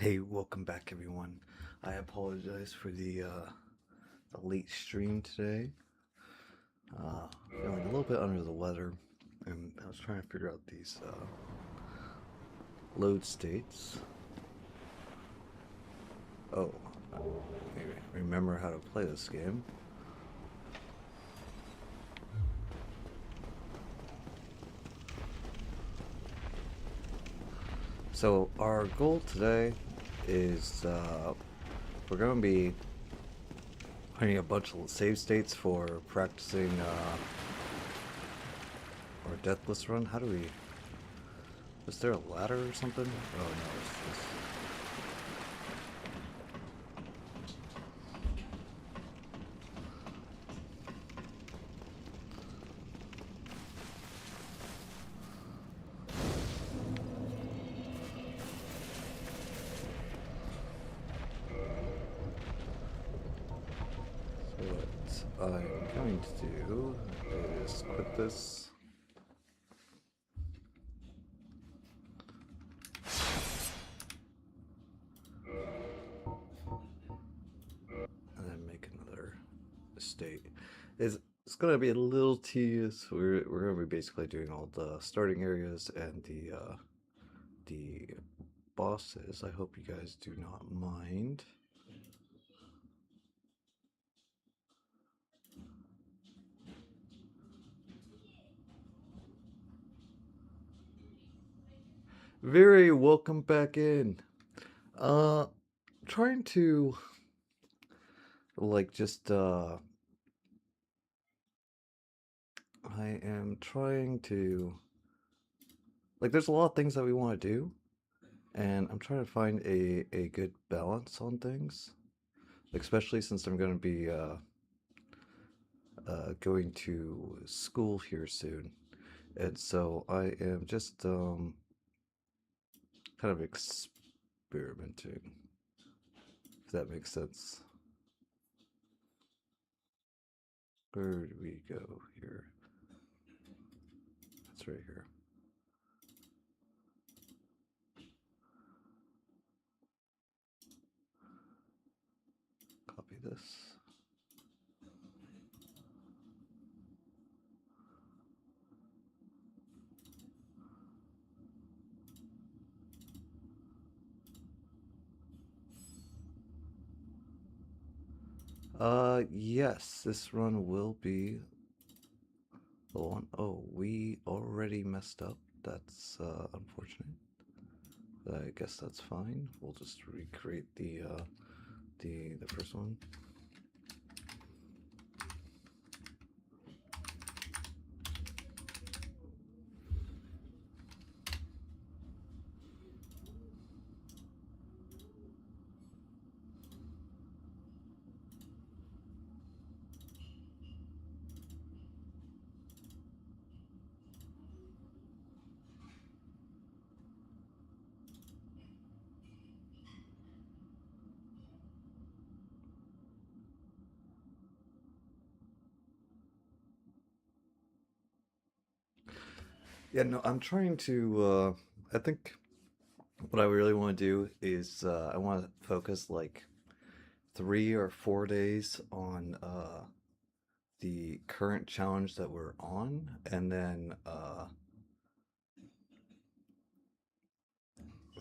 Hey, welcome back everyone. I apologize for the late stream today. Feeling a little bit under the weather, and I was trying to figure out these load states. Oh, maybe remember how to play this game. So our goal today is we're going to be finding a bunch of save states for practicing our deathless run. How do we... Was there a ladder or something? Oh no, it's just... So what I'm going to do is quit this. And then make another state. It's going to be a little tedious. We're going to be basically doing all the starting areas and the bosses. I hope you guys do not mind. Very welcome back in. Trying to I am trying to there's a lot of things that we want to do, and I'm trying to find a good balance on things, especially since I'm going to be going to school here soon, and so I am just kind of experimenting, if that makes sense. Where do we go here? That's right here. Copy this. Yes, this run will be the one. Oh, we already messed up. That's unfortunate. But I guess that's fine. We'll just recreate the first one. Yeah, no, I'm trying to. I think what I really want to do is I want to focus like 3 or 4 days on the current challenge that we're on, and then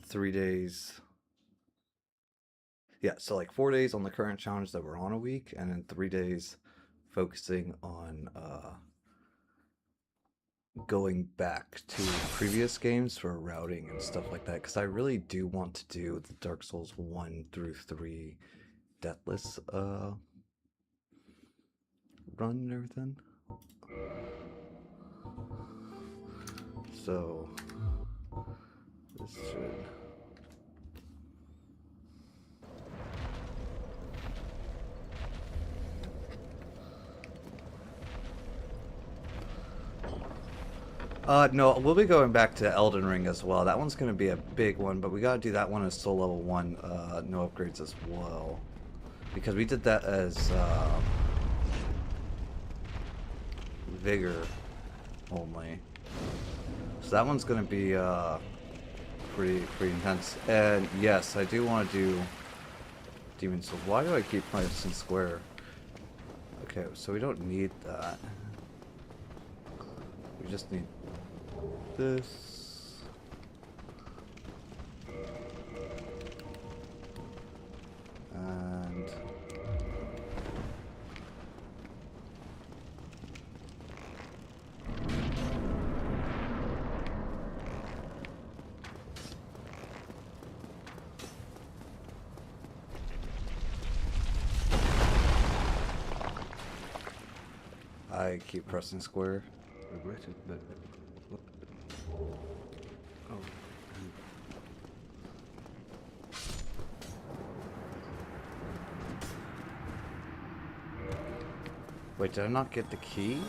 3 days. Yeah, so like 4 days on the current challenge that we're on a week, and then 3 days focusing on going back to previous games for routing and stuff like that, because I really do want to do the Dark Souls 1 through 3 Deathless run and everything. So this should... No, we'll be going back to Elden Ring as well. That one's going to be a big one, but we got to do that one as soul level 1, no upgrades as well. Because we did that as Vigor only. So that one's going to be pretty intense. And yes, I do want to do Demon Souls. Why do I keep pressing square? Okay, so we don't need that. We just need this. And I keep pressing square. Regretted, but oh, Wait, did I not get the key?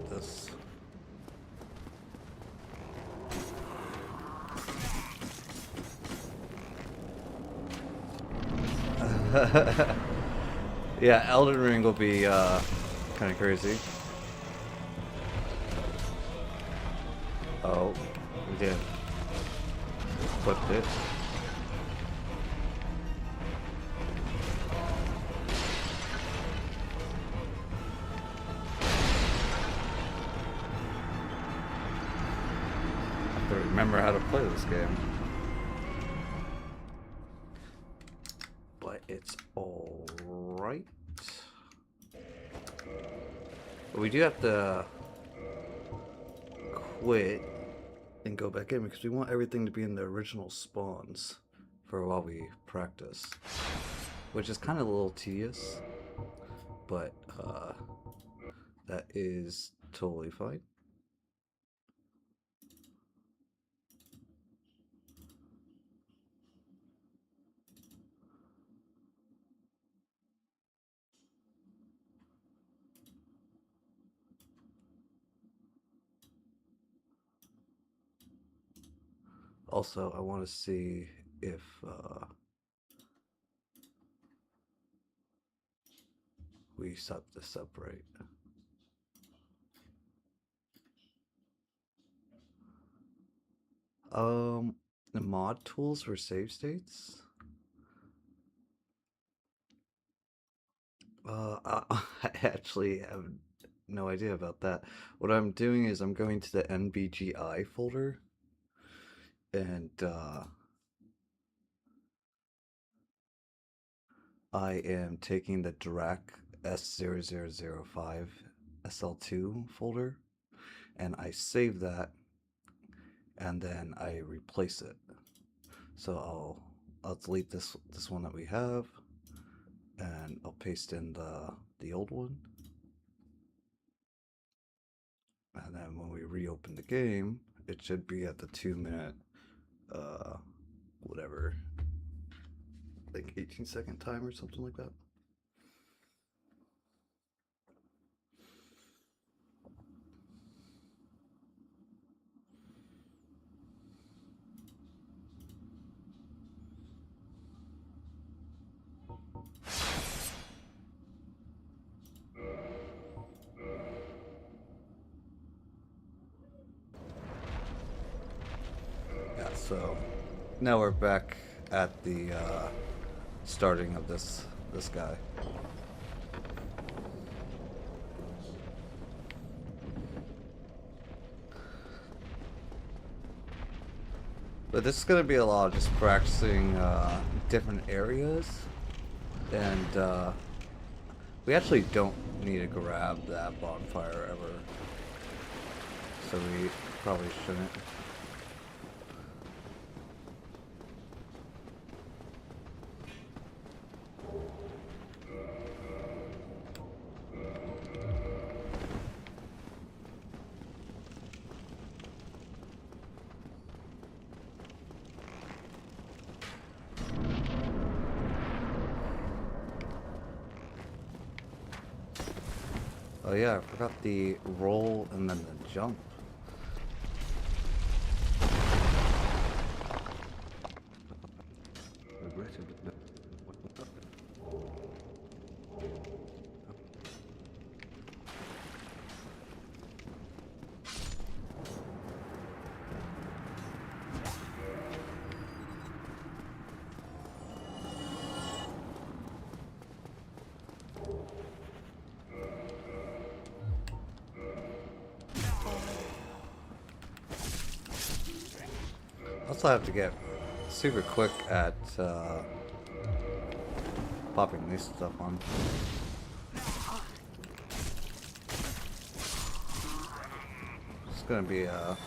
This. Yeah, Elden Ring will be kind of crazy. Oh, we did. Flipped it. I have to remember how to play this game. But it's alright. We do have to quit and go back in because we want everything to be in the original spawns for while we practice. Which is kind of a little tedious, but that is totally fine. Also, I want to see if we set this up right. The mod tools for save states? I actually have no idea about that. What I'm doing is I'm going to the NBGI folder and I am taking the Drac S0005 SL2 folder and I save that and then I replace it. So I'll delete this one that we have and I'll paste in the old one. And then when we reopen the game, it should be at the 2-minute whatever, like 18-second time or something like that. Yeah, so now we're back at the starting of this guy. But this is going to be a lot of just practicing different areas, and we actually don't need to grab that bonfire ever, so we probably shouldn't. Oh yeah, I forgot the roll and then the jump. Also have to get super quick at popping this stuff on. It's gonna be a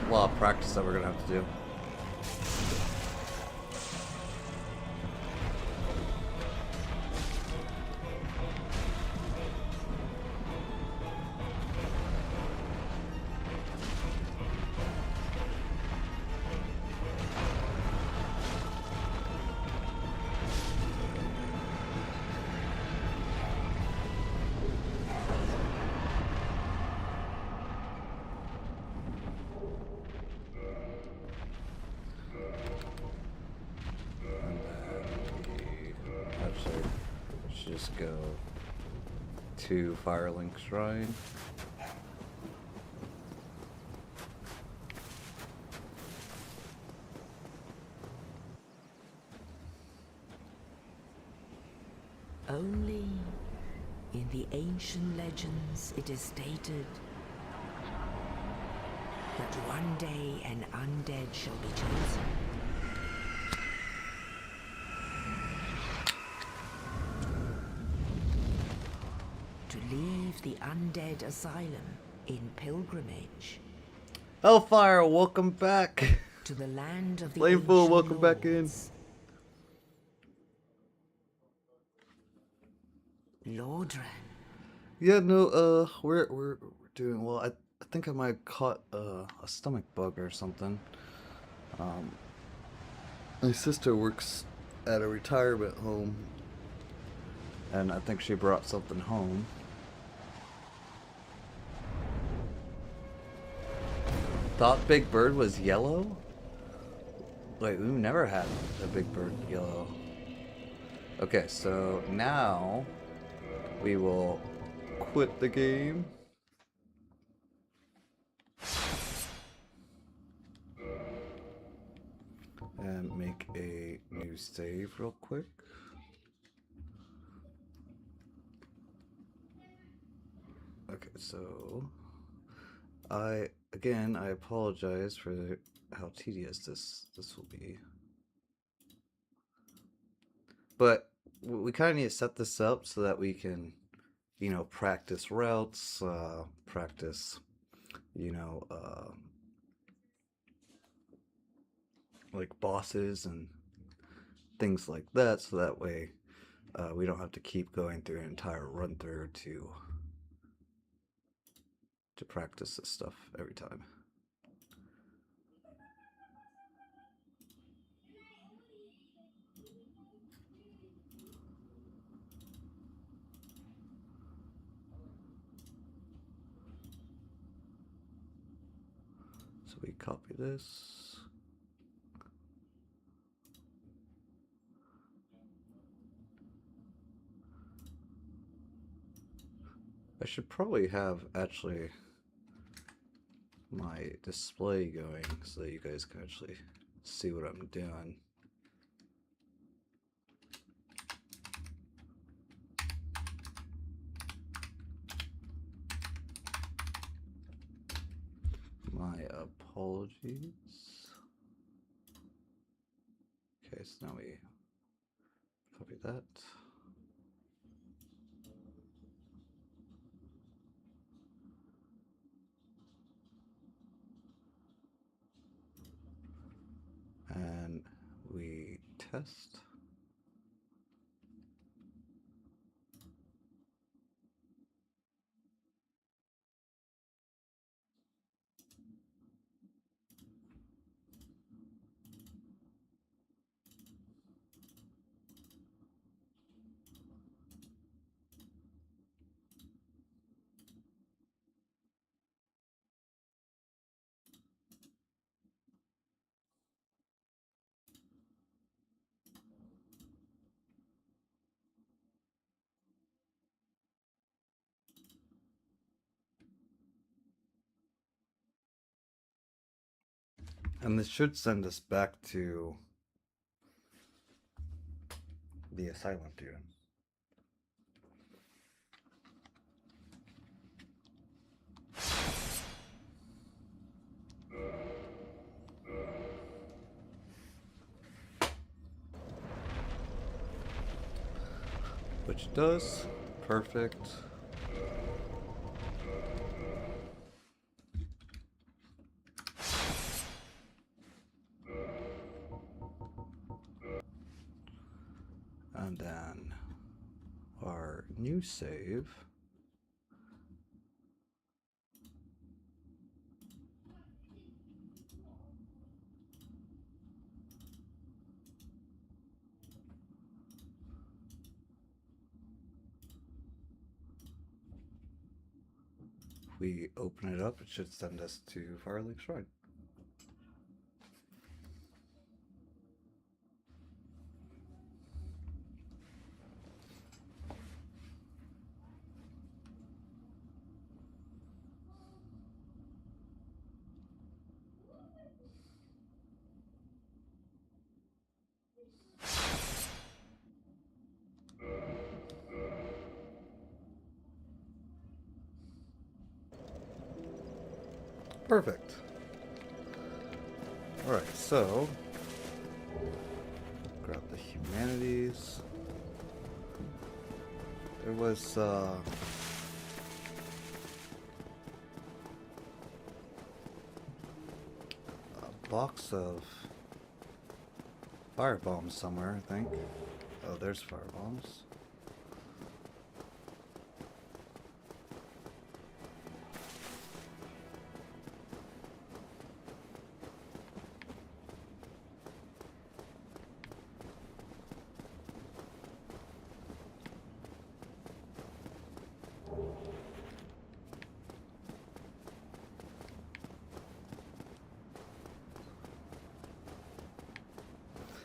lot of practice that we're gonna have to do. Actually, should just go to Firelink Shrine. Only in the ancient legends it is stated that one day an undead shall be chosen. To leave the undead asylum in pilgrimage. Hellfire, welcome back. To the land of the Flameful, ancient welcome back in. Lordran. Yeah, no, we're doing well. I think I might have caught a stomach bug or something. My sister works at a retirement home, and I think she brought something home. Thought Big Bird was yellow? Wait, we've never had a Big Bird yellow. Okay, so now we will quit the game. And make a new save real quick. Okay, so I apologize for how tedious this will be. But we kind of need to set this up so that we can, you know, practice routes, practice, you know, like bosses and things like that, so that way we don't have to keep going through an entire run through to practice this stuff every time. So we copy this. I should probably have actually my display going so that you guys can actually see what I'm doing. My apologies. Okay, so now we copy that. And we test. And this should send us back to the asylum dude. Which does. Perfect. And then our new save. If we open it up, it should send us to Fire Lake Shrine. Perfect. Alright, so grab the humanities. There was a box of fire bombs somewhere, I think. Oh, there's fire bombs.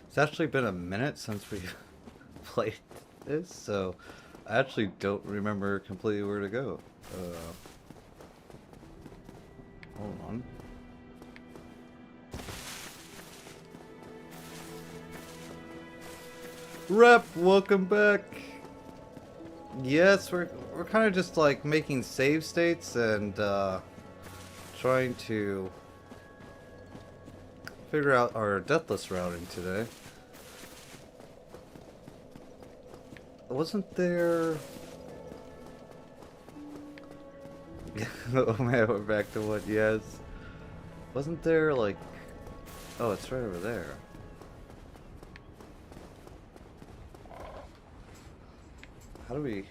It's actually been a minute since we've played this, so I actually don't remember completely where to go. Hold on. Rep, welcome back. Yes, we're kind of just like making save states and trying to figure out our deathless routing today. Wasn't there... Oh man, we're back to what? Yes. Wasn't there like... Oh, it's right over there. How do we...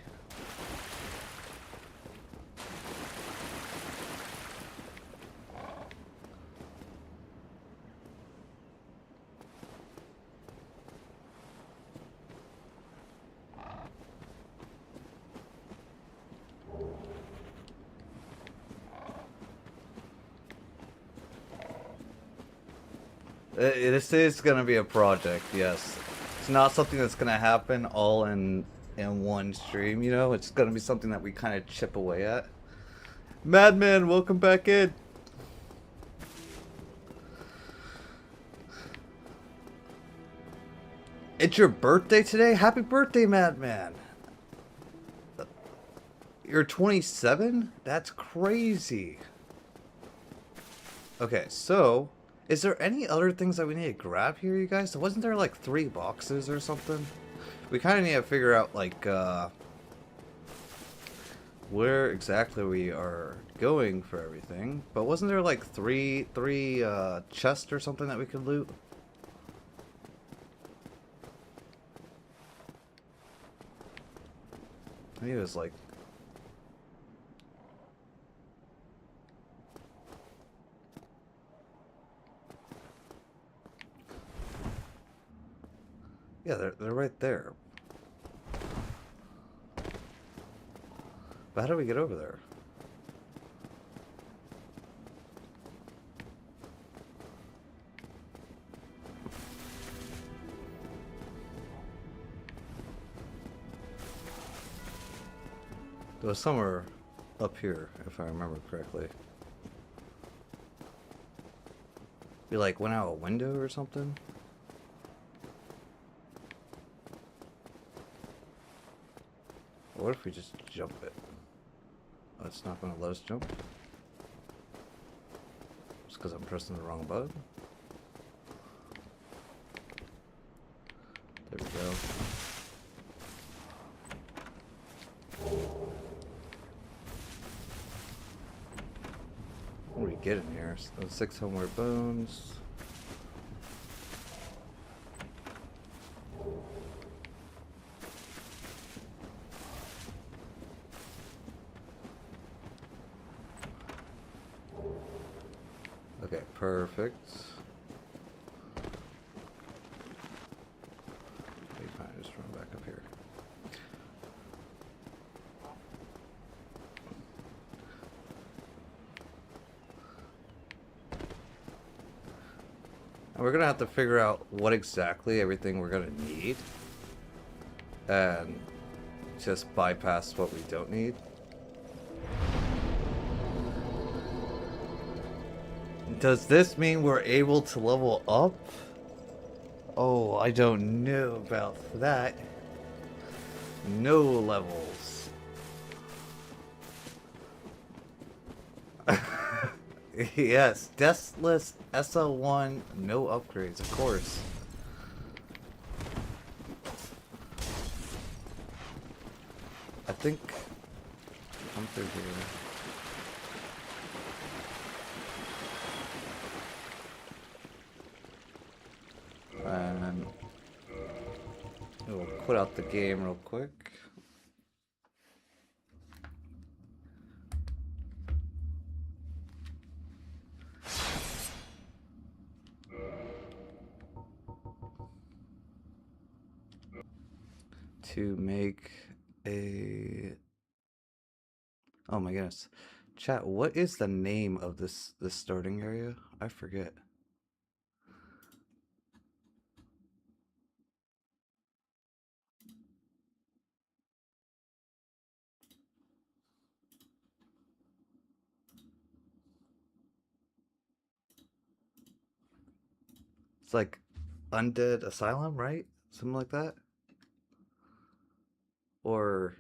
This is going to be a project, yes. It's not something that's going to happen all in one stream, you know? It's going to be something that we kind of chip away at. Madman, welcome back in. It's your birthday today? Happy birthday, Madman. You're 27? That's crazy. Okay, so... is there any other things that we need to grab here, you guys? Wasn't there like 3 boxes or something? We kind of need to figure out like where exactly we are going for everything. But wasn't there like three chests or something that we could loot? I think it was like... yeah, they're right there. But how do we get over there? It was somewhere up here, if I remember correctly. We like went out a window or something? Or what if we just jump it? Oh, it's not gonna let us jump? Just because I'm pressing the wrong button? There we go. What do we get in here? So 6 homeward bones. Okay, perfect. We kind of just run back up here. And we're gonna have to figure out what exactly everything we're gonna need, and just bypass what we don't need. Does this mean we're able to level up? Oh, I don't know about that. No levels. Yes, DEATHLESS SL1, no upgrades, of course. I think I'm through here. And we'll quit out the game real quick. To make a... Oh my goodness. Chat, what is the name of this starting area? I forget. It's like Undead Asylum, right? Something like that? Or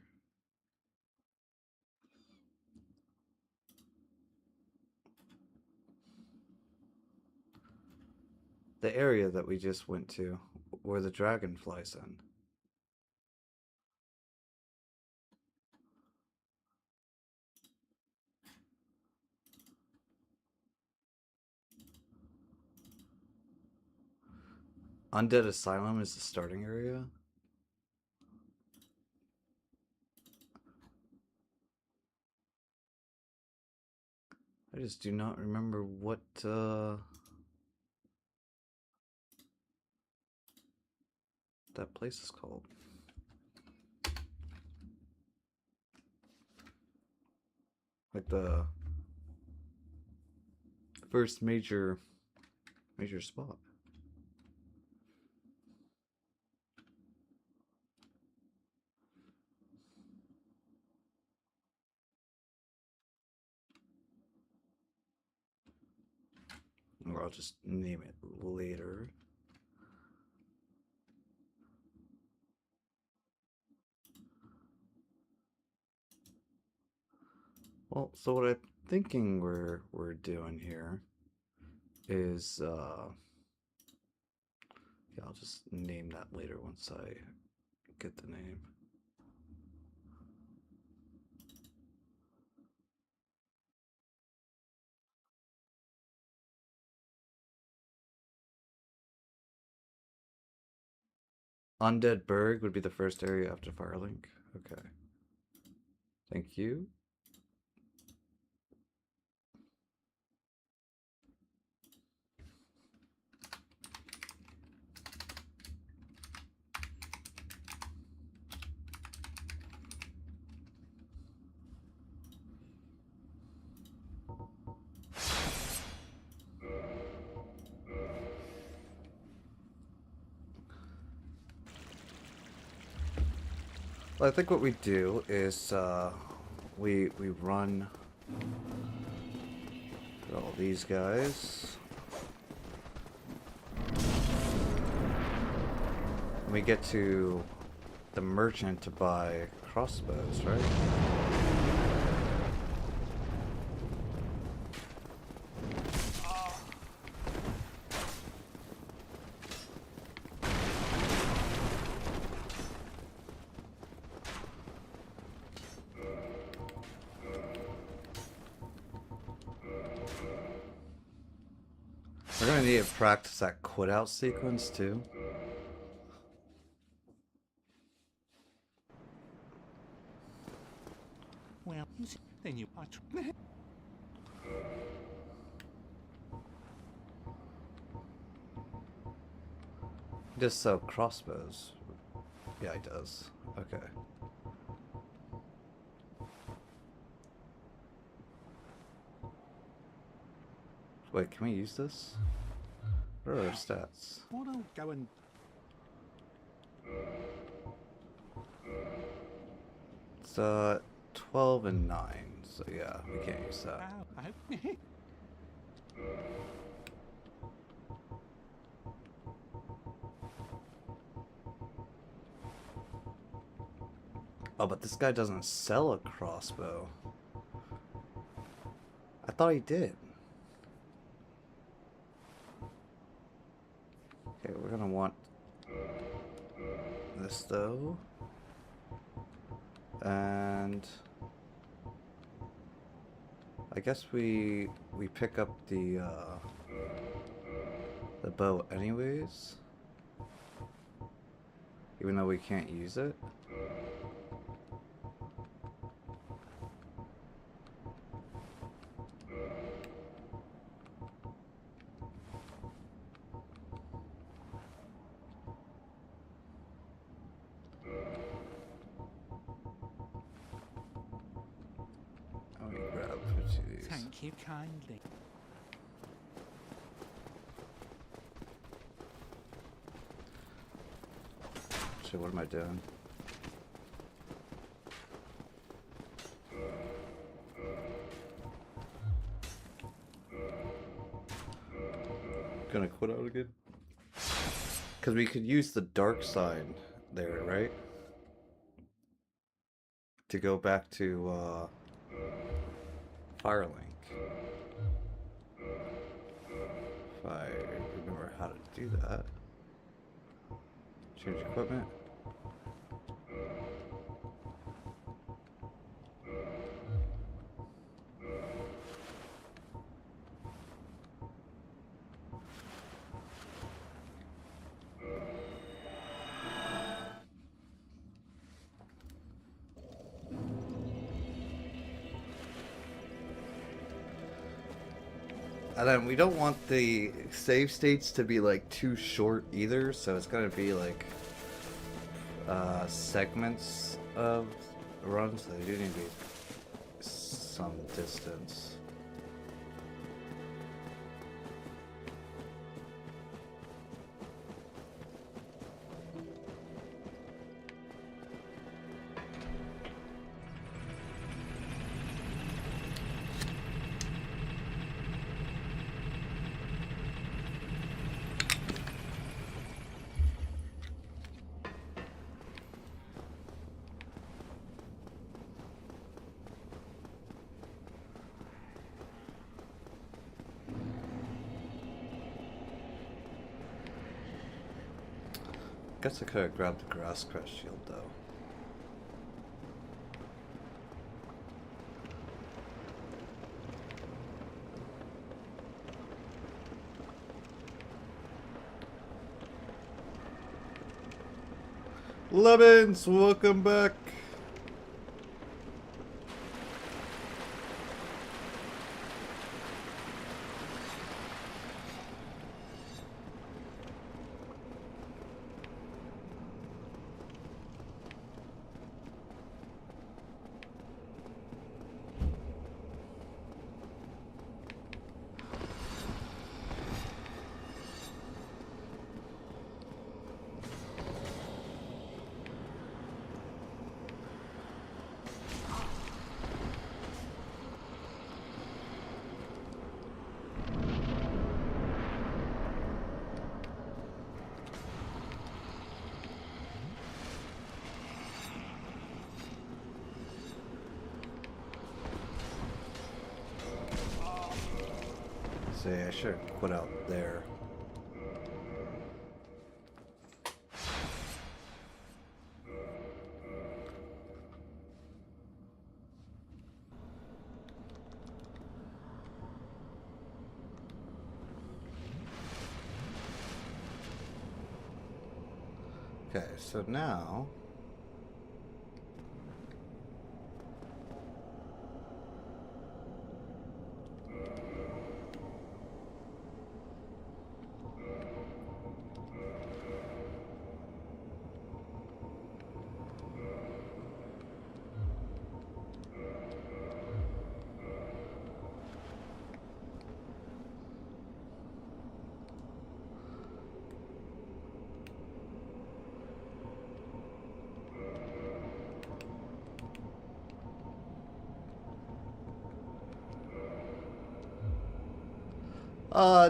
the area that we just went to, where the dragonflies in. Undead Asylum is the starting area? I just do not remember what, that place is called. Like the first major spot. Or I'll just name it later. Well, so what I'm thinking we're doing here is yeah, I'll just name that later once I get the name. Undead Berg would be the first area after Firelink. Okay. Thank you. Well, I think what we do is we run all these guys. we get to the merchant to buy crossbows, right? We're gonna need to practice that quit out sequence too. Well, then you are. He does sell crossbows. Yeah, he does. Okay. Wait, can we use this? What are our stats? What I'll go and. It's 12 and 9, so yeah, we can't use that. I hope. Oh, but this guy doesn't sell a crossbow. I thought he did. Okay, we're gonna want this though. And I guess we pick up the bow anyways, even though we can't use it. Let me grab two of these. Thank you kindly. Shit, what am I doing? Gonna quit out again? Because we could use the dark side there, right? To go back to Firelink. If I remember how to do that. Change equipment. And then we don't want the save states to be like too short either, so it's gonna be like segments of runs. So they do need to be some distance. Guess I could have grabbed the grass crest shield though. Lemons, welcome back. say I should have put out there. Okay, so now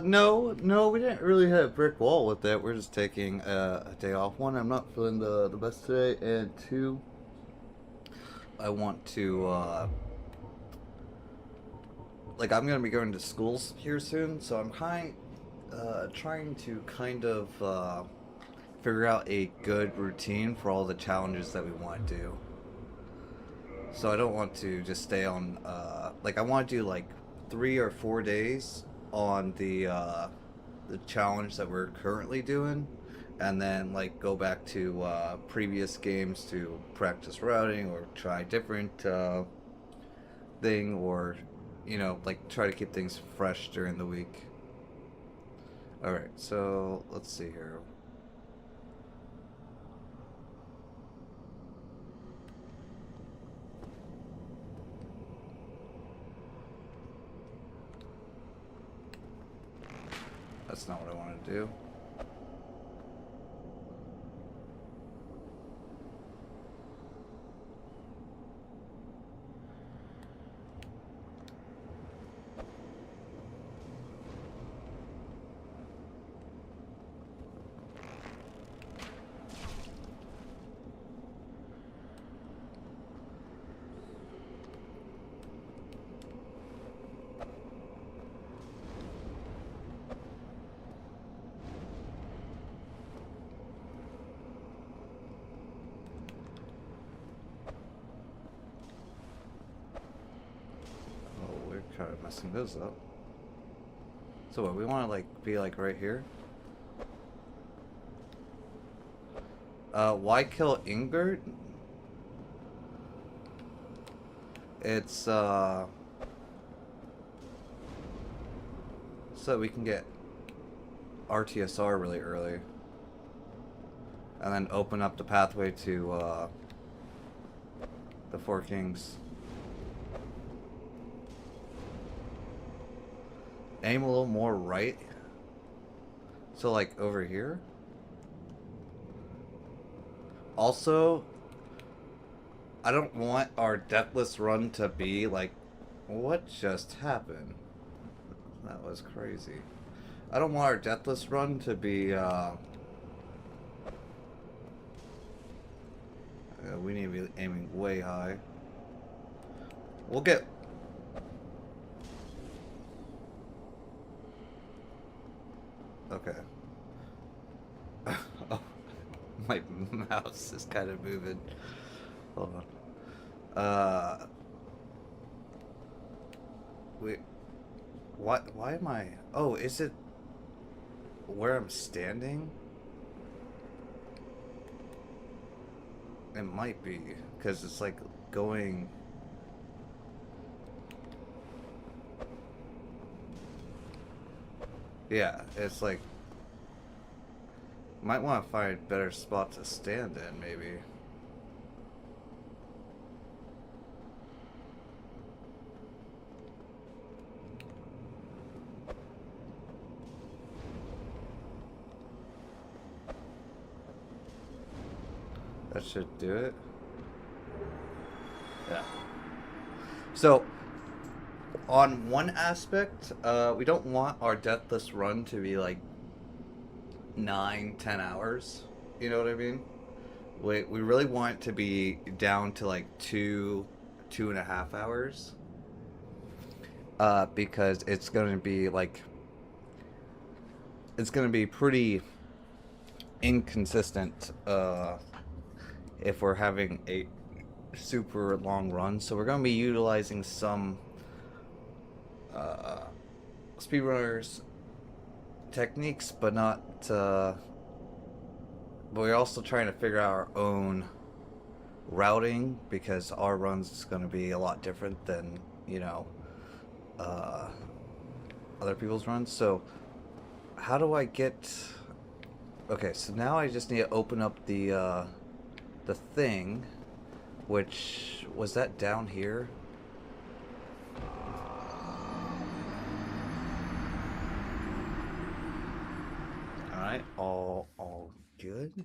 no, we didn't really hit a brick wall with it. We're just taking a day off. One, I'm not feeling the best today, and two, I want to, like, I'm gonna be going to schools here soon, so I'm trying to kind of, figure out a good routine for all the challenges that we want to do. So I don't want to just stay on, like, I want to do, like, 3 or 4 days on the challenge that we're currently doing, and then like go back to previous games to practice routing or try different thing, or like try to keep things fresh during the week. All right, so let's see here. That's not what I want to do. Kind of messing those up. So what, we want to like be like right here? Why kill Ingrid? It's so we can get RTSR really early, and then open up the pathway to the Four Kings. Aim a little more right. So like over here. Also, I don't want our Deathless run to be like, what just happened? That was crazy. I don't want our Deathless run to be we need to be aiming way high. We'll get okay. Oh, my mouse is kind of moving. Hold on. Wait. What? Why am I? Oh, is it where I'm standing? It might be, because it's like going. Yeah, it's like, might want to find a better spot to stand in, maybe. That should do it. Yeah. So, on one aspect, we don't want our Deathless run to be like 9-10 hours. You know what I mean? We really want it to be down to like 2.5 hours. Because it's going to be like it's going to be pretty inconsistent if we're having a super long run. So we're going to be utilizing some speedrunners techniques, but not. But we're also trying to figure out our own routing because our runs is going to be a lot different than uh, other people's runs. So how do I get? Okay, so now I just need to open up the thing, which was that down here. All right, all good.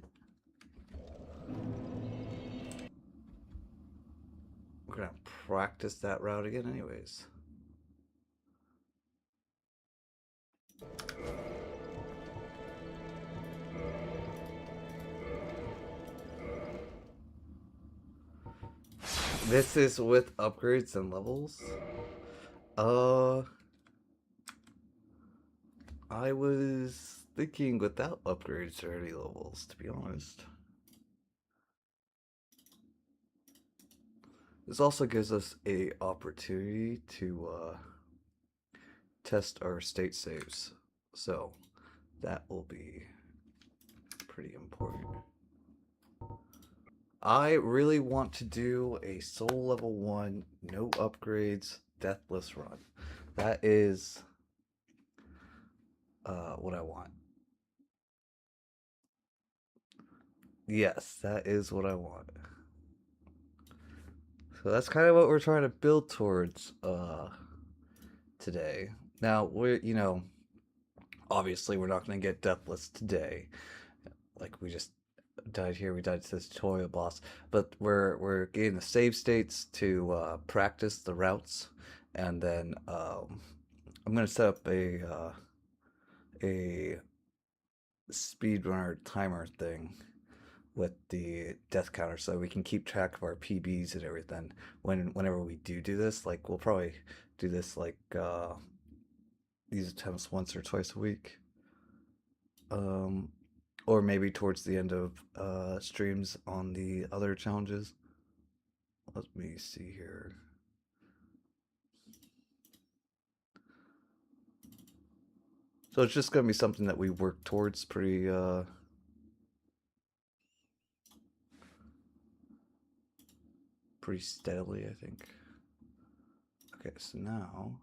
We're gonna practice that route again, anyways. This is with upgrades and levels. I was thinking without upgrades or any levels, to be honest. This also gives us a opportunity to test our state saves, so that will be pretty important. I really want to do a soul level 1, no upgrades, deathless run. That is what I want. Yes, that is what I want. So that's kind of what we're trying to build towards today. Now, obviously we're not going to get deathless today. Like we just died here, we died to this tutorial boss, but we're getting the save states to practice the routes, and then I'm going to set up a speedrunner timer thing with the death counter so we can keep track of our PBs and everything whenever we do this. Like we'll probably do this like these attempts once or twice a week, or maybe towards the end of streams on the other challenges. Let me see here. So it's just gonna be something that we work towards pretty steadily, I think. Okay, so now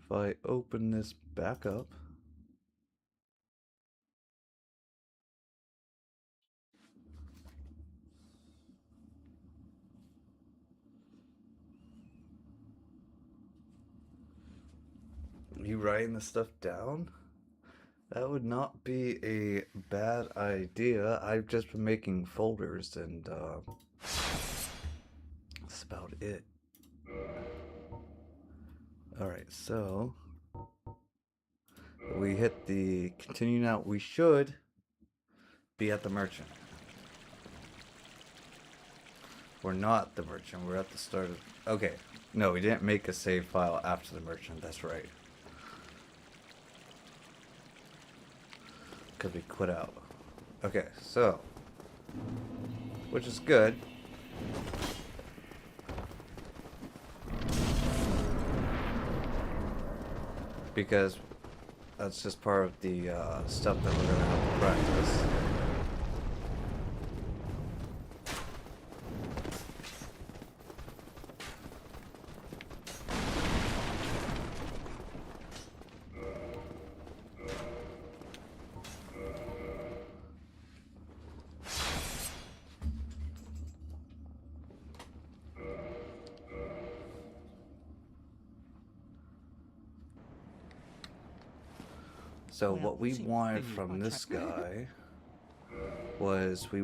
if I open this back up, you writing this stuff down? That would not be a bad idea. I've just been making folders and that's about it. Alright, so we hit the continue now. We should be at the merchant. We're not the merchant. We're at the start of... Okay. No, we didn't make a save file after the merchant. That's right. Because we quit out. Okay, so... which is good. Because that's just part of the stuff that we're going to have to practice. So what we wanted from this guy was we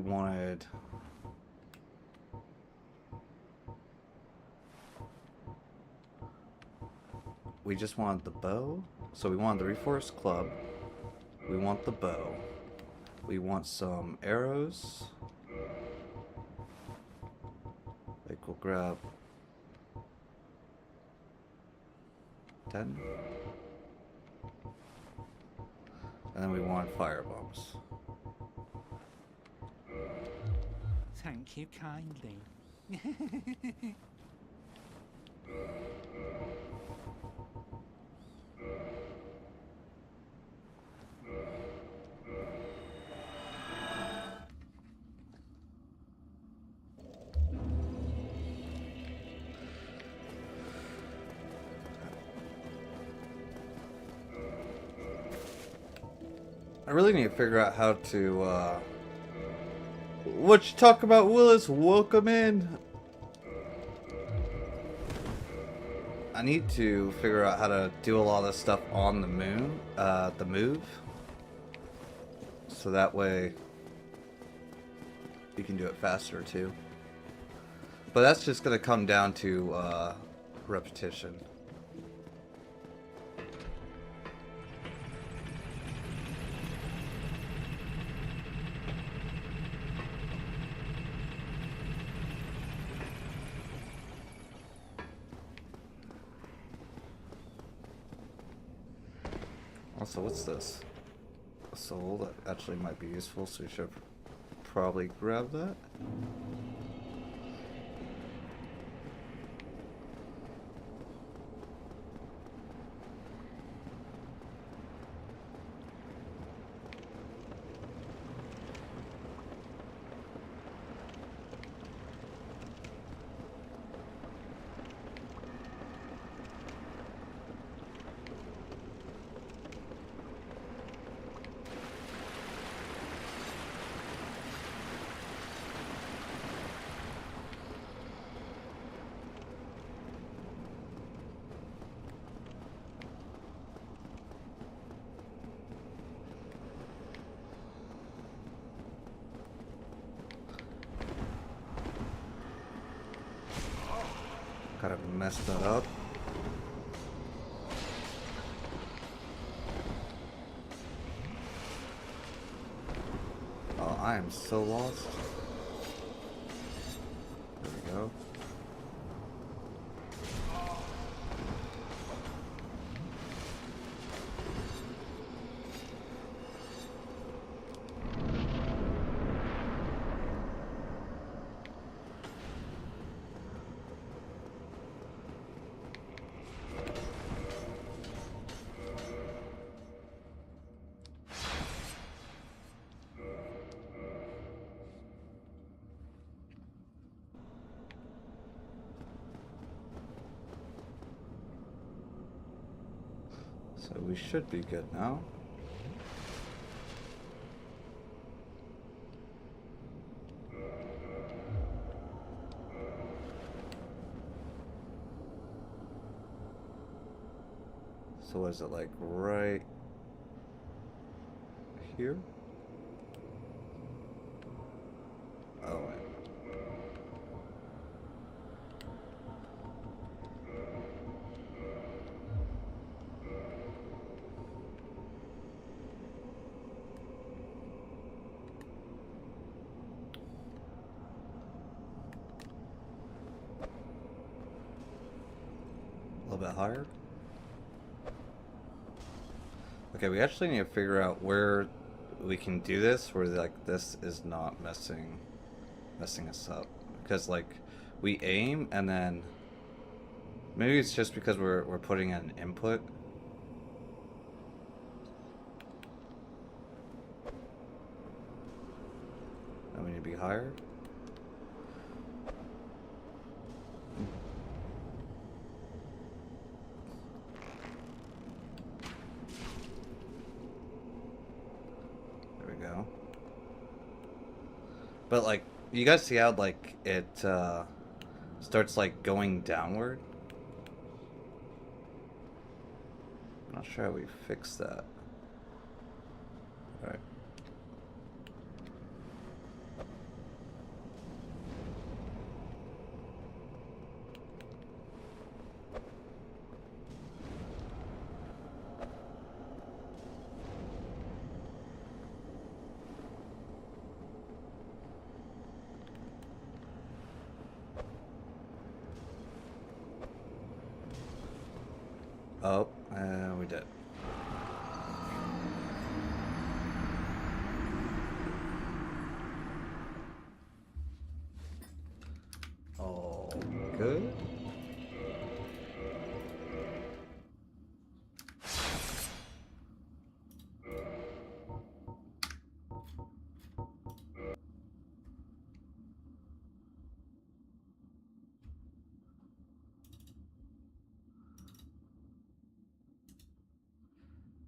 just wanted the bow. So we wanted the Reforest Club. We want the bow. We want some arrows. Like we'll grab 10. And then we want fire bombs. Thank you kindly. I really need to figure out how to, what you talk about, Willis? Welcome in. I need to figure out how to do a lot of this stuff on the moon, the move. So that way you can do it faster too. But that's just gonna come down to, repetition. Also, what's this? A soul that actually might be useful, so we should probably grab that. Kind of messed that up. Oh, I am so lost. There we go. So we should be good now. So what is it, like right here? Oh wait. A little bit higher. Okay, we actually need to figure out where we can do this, where like this is not messing us up. Because like we aim and then maybe it's just because we're putting in input. And we need to be higher. But like, you guys see how like it starts like going downward? I'm not sure how we fix that. Alright. Oh, we did. good?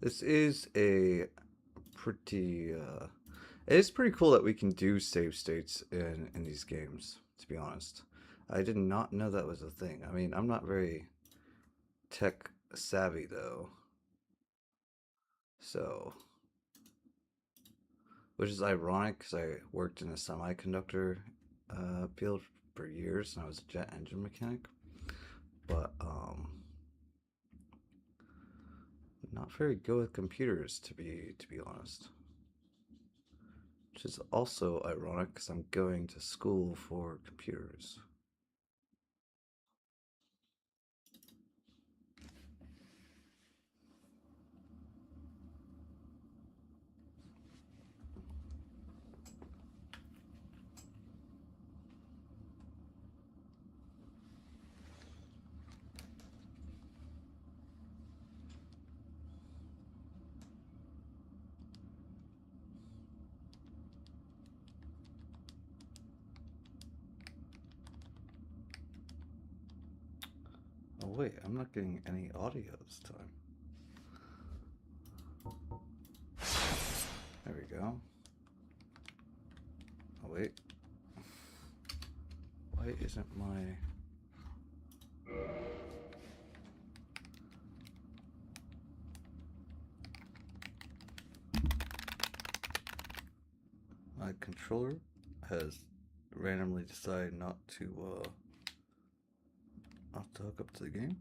This is a pretty, it's pretty cool that we can do save states in these games, to be honest. I did not know that was a thing. I mean, I'm not very tech savvy though. So, which is ironic because I worked in a semiconductor field for years and I was a jet engine mechanic. But, not very good with computers to be honest. Which is also ironic because I'm going to school for computers. Oh wait, I'm not getting any audio this time. There we go. Oh wait. Why isn't my... My controller has randomly decided not to hook up to the game.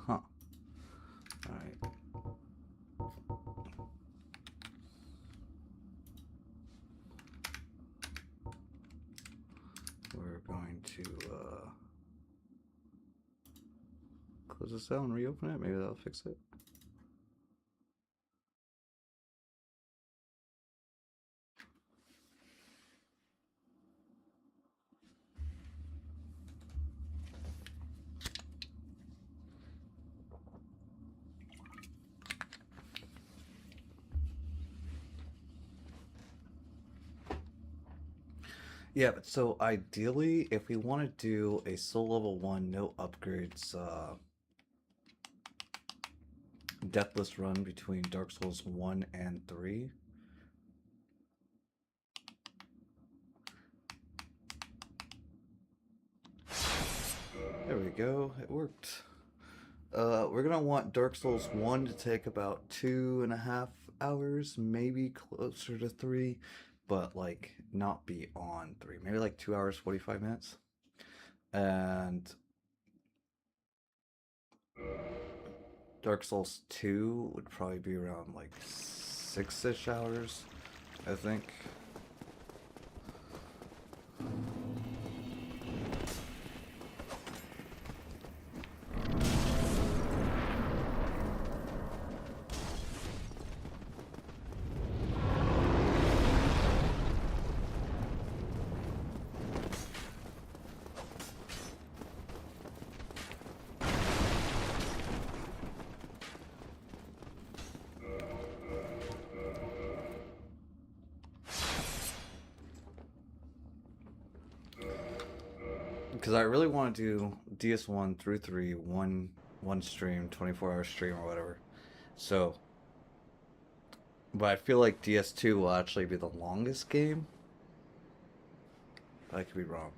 Huh. Alright. We're going to close this out and reopen it. Maybe that'll fix it. Yeah, but so ideally, if we want to do a soul level 1, no upgrades, deathless run between Dark Souls 1 and 3. There we go, it worked. We're gonna want Dark Souls 1 to take about 2.5 hours, maybe closer to 3, but like not beyond 3, maybe like 2 hours 45 minutes. And Dark Souls 2 would probably be around like 6-ish hours, I think. Because I really want to do DS1 through 3, one stream, 24-hour stream or whatever. So, but I feel like DS2 will actually be the longest game. I could be wrong.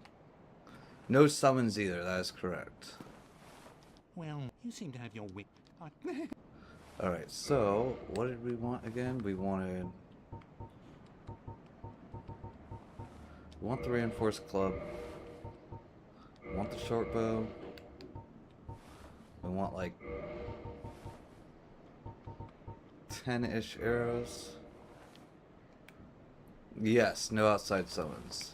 No summons either, that is correct. Well, you seem to have your wit. Alright, so what did we want again? We want the reinforced club. We want the short bow. We want like 10-ish arrows. Yes, no outside summons.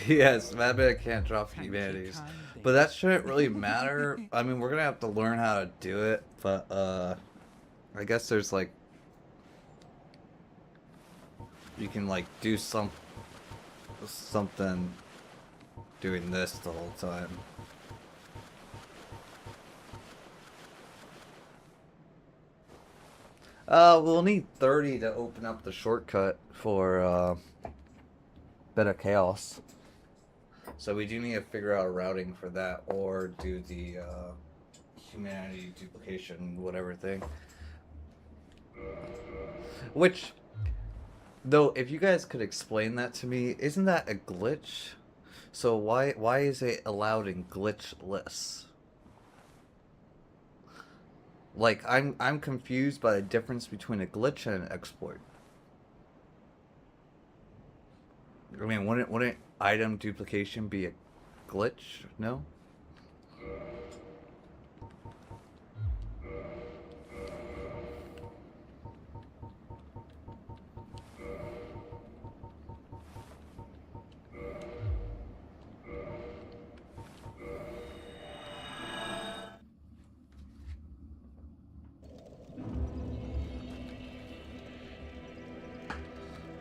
Yes, Madman can't drop Thank you humanities. kindly. But that shouldn't really matter. I mean, we're gonna have to learn how to do it, but I guess there's like you can like do something doing this the whole time. We'll need 30 to open up the shortcut for Beta Chaos. So we do need to figure out a routing for that, or do the humanity duplication whatever thing. Which, though, if you guys could explain that to me, isn't that a glitch? So why is it allowed in glitchless? Like I'm confused by the difference between a glitch and an exploit. I mean, wouldn't item duplication be a glitch? No.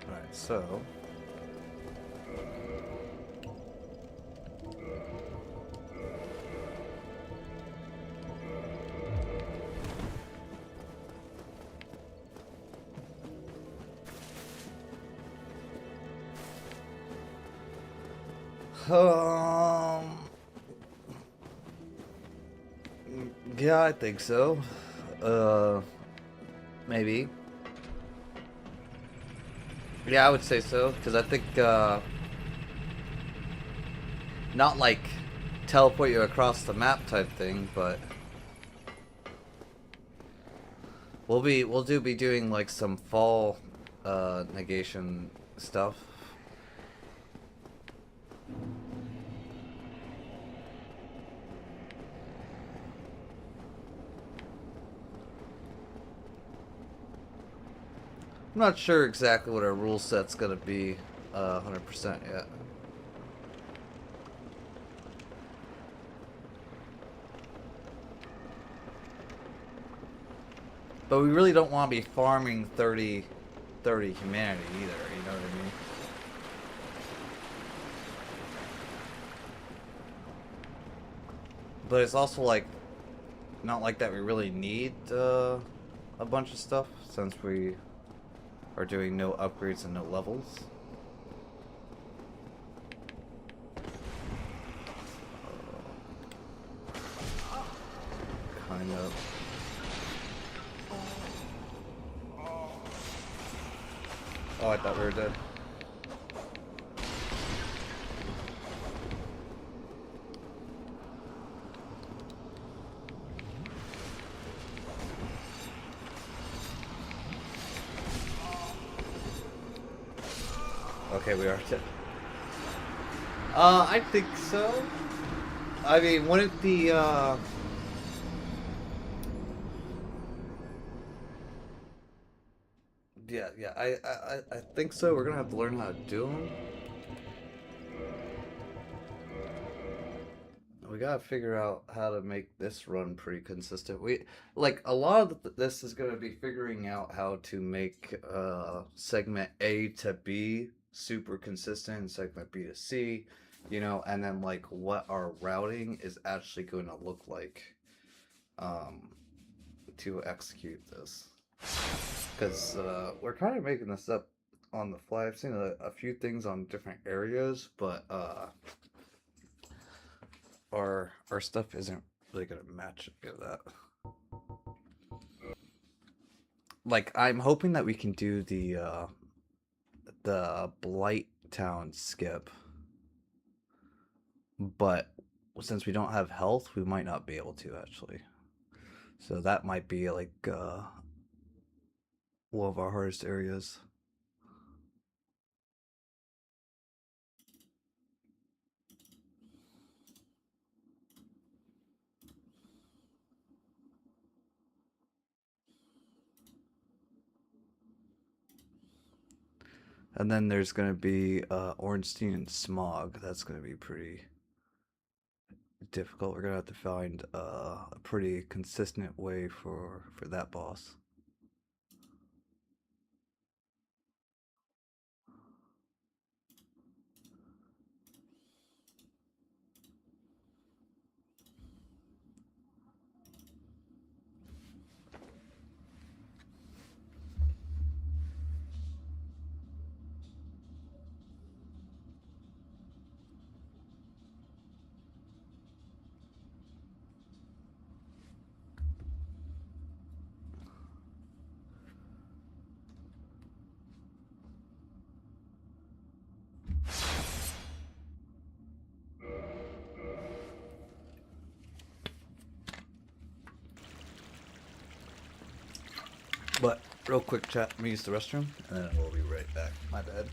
All right, so. Um. Yeah, I think so. Maybe. Yeah, I would say so, because I think, not like teleport you across the map type thing, but we'll be doing like some fall, negation stuff. I'm not sure exactly what our rule set's gonna be, 100% yet. But we really don't want to be farming 30 humanity either, you know what I mean? But it's also like, not like that we really need a bunch of stuff, since we are doing no upgrades and no levels. Kind of. Oh, I thought we were dead. Okay, we are dead. I think so. I mean, wouldn't the, yeah, I think so. We're gonna have to learn how to do them. We gotta figure out how to make this run pretty consistent. We like a lot of this is gonna be figuring out how to make segment A to B super consistent, and segment B to C, you know, and then like what our routing is actually going to look like um, to execute this. Because we're kind of making this up on the fly. I've seen a few things on different areas, but our stuff isn't really gonna match any of that. Like I'm hoping that we can do the Blight Town skip, but since we don't have health, we might not be able to actually. So that might be like one of our hardest areas. And then there's going to be Ornstein and Smog. That's going to be pretty difficult. We're going to have to find a pretty consistent way for that boss. But real quick, chat. Let me use the restroom, and then we'll be right back. My bad.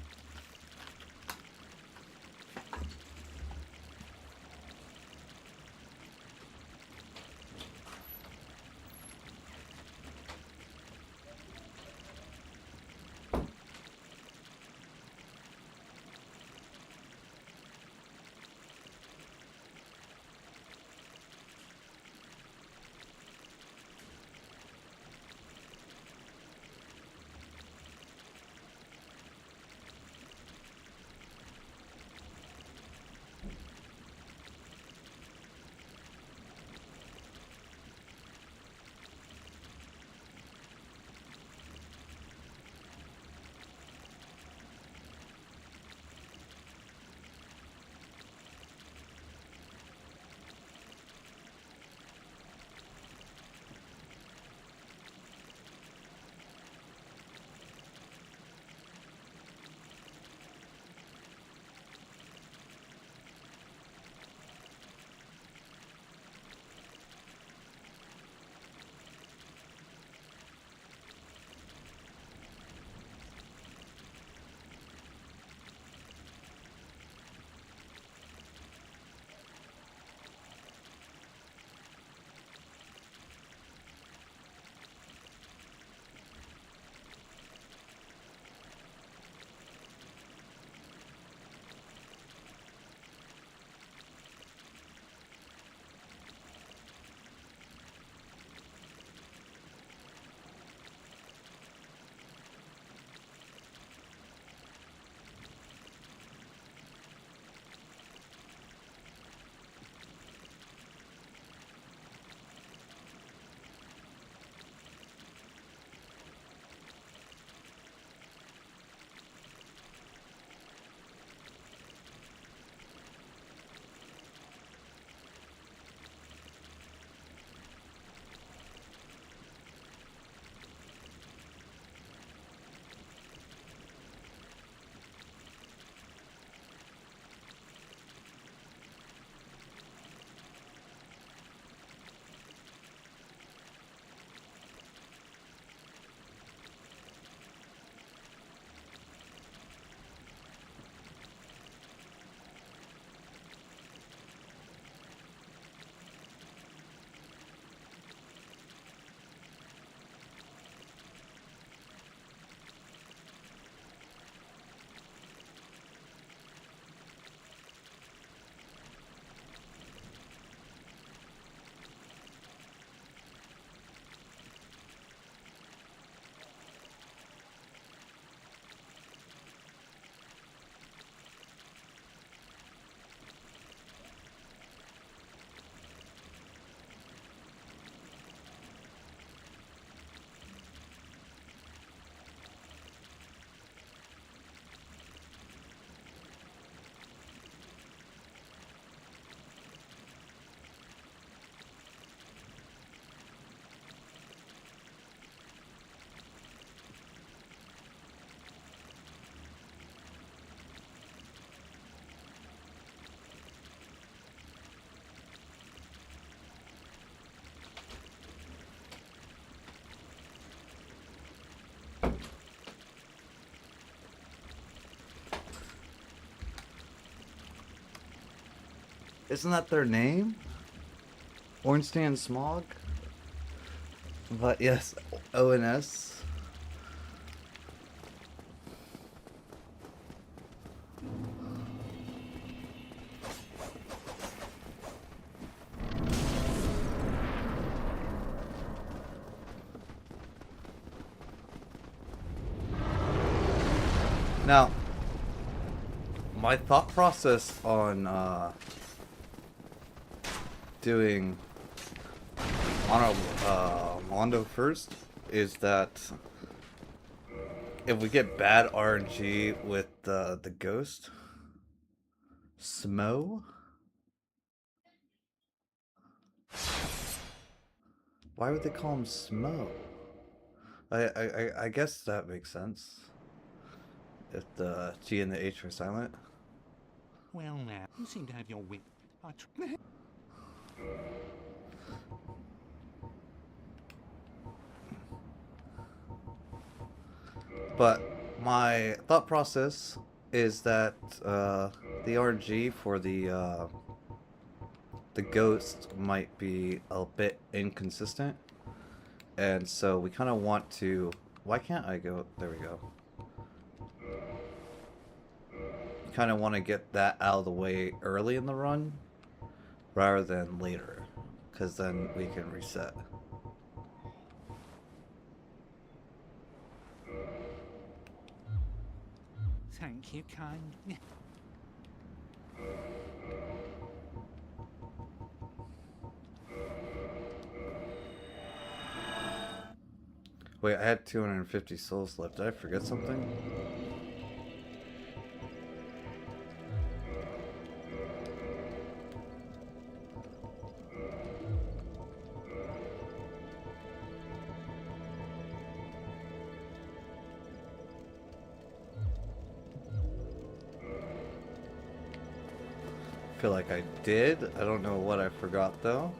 Isn't that their name? Ornstein and Smog? But yes, ONS. Now, my thought process on doing on a Mondo first is that if we get bad RNG with the ghost Smo, why would they call him Smo? I guess that makes sense if the G and the H are silent. Well, now, you seem to have your wit. But my thought process is that the RNG for the ghost might be a bit inconsistent, and so we kind of want to. Why can't I go? There we go. Kind of want to get that out of the way early in the run rather than later, because then we can reset. Thank you, kind. Wait, I had 250 souls left. Did I forget something? I feel like I did. I don't know what I forgot though.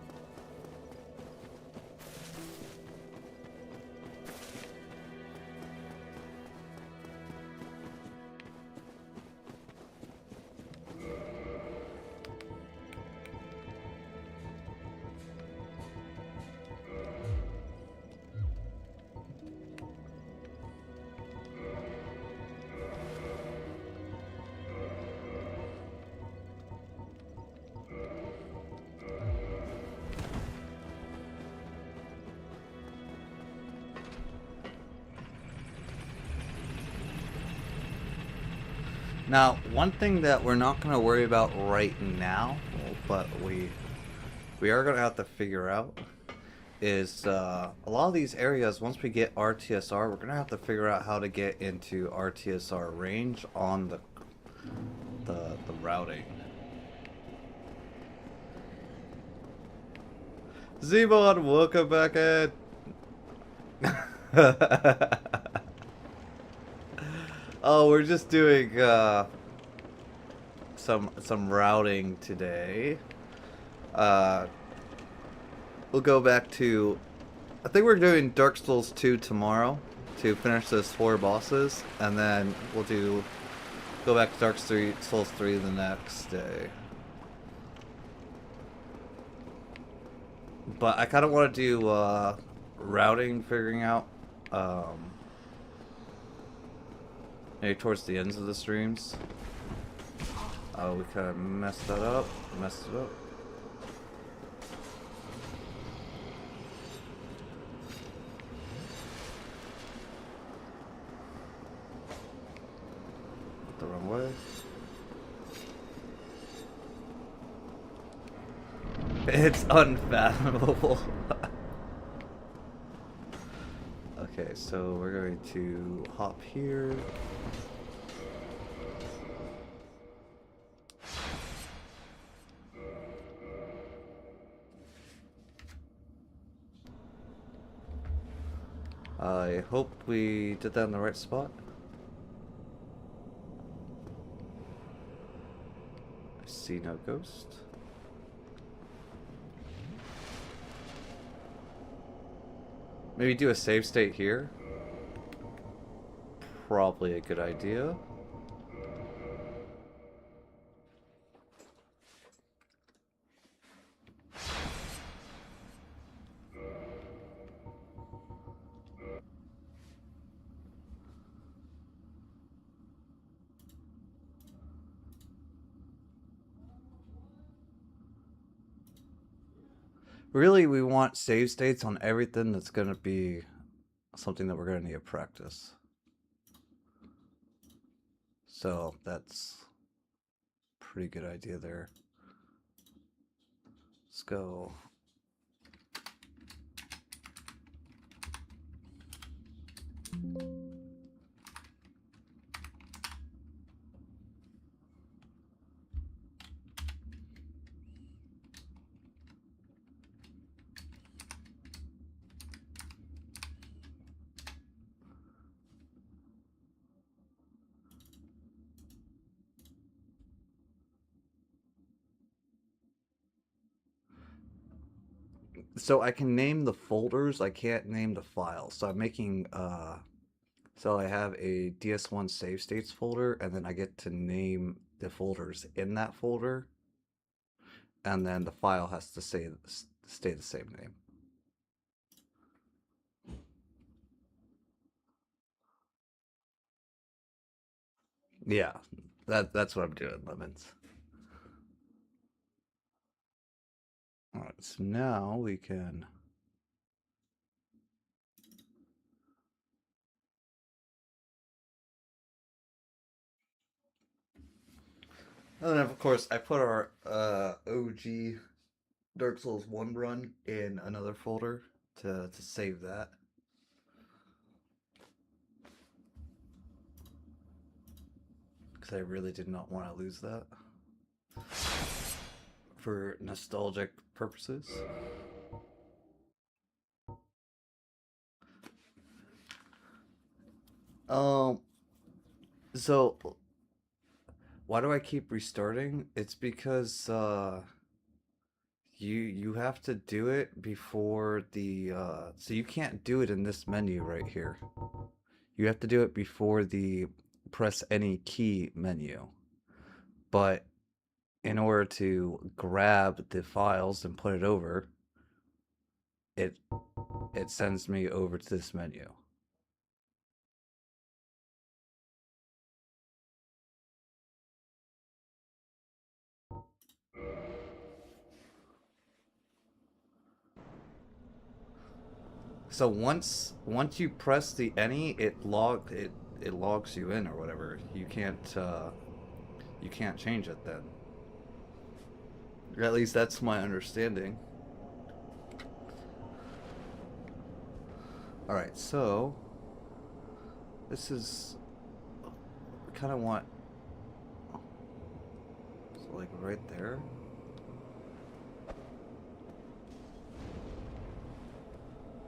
Now, one thing that we're not going to worry about right now, but we are going to have to figure out is a lot of these areas, once we get RTSR, we're going to have to figure out how to get into RTSR range on the routing. Zebon, welcome back in. Oh, we're just doing some routing today. We'll go back to, I think we're doing Dark Souls 2 tomorrow to finish those 4 bosses, and then we'll go back to Dark Souls 3 the next day. But I kind of want to do routing, figuring out maybe towards the ends of the streams. Oh, we kind of messed that up. Messed it up. The wrong way. It's unfathomable. Okay, so we're going to hop here. I hope we did that in the right spot. I see no ghost. Maybe do a save state here. Probably a good idea. Really, we want save states on everything that's going to be something that we're going to need to practice. So that's a pretty good idea there. Let's go. So I can name the folders, I can't name the files. So I'm making so I have a DS1 save states folder, and then I get to name the folders in that folder, and then the file has to stay the same name. Yeah, that's what I'm doing, Lemons. All right, so now we can. And then of course I put our OG Dark Souls 1 run in another folder to save that. Because I really did not want to lose that for nostalgic purposes. Um, so why do I keep restarting? It's because you have to do it before the so you can't do it in this menu right here. You have to do it before the press any key menu. But in order to grab the files and put it over, it it sends me over to this menu. So once you press the any, it logs you in or whatever. You can't change it then. Or at least that's my understanding. All right, so this is kind of want so like right there.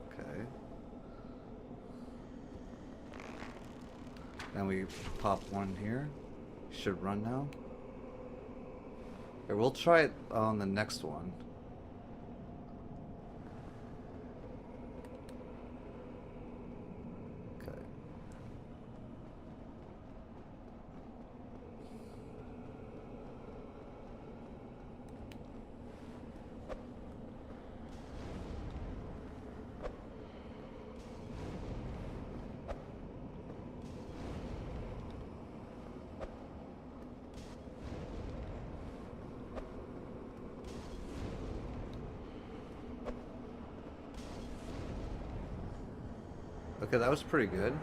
Okay. Then we pop one here. Should run now. Here, we'll try it on the next one. Okay. Okay, that was pretty good.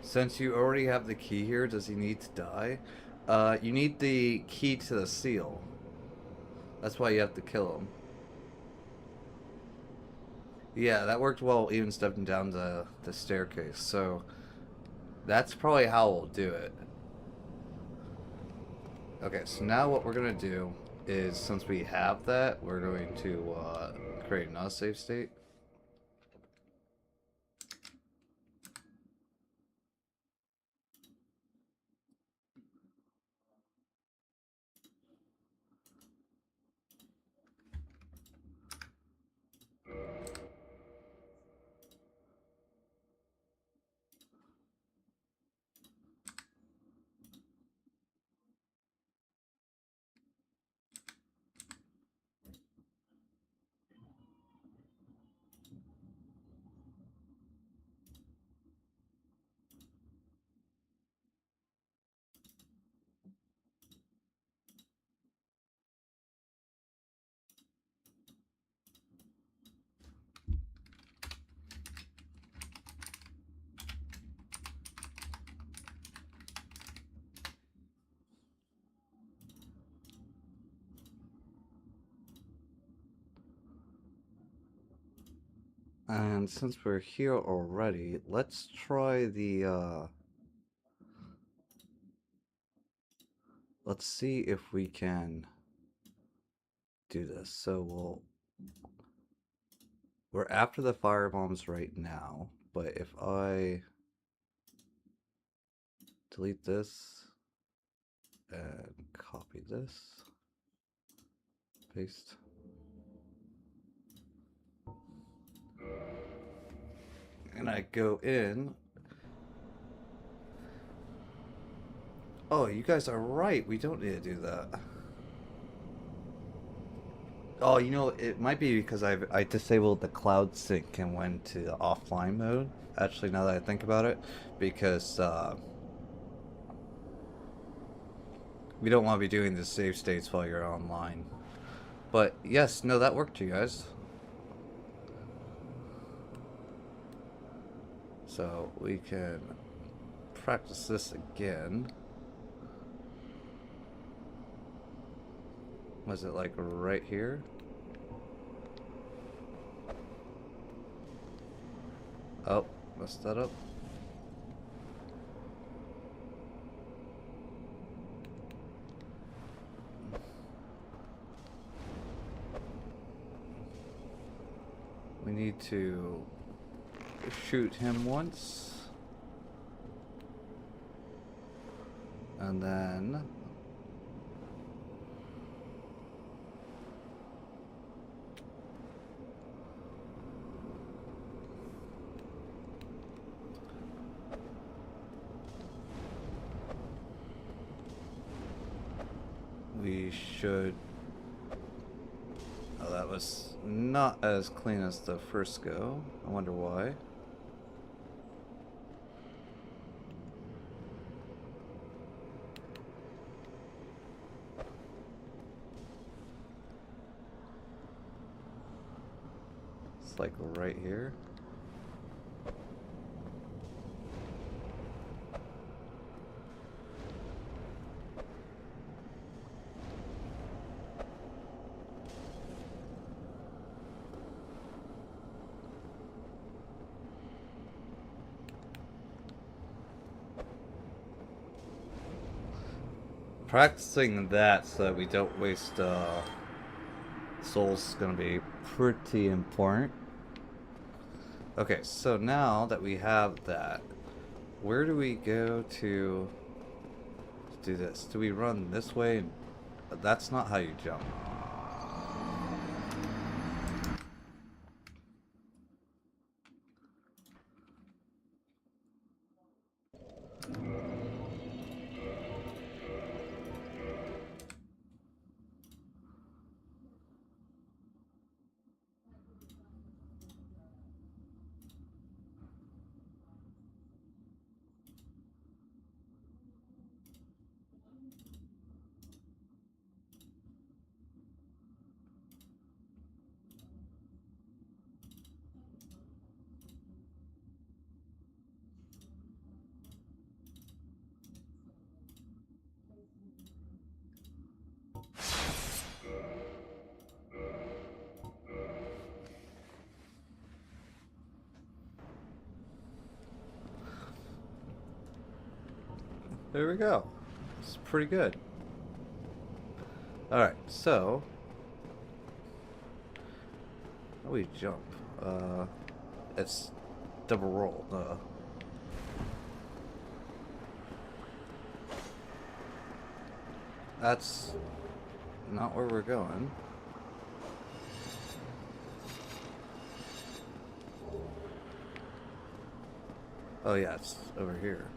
Since you already have the key here, does he need to die? You need the key to the seal. That's why you have to kill him. Yeah, that worked well even stepping down the staircase, so that's probably how we'll do it. Okay, so now what we're gonna do is, since we have that, we're going to create another save state. And since we're here already, let's try the, let's see if we can do this. So we're after the fire bombs right now, but if I delete this and copy this, paste. And I go in. Oh, you guys are right. We don't need to do that. Oh, you know, it might be because I disabled the cloud sync and went to the offline mode. Actually, now that I think about it, because we don't want to be doing the save states while you're online. But yes, no, that worked, you guys. So we can practice this again. Was it like right here? Oh, messed that up. We need to shoot him once. And then we should... Oh, that was not as clean as the first go. I wonder why. It's like right here. Practicing that so that we don't waste souls is gonna be pretty important. Okay, so now that we have that, where do we go to do this? Do we run this way? That's not how you jump. There we go. It's pretty good. Alright, so how do we jump? It's double roll. That's not where we're going. Oh yeah, it's over here.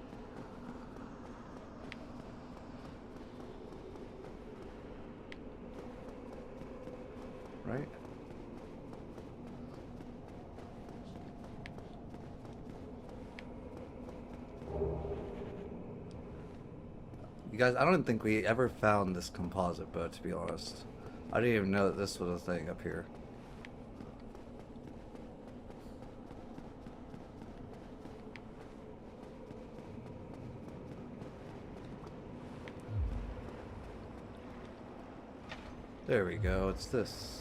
Right? You guys, I don't think we ever found this composite boat, to be honest. I didn't even know that this was a thing up here. There we go, it's this.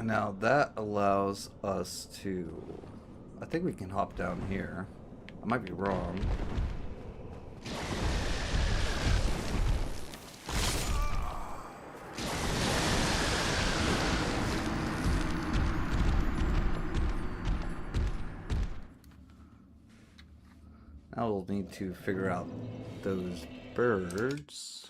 And now that allows us to... I think we can hop down here. I might be wrong. Now we'll need to figure out those birds.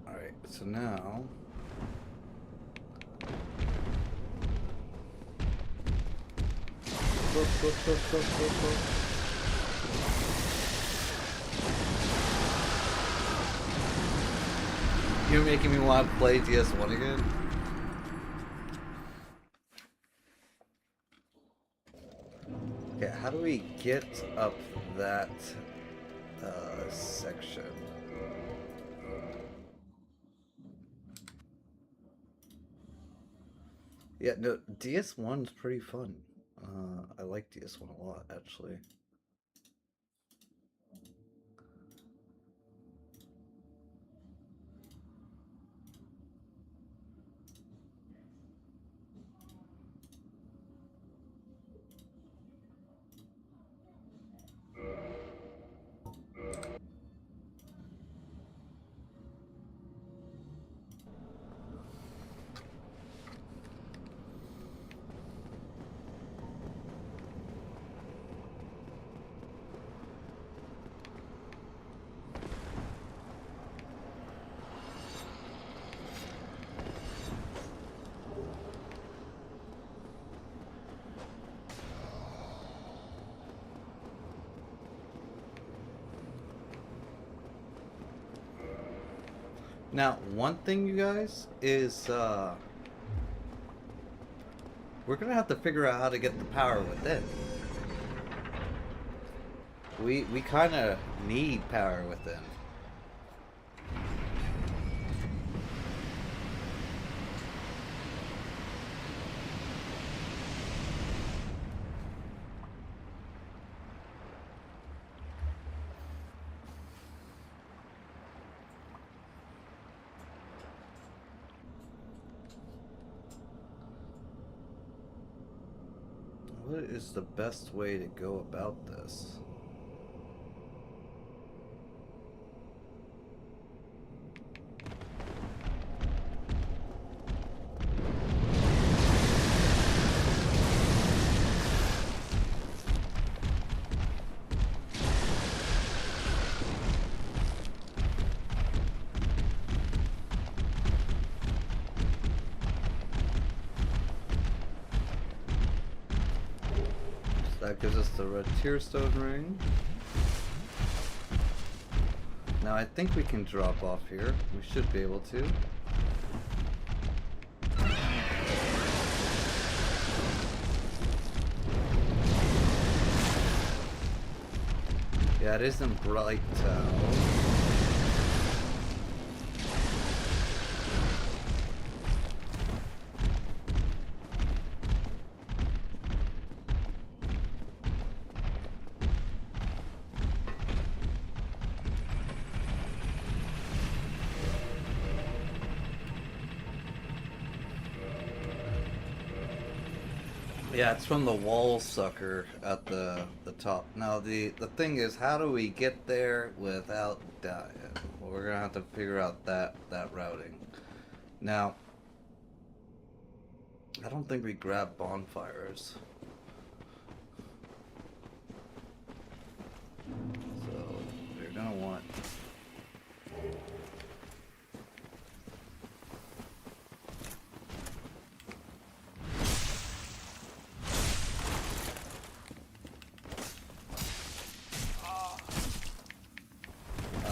Alright, so now... You're making me want to play DS1 again? Okay, how do we get up that section? Yeah, no, DS1's pretty fun. I like DS1 a lot, actually. Now, one thing, you guys, is we're gonna have to figure out how to get the power within. We kind of need power within. What is the best way to go about this? That gives us the red tearstone ring. Now I think we can drop off here. We should be able to. Yeah, it isn't Bright Town. Yeah, it's from the wall sucker at the top. Now the thing is, how do we get there without dying? Well, we're gonna have to figure out that routing. Now, I don't think we grab bonfires. So you're gonna want.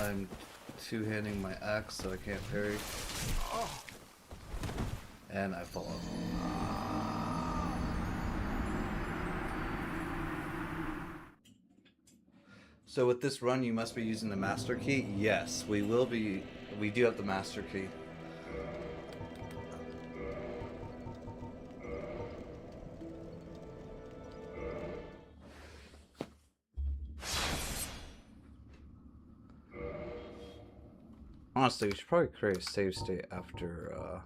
I'm two-handing my axe, so I can't parry. And I fall off. So with this run, you must be using the master key? Yes, we will be. We do have the master key. Honestly, we should probably create a save state after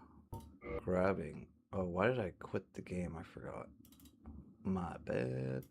grabbing. Oh, why did I quit the game? I forgot. My bad.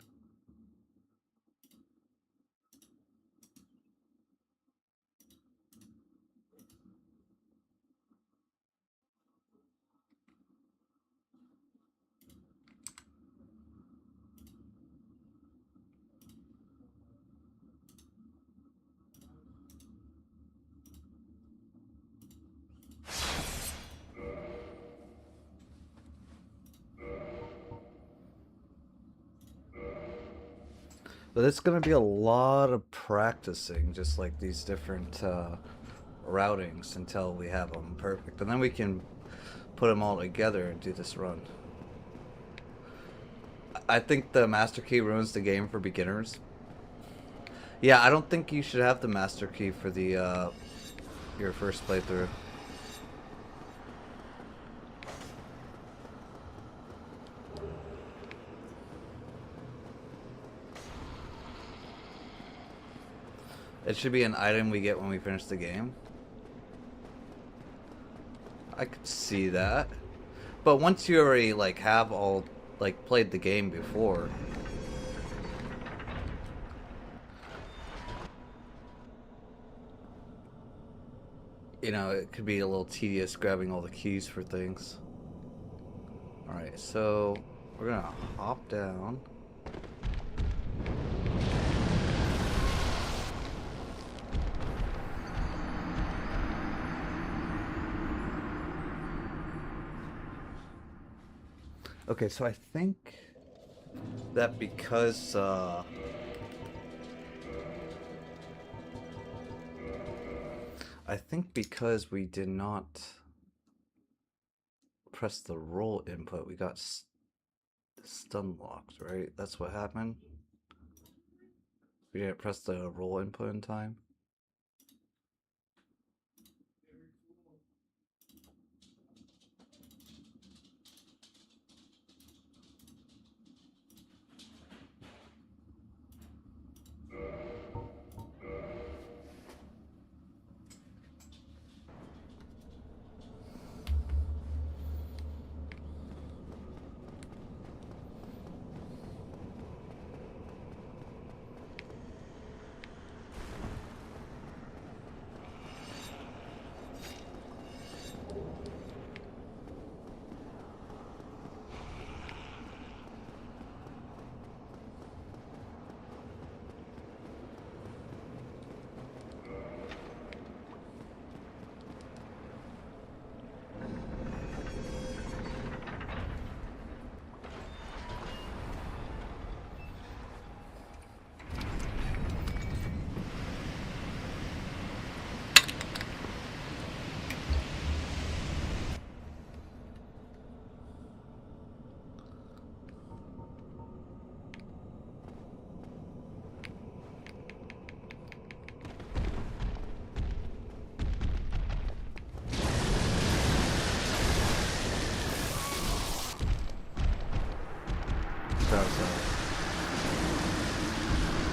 But it's going to be a lot of practicing, just like these different routings until we have them perfect. And then we can put them all together and do this run. I think the master key ruins the game for beginners. Yeah, I don't think you should have the master key for the your first playthrough. It should be an item we get when we finish the game. I could see that. But once you already like have all like played the game before, you know, it could be a little tedious grabbing all the keys for things. Alright, so we're gonna hop down. Okay, so I think that because we did not press the roll input, we got stun locked, right? That's what happened. We didn't press the roll input in time. That was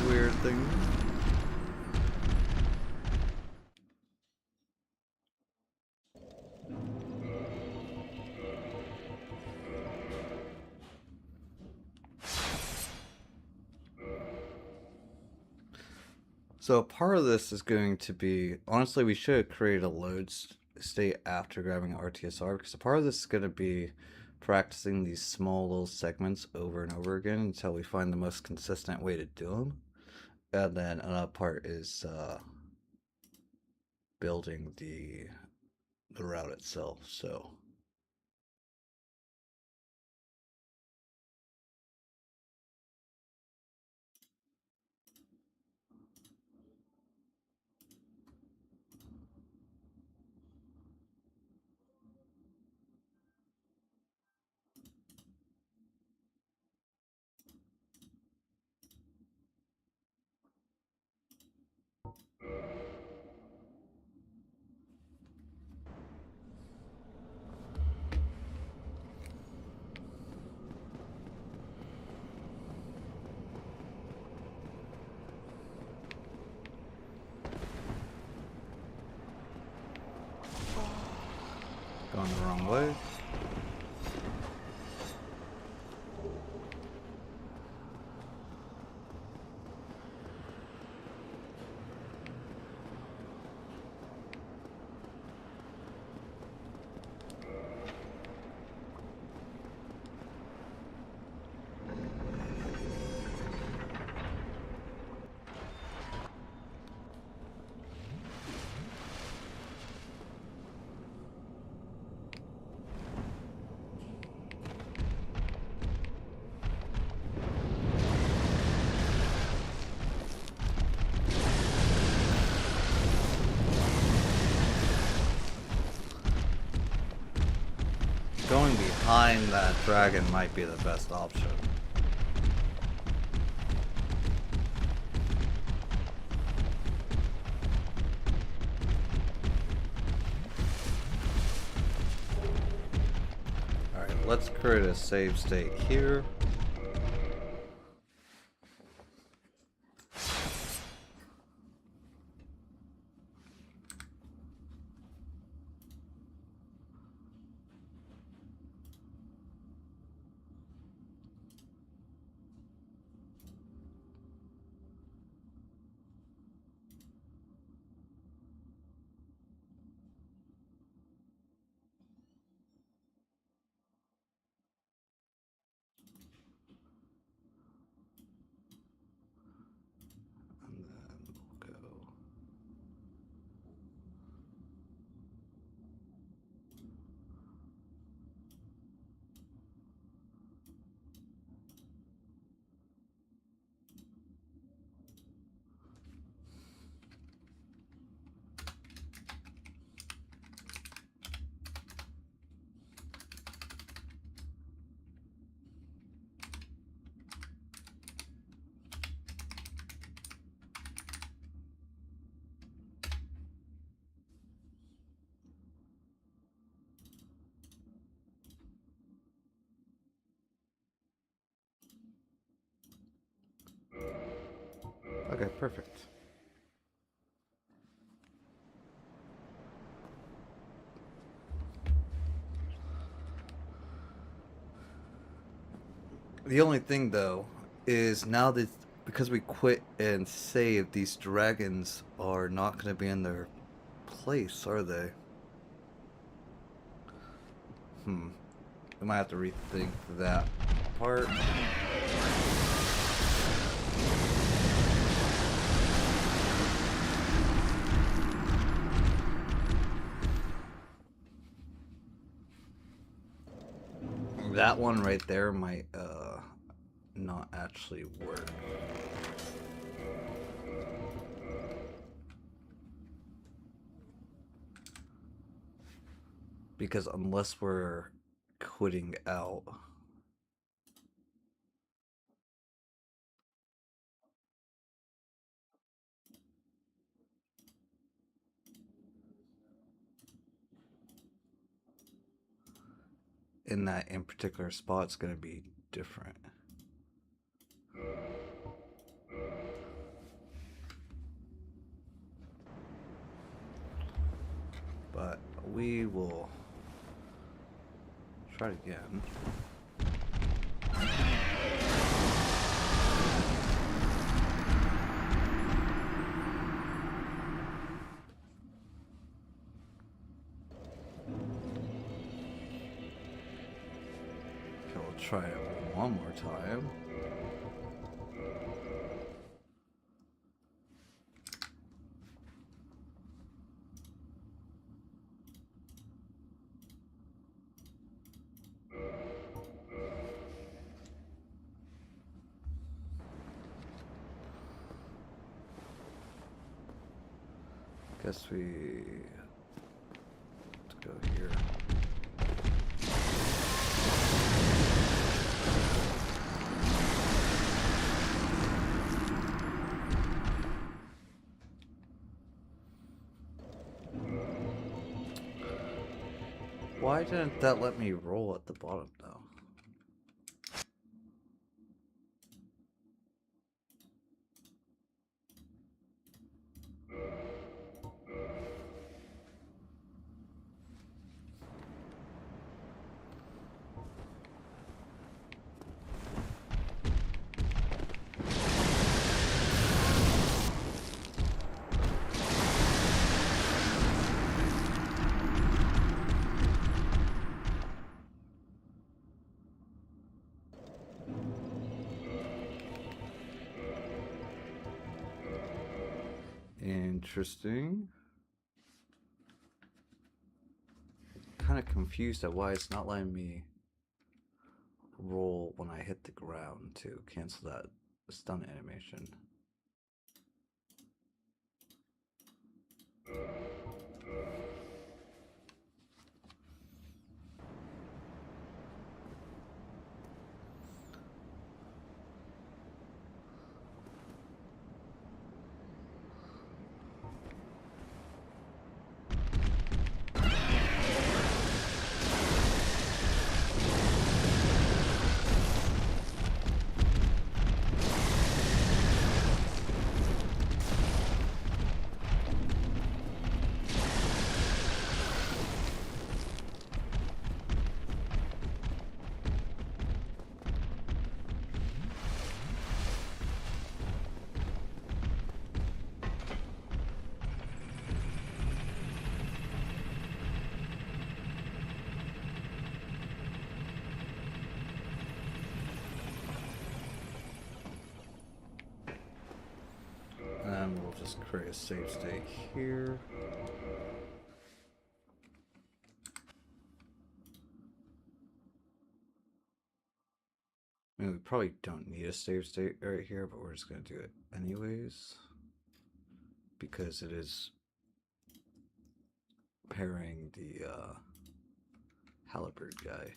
a weird thing. So part of this is going to be, honestly, we should create a load state after grabbing RTSR, because a part of this is going to be practicing these small little segments over and over again until we find the most consistent way to do them. And then another part is building the route itself. So going the wrong way. Going behind that dragon might be the best option. Alright, let's create a save state here. And then we'll go. Okay, perfect. The only thing though is now that because we quit and saved, these dragons are not going to be in their place, are they? We might have to rethink that part. That one right there might not actually work. Because unless we're quitting out, in that in particular spot, it's going to be different. But we will try it again. try it one more time. Guess we have to go here. Why didn't that let me roll at the bottom though? Interesting. Kind of confused at why it's not letting me roll when I hit the ground to cancel that stun animation. And we'll just create a save state here. I mean, we probably don't need a save state right here, but we're just going to do it anyways. Because it is pairing the halberd guy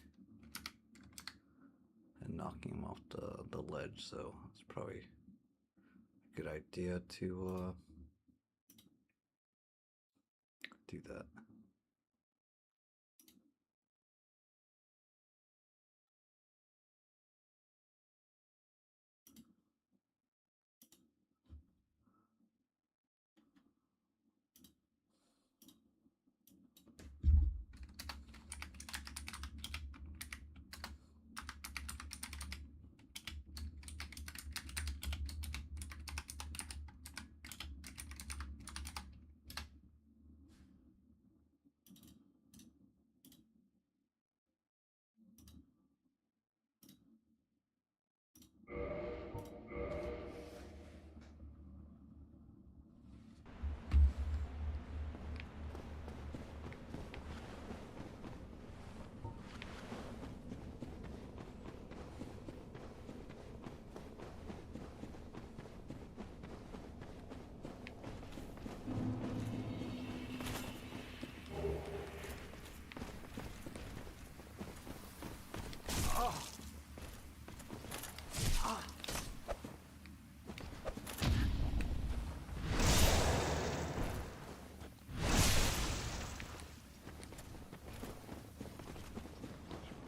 and knocking him off the ledge, so it's probably a good idea to do that.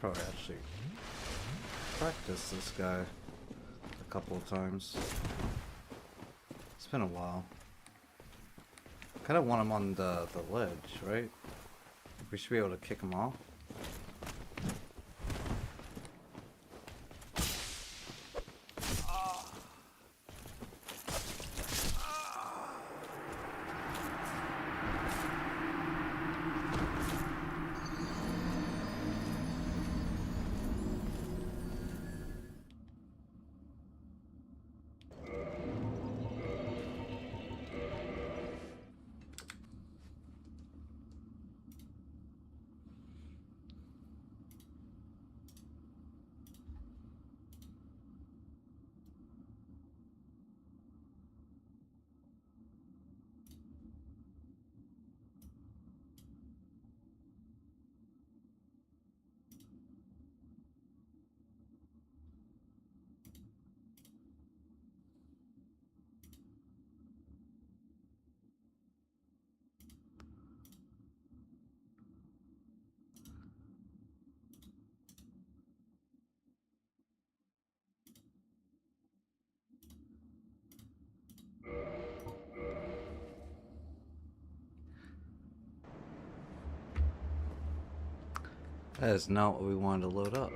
Probably actually practice this guy a couple of times. It's been a while. Kind of want him on the ledge, right? We should be able to kick him off. That is not what we wanted to load up.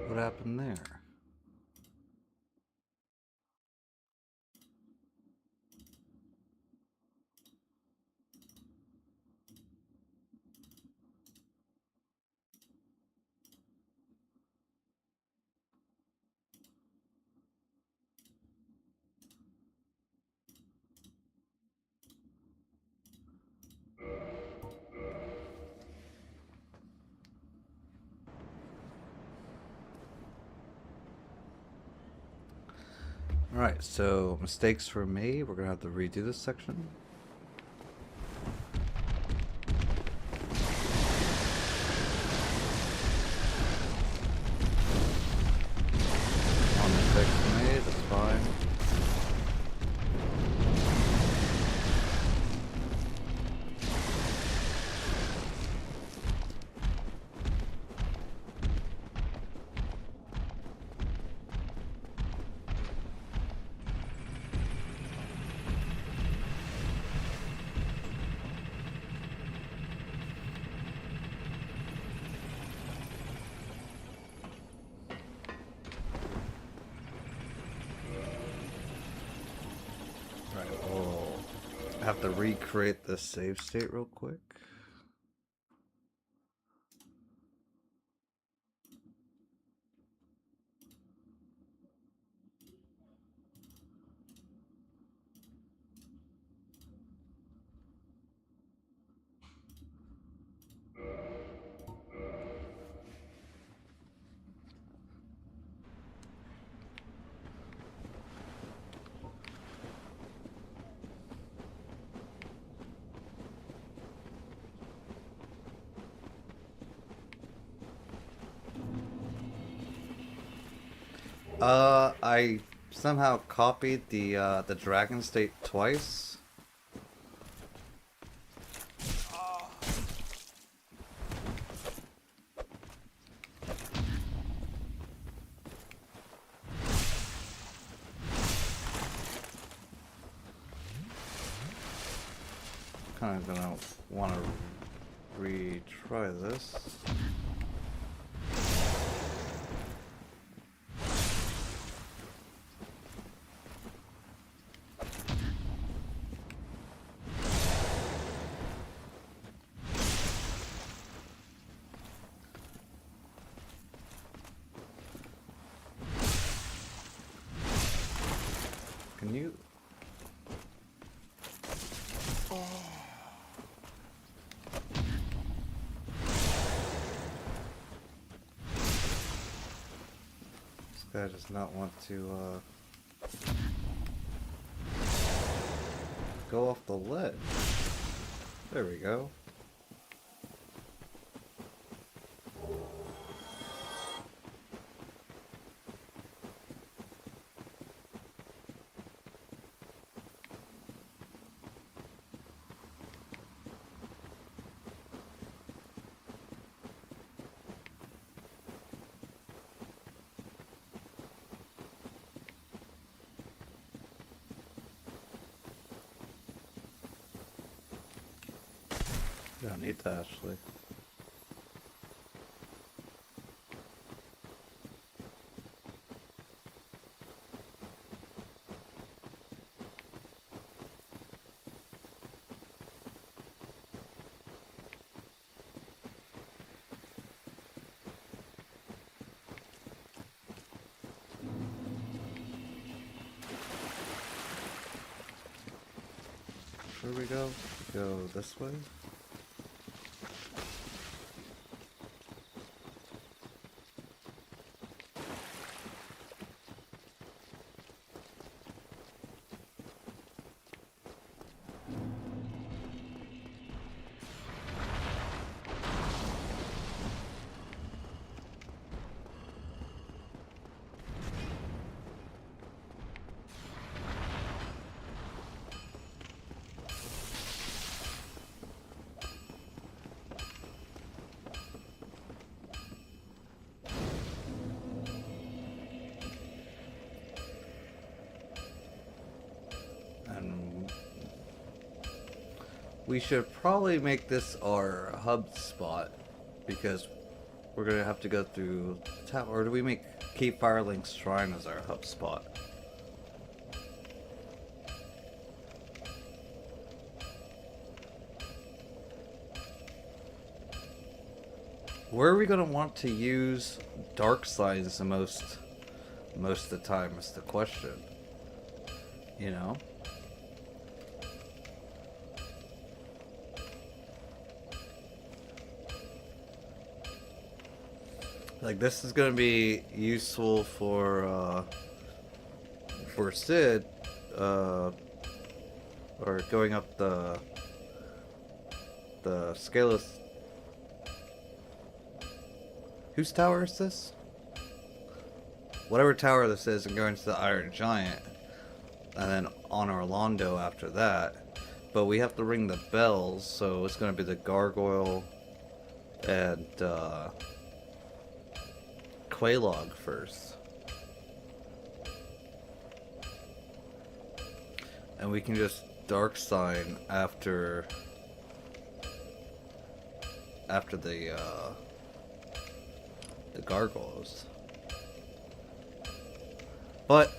What happened there? Alright, so mistakes were made. We're gonna have to redo this section. One mistake made, that's fine. Have to recreate the save state real quick. I somehow copied the dragon state twice. Kind of gonna want to retry this. Can you? This guy does not want to go off the ledge. There we go. Don't need that actually. Where we go? We go this way. we should probably make this our hub spot, because we're gonna have to go through the tower. Or do we make Cape Firelink Shrine as our hub spot? Where are we gonna want to use dark signs the most of the time is the question. You know? Like, this is gonna be useful for Sid, or going up the scaleless. Whose tower is this? Whatever tower this is, and going to the Iron Giant, and then on Orlando after that. But we have to ring the bells, so it's gonna be the Gargoyle and Quelaag first. And we can just dark sign after the gargoyles. But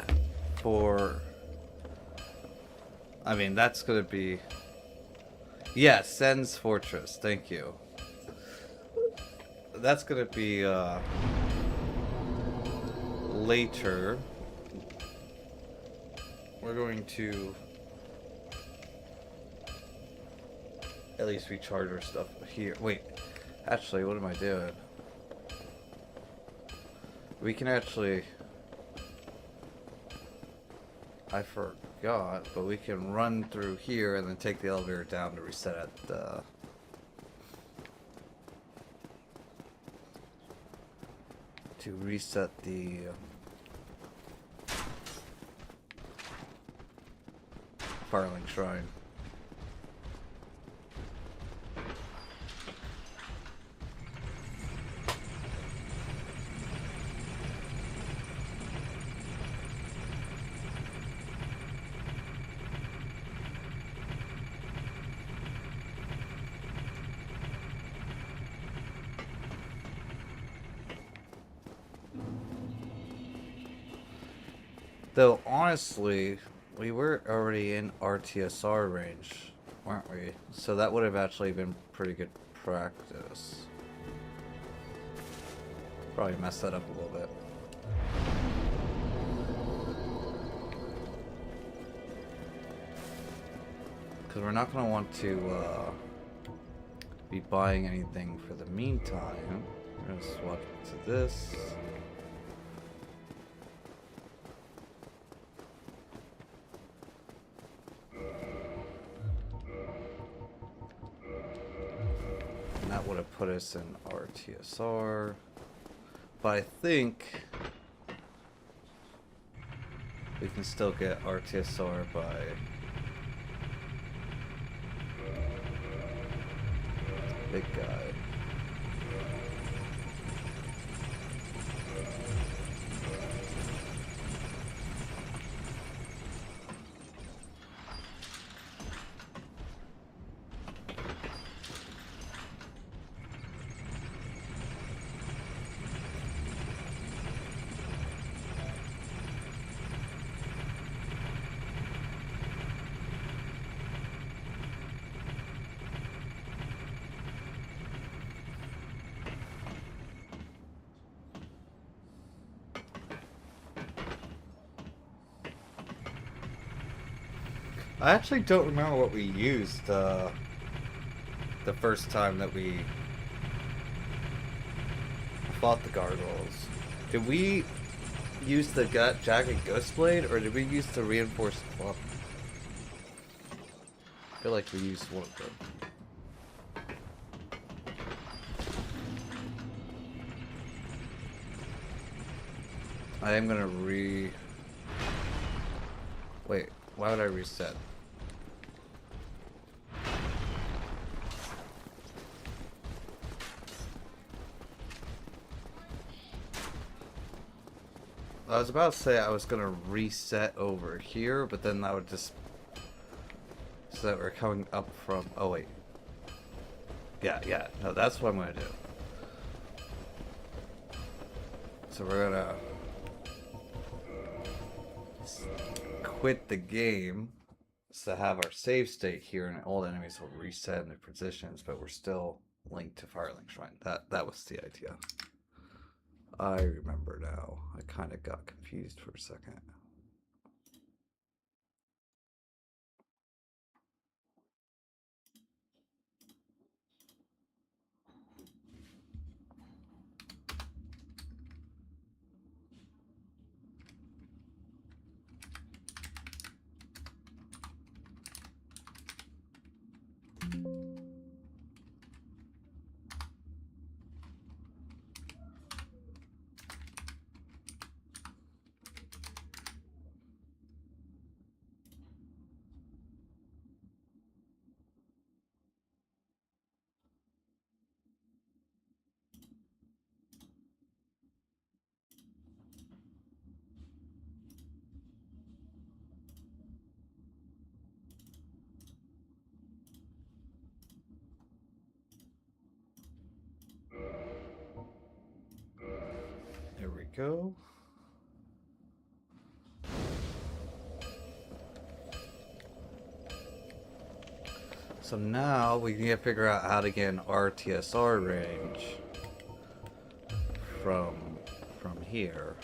I mean, that's gonna be, yeah, Sen's Fortress, thank you. That's gonna be later. We're going to at least recharge our stuff here. Wait, actually, what am I doing? We can actually, I forgot, but we can run through here and then take the elevator down to reset at the Firelink Shrine. Though, honestly, we were already in RTSR range, weren't we? So that would have actually been pretty good practice. Probably messed that up a little bit. Because we're not going to want to be buying anything for the meantime. We're going to swap to this. Would have put us in RTSR, but I think we can still get RTSR by big guy. I actually don't remember what we used the first time that we fought the gargoyles. Did we use the jagged ghost blade, or did we use the reinforced club? I feel like we used one of them. I am gonna wait, why would I reset? I was about to say I was gonna reset over here, but then that would just that are coming up from... Oh, wait. Yeah. No, that's what I'm going to do. So we're going to quit the game to have our save state here, and all the enemies will reset in their positions, but we're still linked to Firelink Shrine. That was the idea. I remember now. I kind of got confused for a second. There we go. So now we need to figure out how to get an RTSR range from here.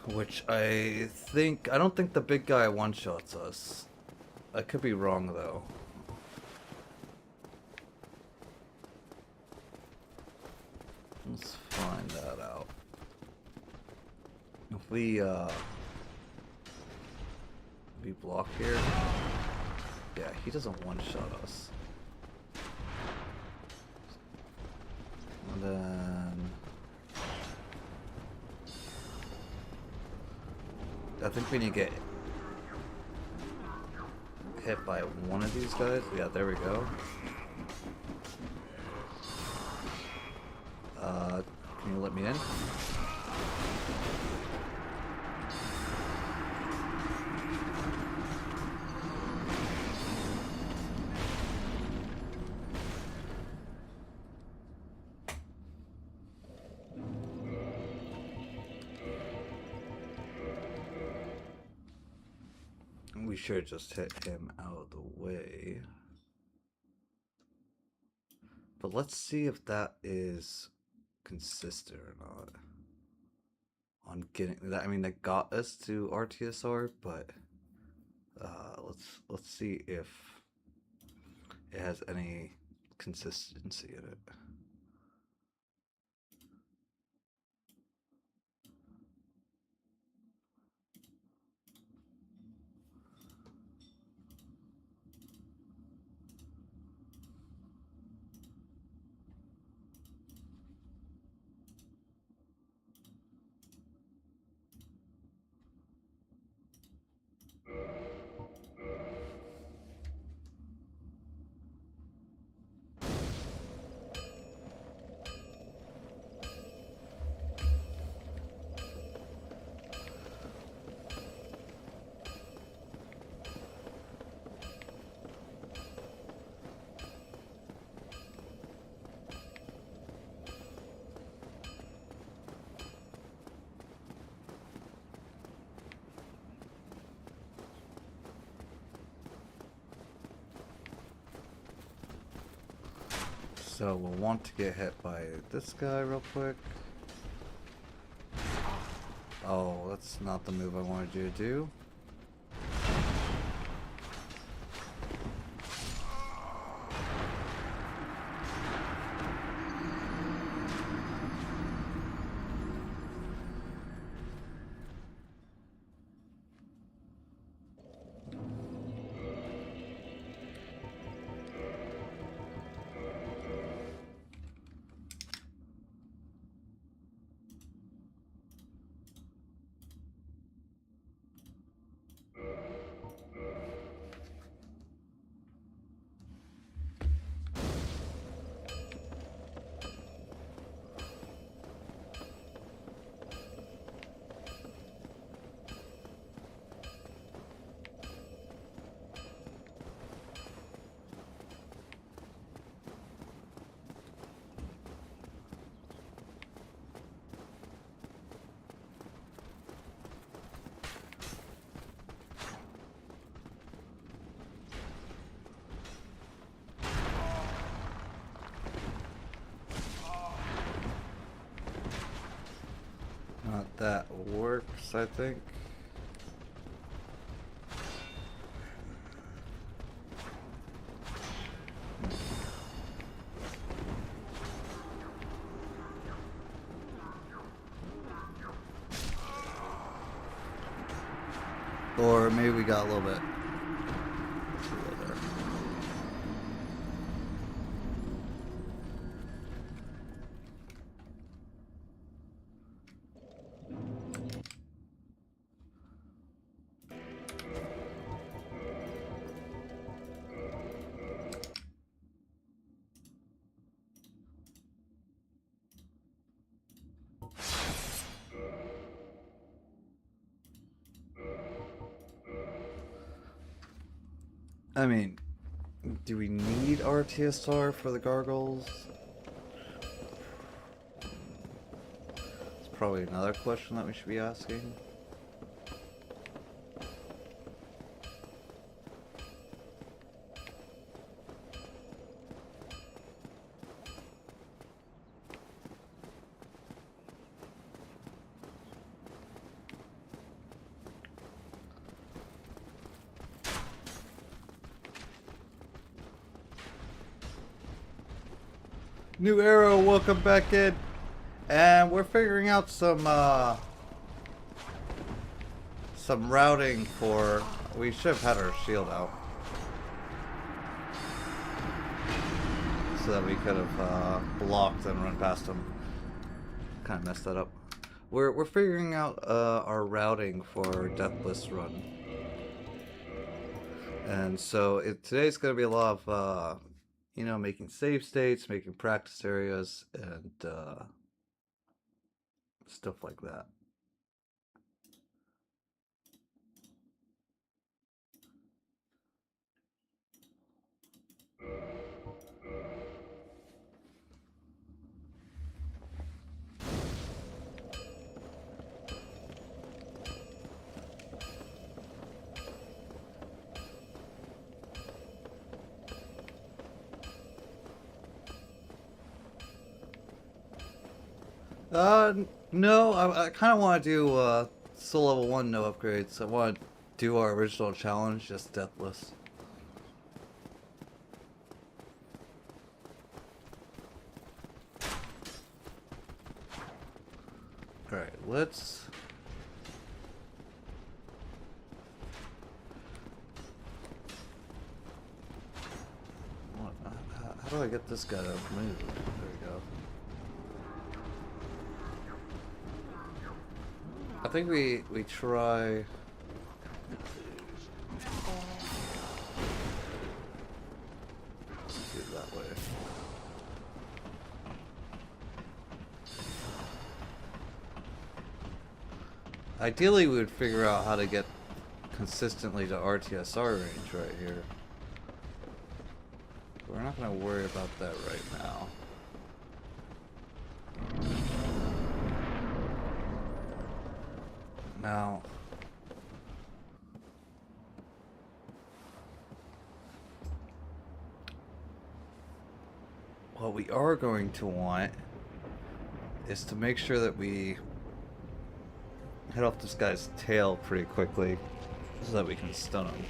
Which I don't think the big guy one-shots us. I could be wrong though. Let's find that out. If we block here. Yeah, he doesn't one-shot us. And then I think we need to get hit by one of these guys. Yeah, there we go. Can you let me in? We should just hit him out of the way. But let's see if that is consistent or not. On getting that, I mean, that got us to RTSR, but let's see if it has any consistency in it. So we'll want to get hit by this guy real quick. Oh, that's not the move I wanted you to do. That works, I think. Or maybe we got a little bit too low there. I mean, do we need RTSR for the gargoyles? It's probably another question that we should be asking. New Arrow, welcome back in. And we're figuring out some routing for... We should have had our shield out. So that we could have blocked and run past them. Kind of messed that up. We're figuring out our routing for Deathless run. And so today's going to be a lot of... you know, making save states, making practice areas, and stuff like that. No, I kind of want to do SL1 no upgrades. I want to do our original challenge, just Deathless. Alright, let's... How do I get this guy to move? There we go. I think we try... Let's do it that way. Ideally, we would figure out how to get consistently to RTSR range right here. But we're not going to worry about that right now. Now, what we are going to want is to make sure that we head off this guy's tail pretty quickly so that we can stun him.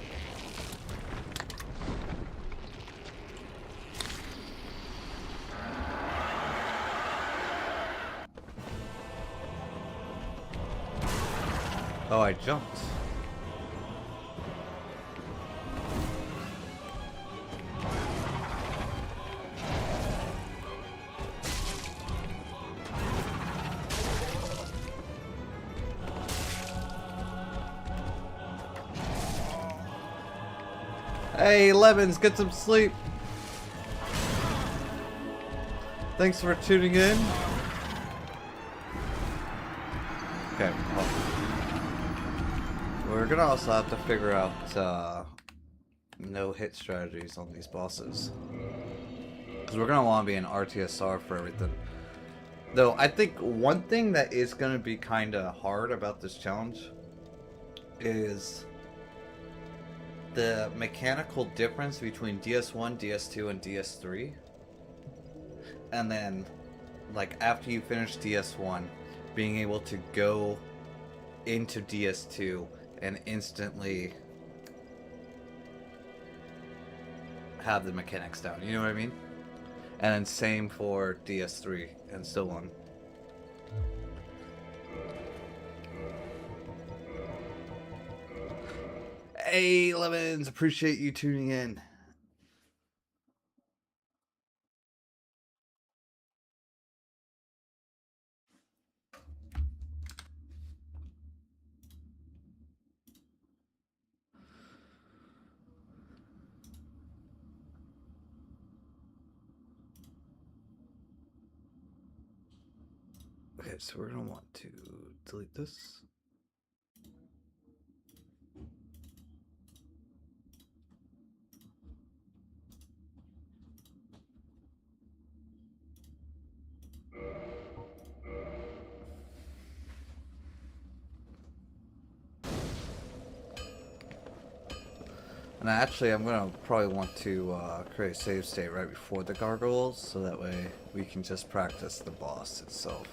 Oh, I jumped. Hey, Lemons, get some sleep. Thanks for tuning in. Okay, well, we're gonna also have to figure out no-hit strategies on these bosses. Because we're gonna want to be an RTSR for everything. Though, I think one thing that is gonna be kinda hard about this challenge is the mechanical difference between DS1, DS2, and DS3. And then, like, after you finish DS1, being able to go into DS2 and instantly have the mechanics down. You know what I mean? And then same for DS3 and so on. Hey, Lemons, appreciate you tuning in. Okay, so we're gonna want to delete this. And actually, I'm gonna probably want to create a save state right before the gargoyles, so that way we can just practice the boss itself.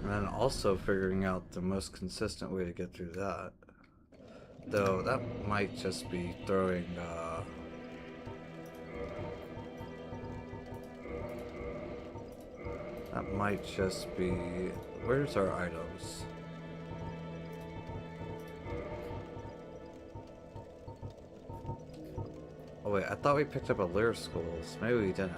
And then also figuring out the most consistent way to get through that. Though that might just be throwing that might just be... Where's our items? Oh wait, I thought we picked up a Lyre Schools. Maybe we didn't.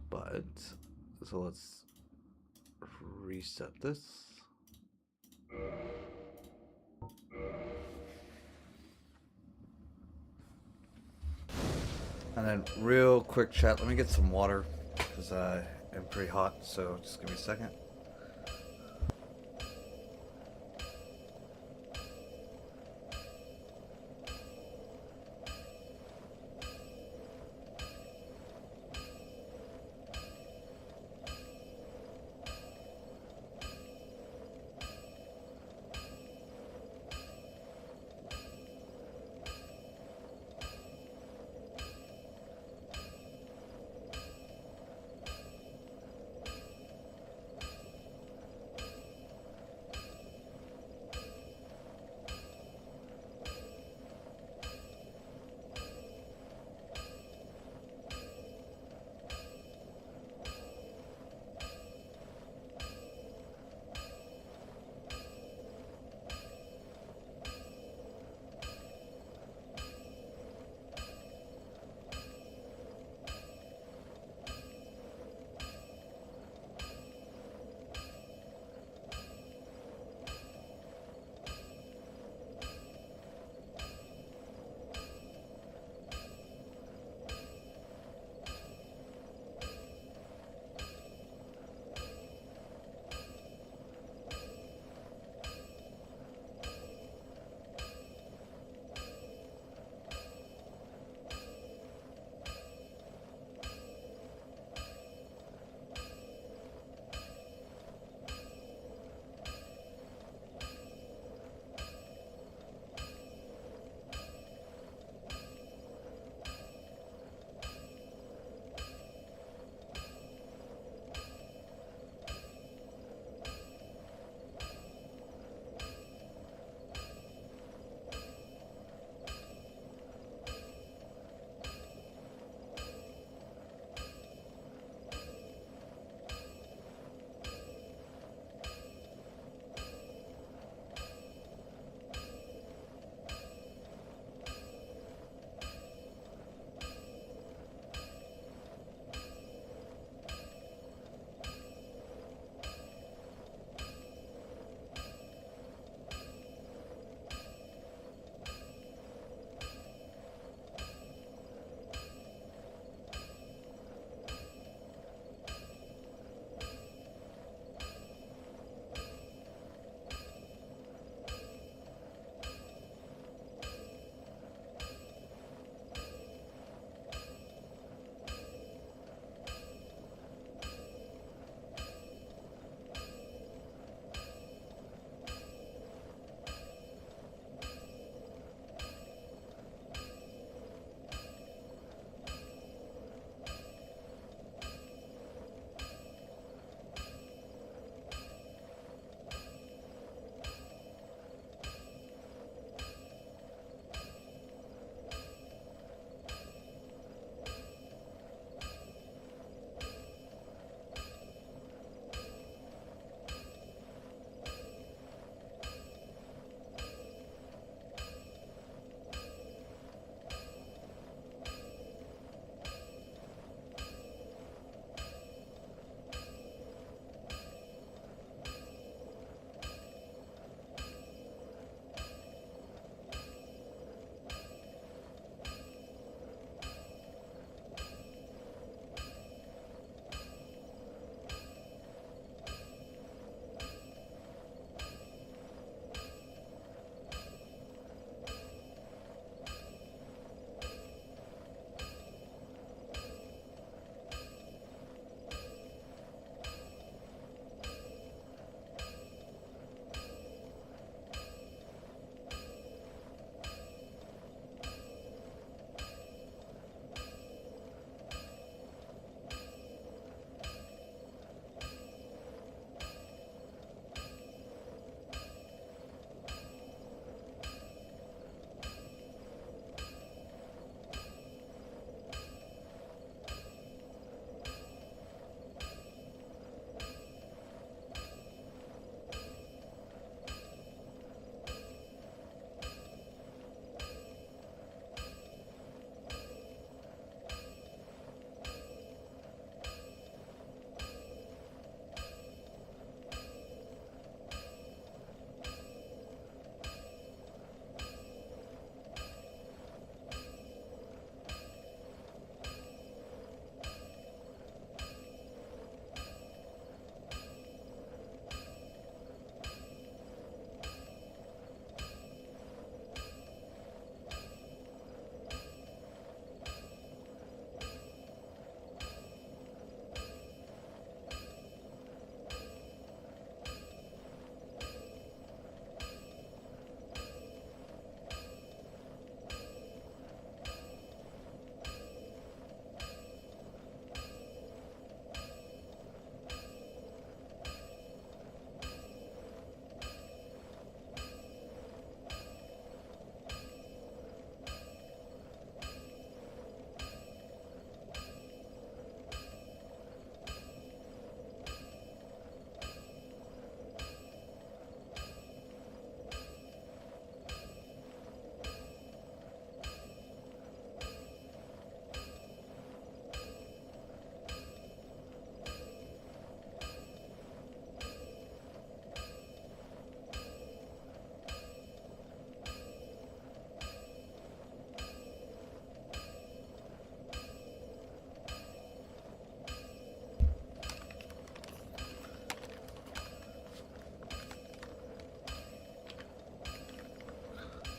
But, so let's reset this. And then real quick chat, let me get some water, because I am pretty hot, so just give me a second.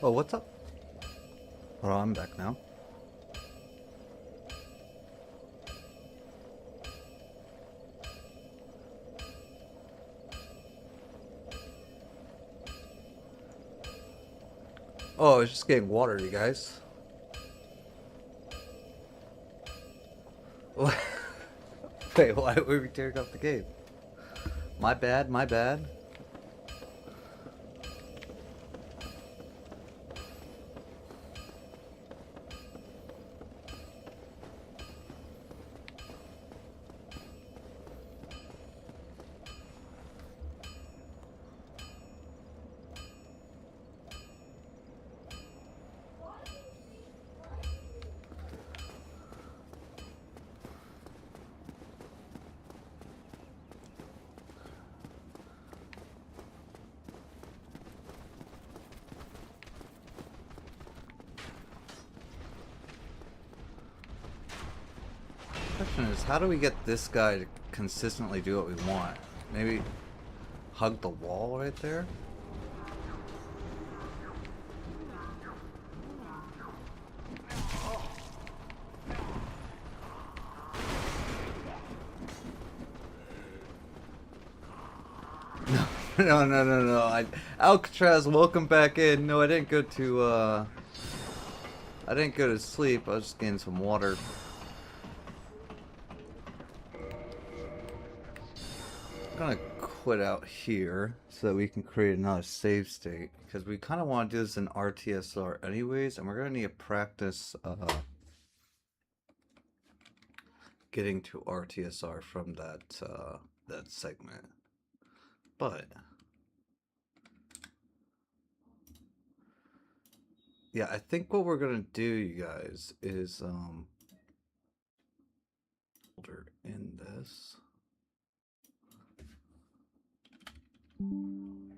Oh, what's up? Oh, I'm back now. Oh, I was just getting water, you guys. What? Wait, why were we tearing up the cave? My bad, my bad. Question is, how do we get this guy to consistently do what we want? Maybe hug the wall right there? No, no, no, no. Alcatraz, welcome back in. No, I didn't go to sleep. I was just getting some water. I'm gonna quit out here so that we can create another save state, because we kind of want to do this in RTSR anyways, and we're gonna need to practice getting to RTSR from that segment. But yeah, I think what we're gonna do, you guys, is folder in this. And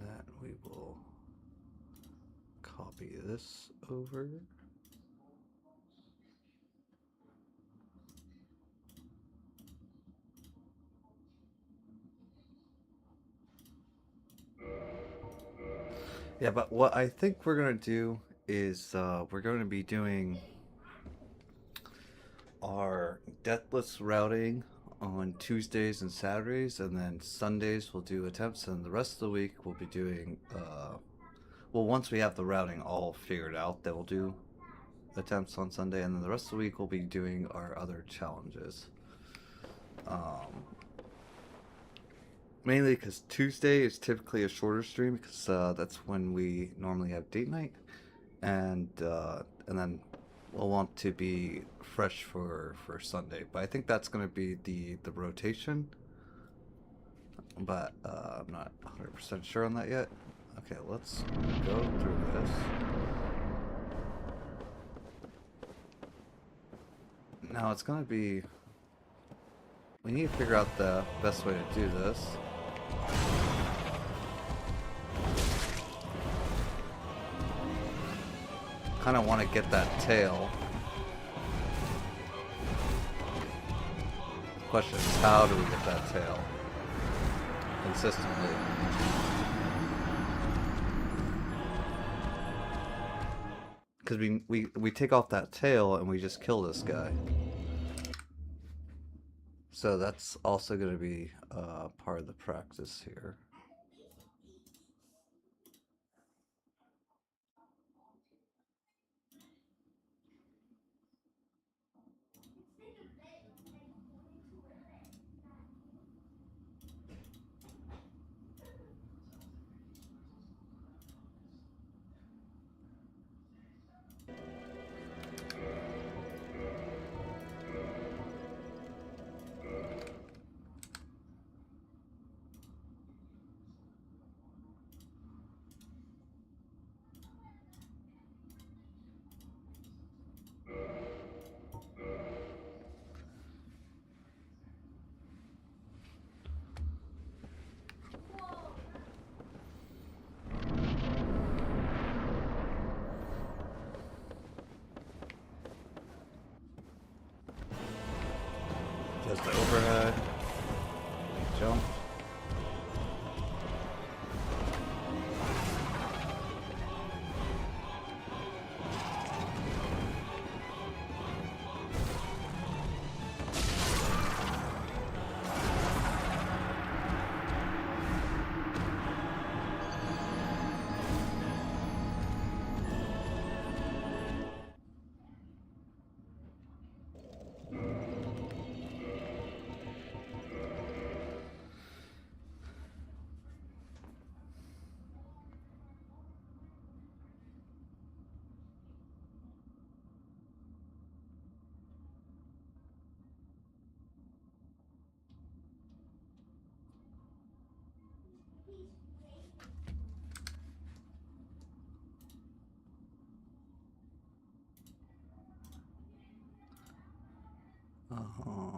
then we will copy this over. Yeah, but what I think we're gonna do is we're going to be doing our deathless routing on Tuesdays and Saturdays, and then Sundays we'll do attempts, and the rest of the week we'll be doing well, once we have the routing all figured out, then we'll do attempts on Sunday, and then the rest of the week we'll be doing our other challenges. Mainly because Tuesday is typically a shorter stream, because that's when we normally have date night, and then we'll want to be fresh for Sunday. But I think that's going to be the rotation. But I'm not 100% sure on that yet. Okay, let's go through this. Now it's going to be... We need to figure out the best way to do this. Kind of want to get that tail. The question is, how do we get that tail consistently? Because we take off that tail and we just kill this guy. So that's also going to be part of the practice here. go.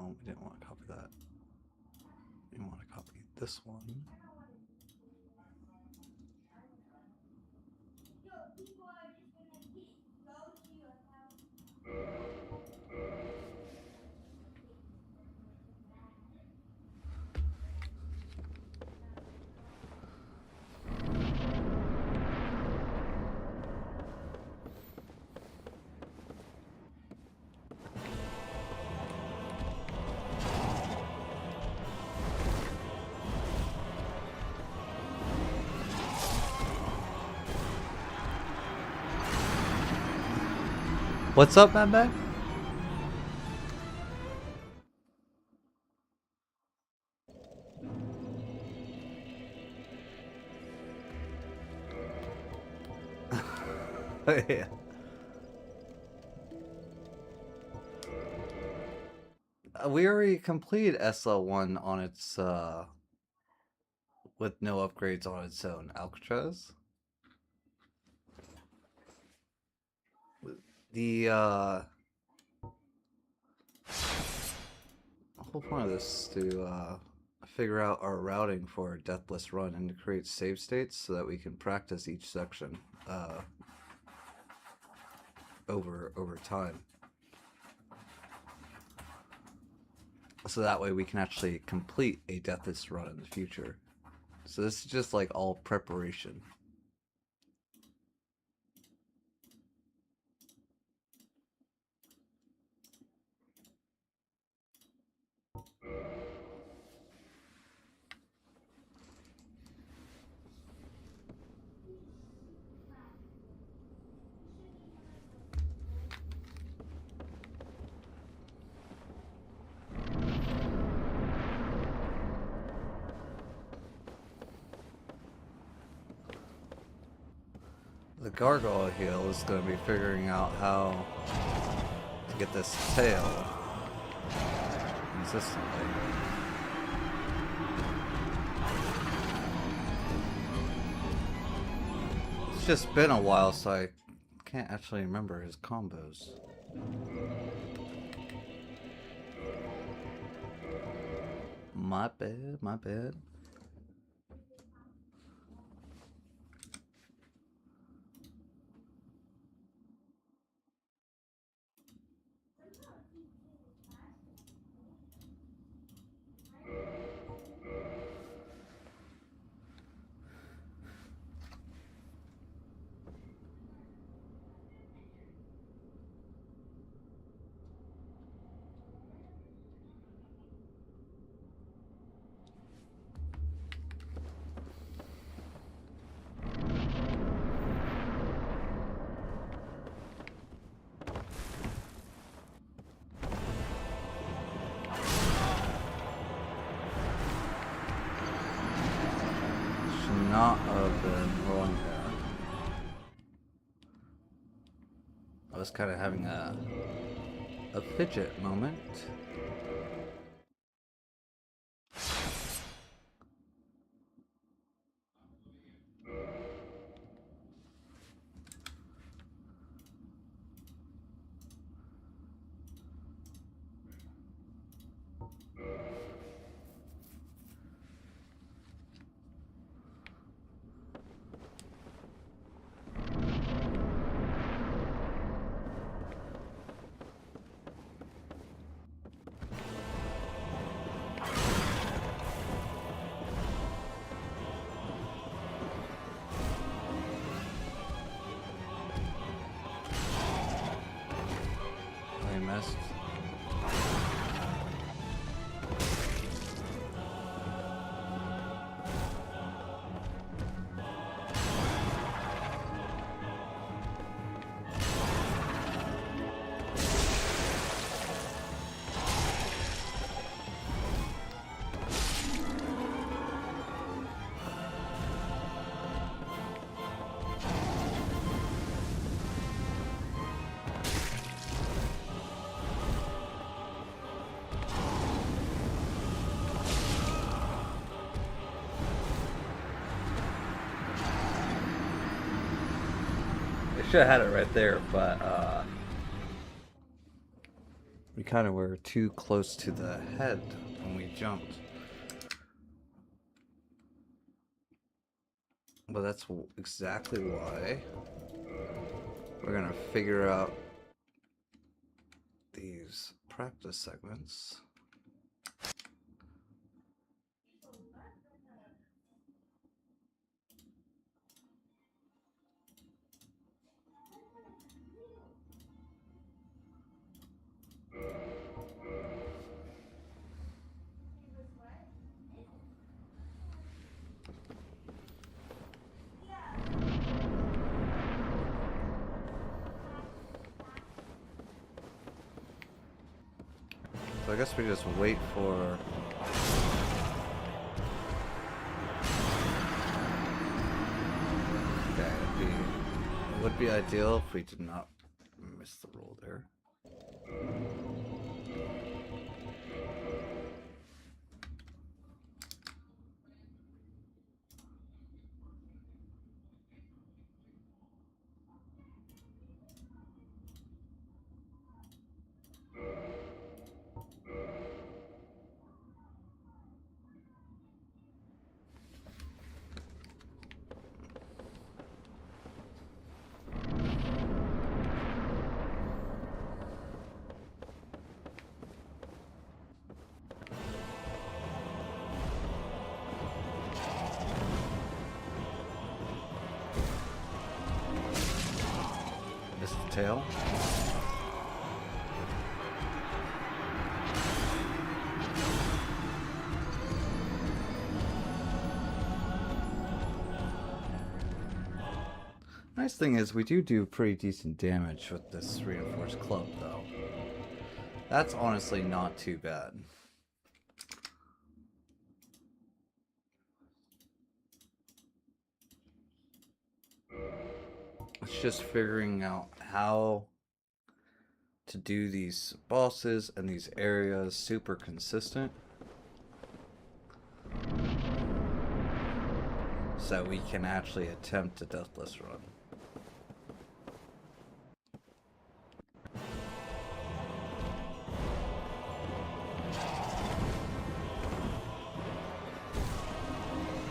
We didn't want to copy that. We want to copy this one. What's up, Mad Bag? Yeah. We already completed SL1 on its with no upgrades on its own. Alcatraz. The whole point of this is to figure out our routing for a Deathless run and to create save states so that we can practice each section over time. So that way we can actually complete a Deathless run in the future. So this is just like all preparation. The Gargoyle Heel is going to be figuring out how to get this tail consistently. It's just been a while, so I can't actually remember his combos. My bad, my bad. Not have been rolling there. I was kind of having a fidget moment. should have had it right there, but we kind of were too close to the head when we jumped. But that's exactly why we're gonna figure out these practice segments. So I guess we just wait for it would be ideal if we did not miss the roll there. Tail. Nice thing is we do pretty decent damage with this reinforced club though. That's honestly not too bad. It's just figuring out how to do these bosses and these areas super consistent so we can actually attempt a deathless run.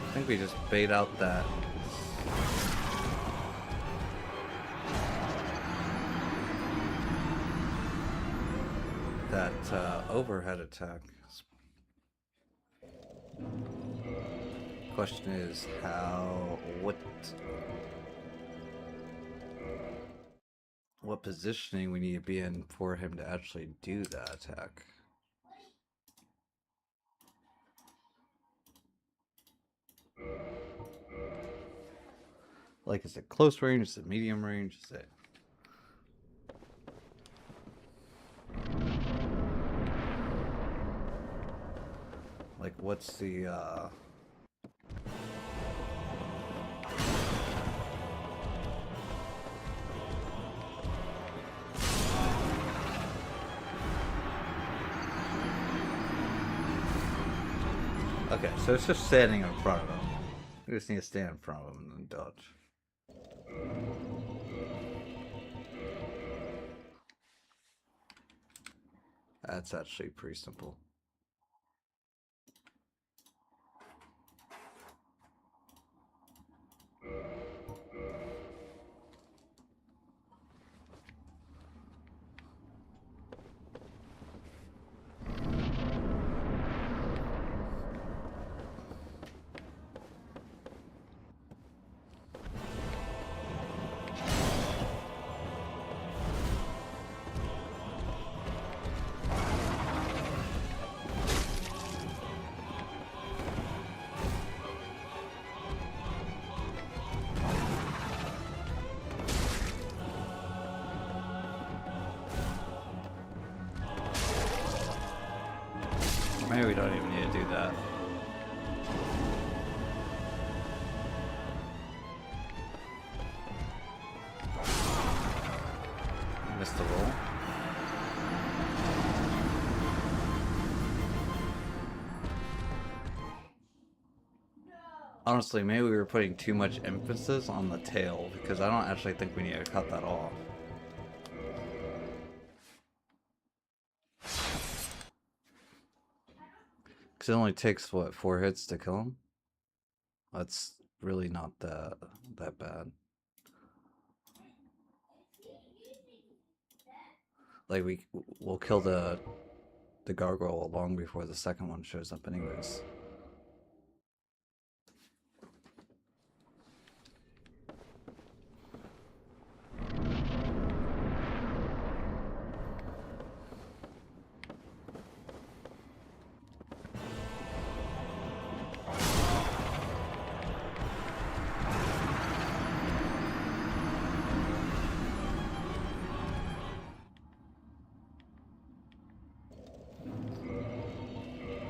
I think we just bait out that overhead attack. Question is what positioning we need to be in for him to actually do that attack. Like, is it close range? Is it medium range? Is it... Like, what's the, Okay, so it's just standing in front of him. We just need to stand in front of him and then dodge. That's actually pretty simple. Maybe we don't even need to do that. Missed the roll. Honestly, maybe we were putting too much emphasis on the tail, because I don't actually think we need to cut that off. Because it only takes, what, 4 hits to kill him? That's really not that bad. Like, we'll kill the gargoyle long before the second one shows up anyways.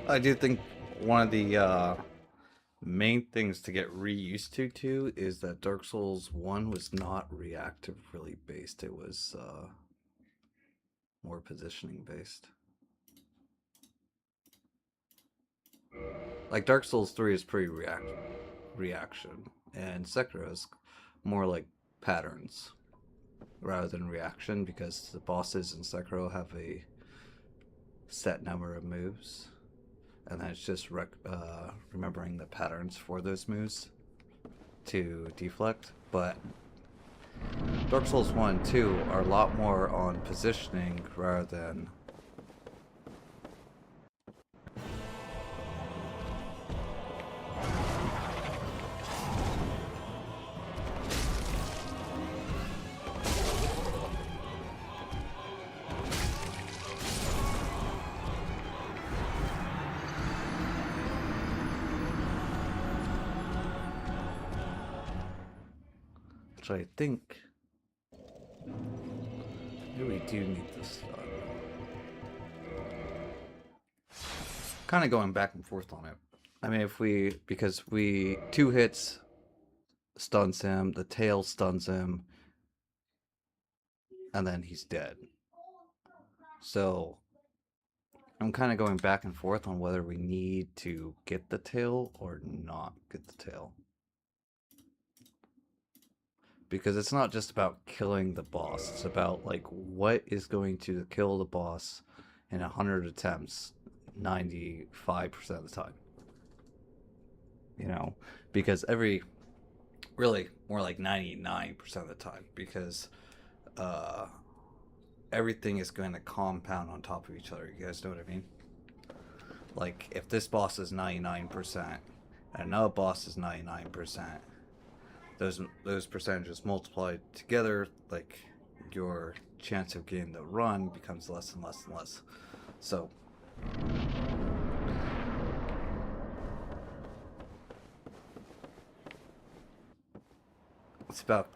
I do think one of the main things to get re-used to too is that Dark Souls 1 was not reactive really based. It was more positioning based. Like Dark Souls 3 is pretty reaction, and Sekiro is more like patterns rather than reaction, because the bosses in Sekiro have a set number of moves, and then it's just remembering the patterns for those moves to deflect. But Dark Souls 1 and 2 are a lot more on positioning rather than which I think maybe we do need this done. Kind of going back and forth on it. I mean, because 2 hits stuns him, the tail stuns him, and then he's dead. So I'm kind of going back and forth on whether we need to get the tail or not get the tail. Because it's not just about killing the boss, it's about like what is going to kill the boss in 100 attempts 95% of the time. You know, because really more like 99% of the time, because everything is going to compound on top of each other. You guys know what I mean? Like if this boss is 99% and another boss is 99%, those percentages multiplied together, like your chance of getting the run becomes less and less and less. So it's about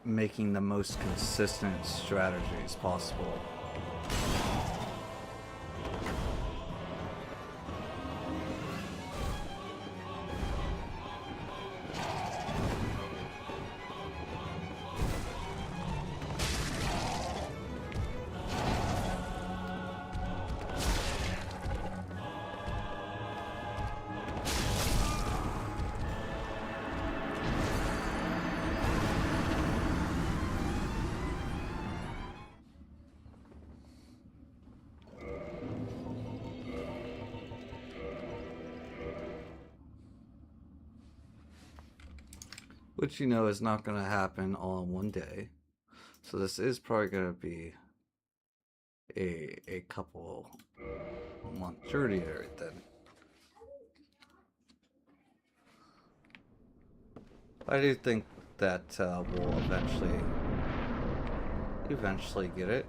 making the most consistent strategies possible. Which, you know, is not going to happen all in one day. So this is probably going to be a couple month journey and everything. I do think that we'll eventually get it.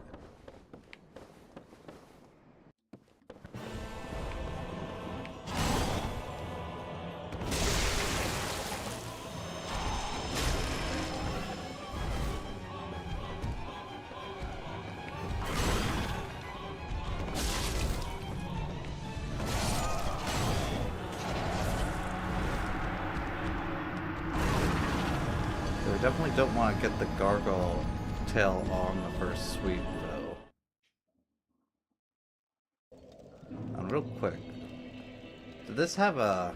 We definitely don't want to get the gargoyle tail on the first sweep, though. And real quick, did this have a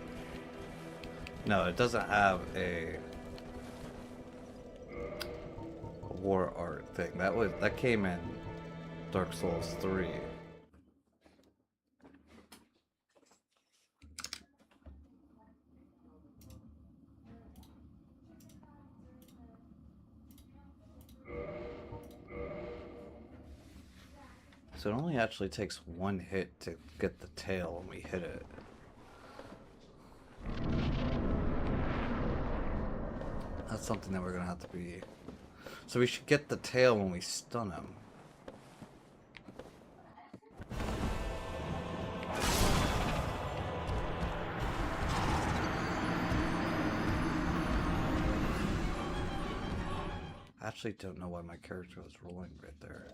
No, it doesn't have a war art thing. That came in Dark Souls 3. So it only actually takes one hit to get the tail when we hit it. That's something that we're gonna have to be... So we should get the tail when we stun him. I actually don't know why my character was rolling right there.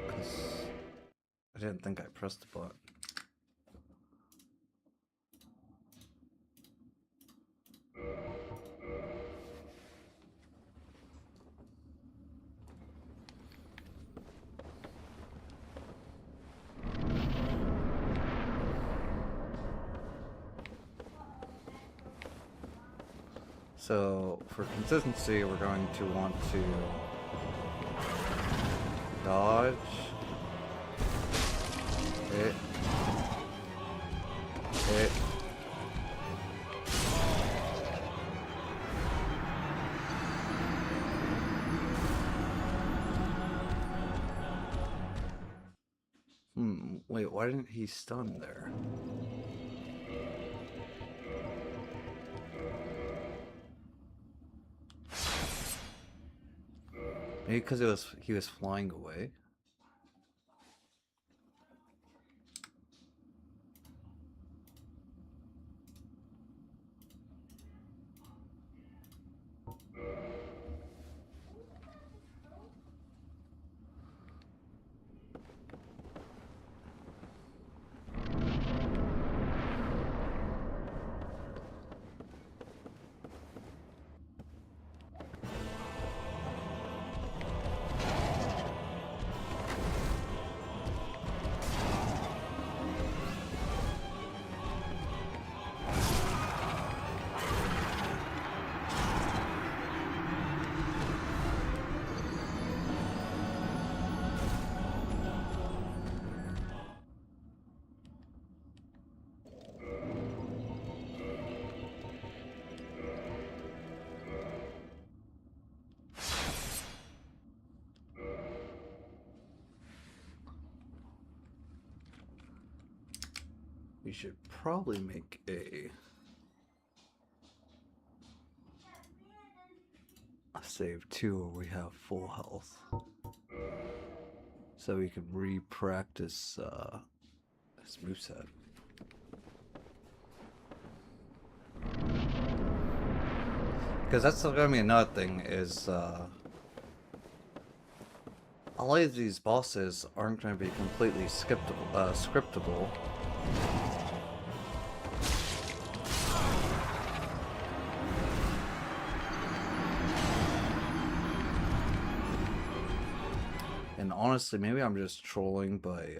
Because I didn't think I pressed the button. So, for consistency, we're going to want to dodge it, hit, wait, why didn't he stun there? Maybe because he was flying away. We should probably make a save too where we have full health. So we can re-practice his moveset. Because that's gonna be another thing is all of these bosses aren't gonna be completely scriptable. And honestly, maybe I'm just trolling by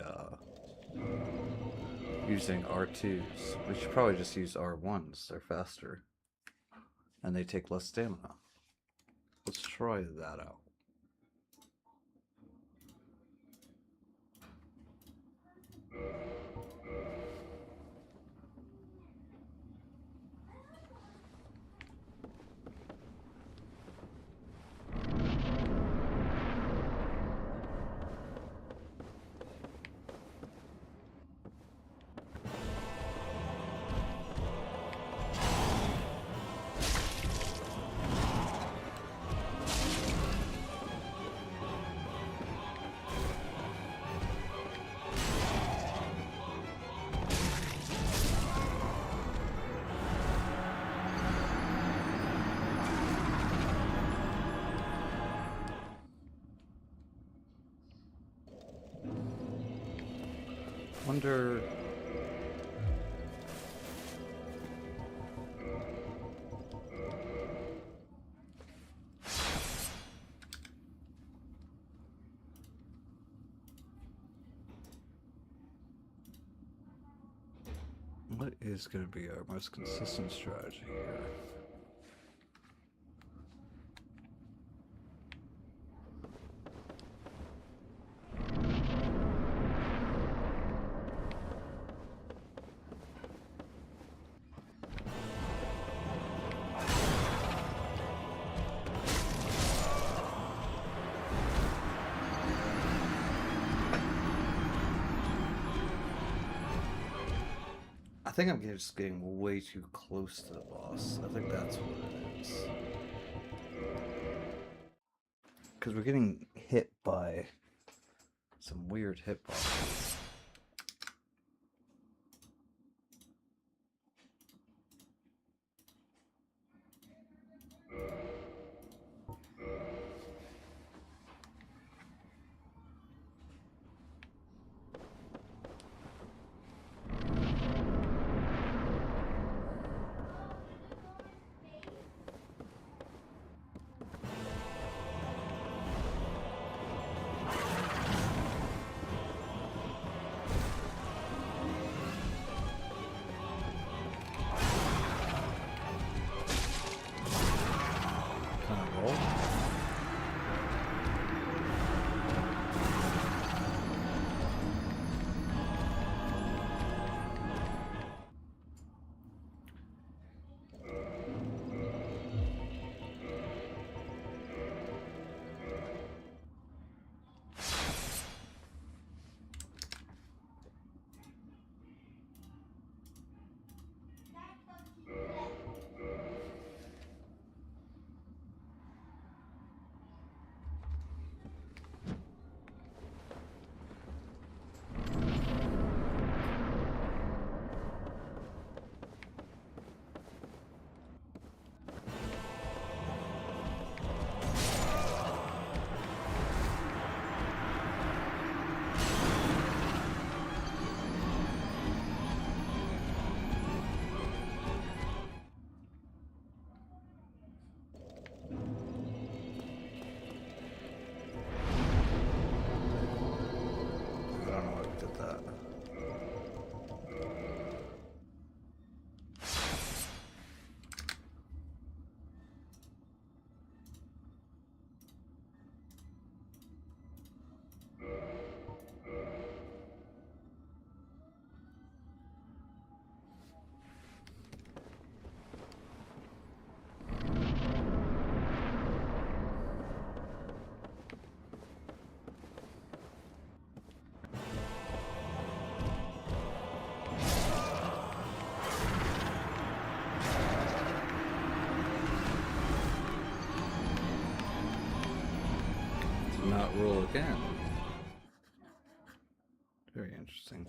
using R2s. We should probably just use R1s, they're faster. And they take less stamina. Let's try that out. Wonder... What is going to be our most consistent strategy here? I think I'm just getting way too close to the boss. I think that's what it is. Because we're getting hit by some weird hitboxes. Not roll again. Very interesting.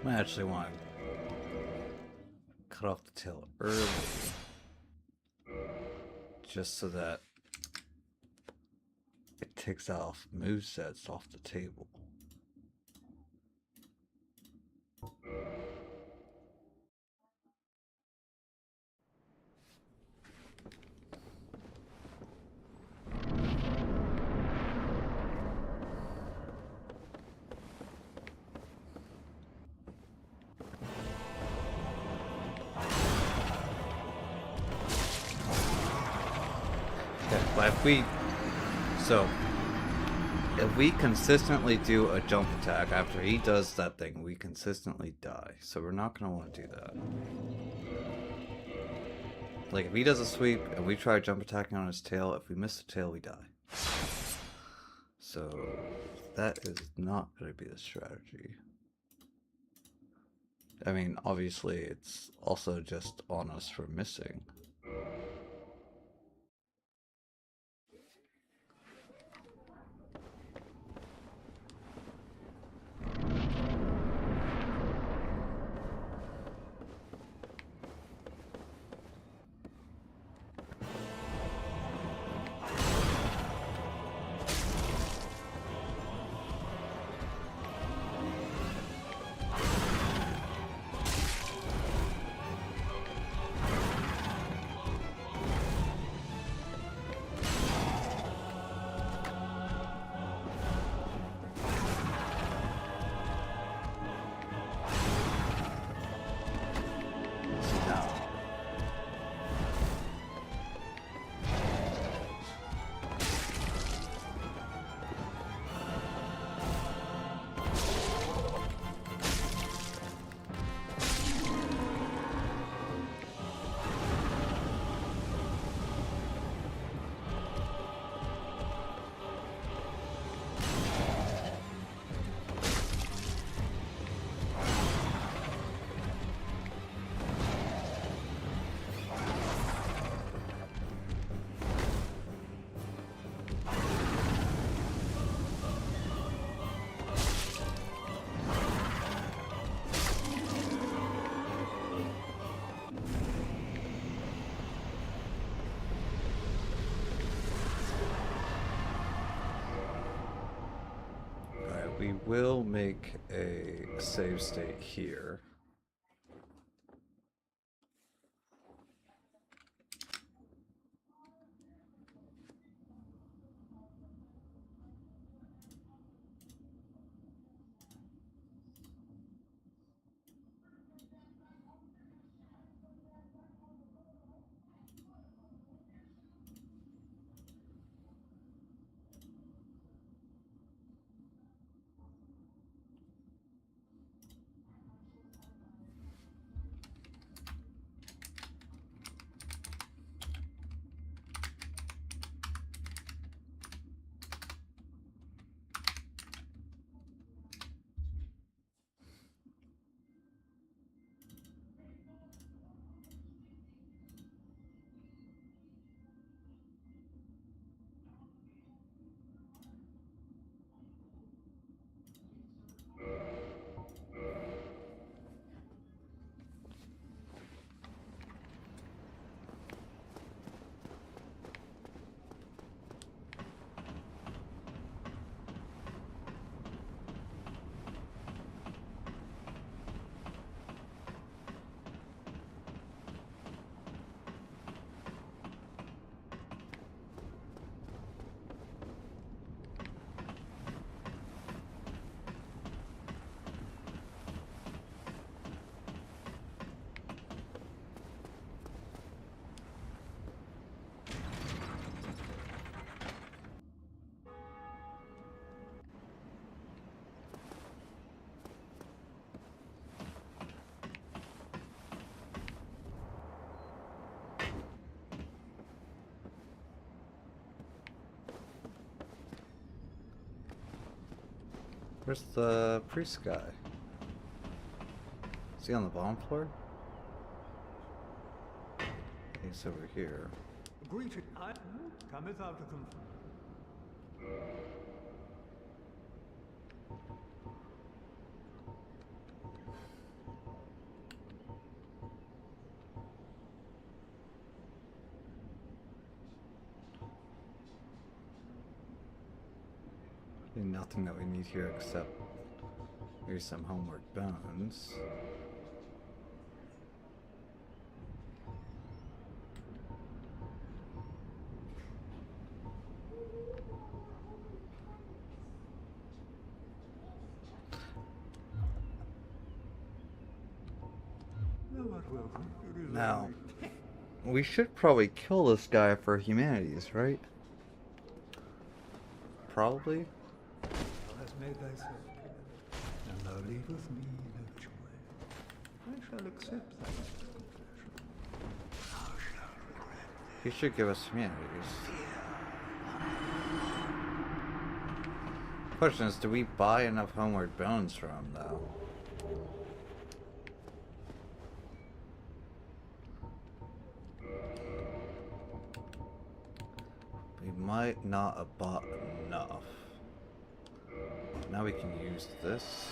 I actually want to cut off the tail early, just so that it takes off movesets off the table. Okay, but if we consistently do a jump attack after he does that thing, we consistently die. So we're not gonna want to do that. Like if he does a sweep and we try jump attacking on his tail, if we miss the tail, we die. So that is not gonna be the strategy. I mean, obviously it's also just on us for missing. We will make a save state here. Where's the priest guy? Is he on the bottom floor? He's over here. Greeted, I cometh out of Nothing that we need here except maybe some homework bones. Now, We should probably kill this guy for humanities, right? Probably. Thou hast made thyself clear, and thou leavest me no choice. I shall accept thy confession. Thou shalt regret He should give us humanities. Question is, do we buy enough homeward bones from him, though? We might not have bought enough. Now we can use this.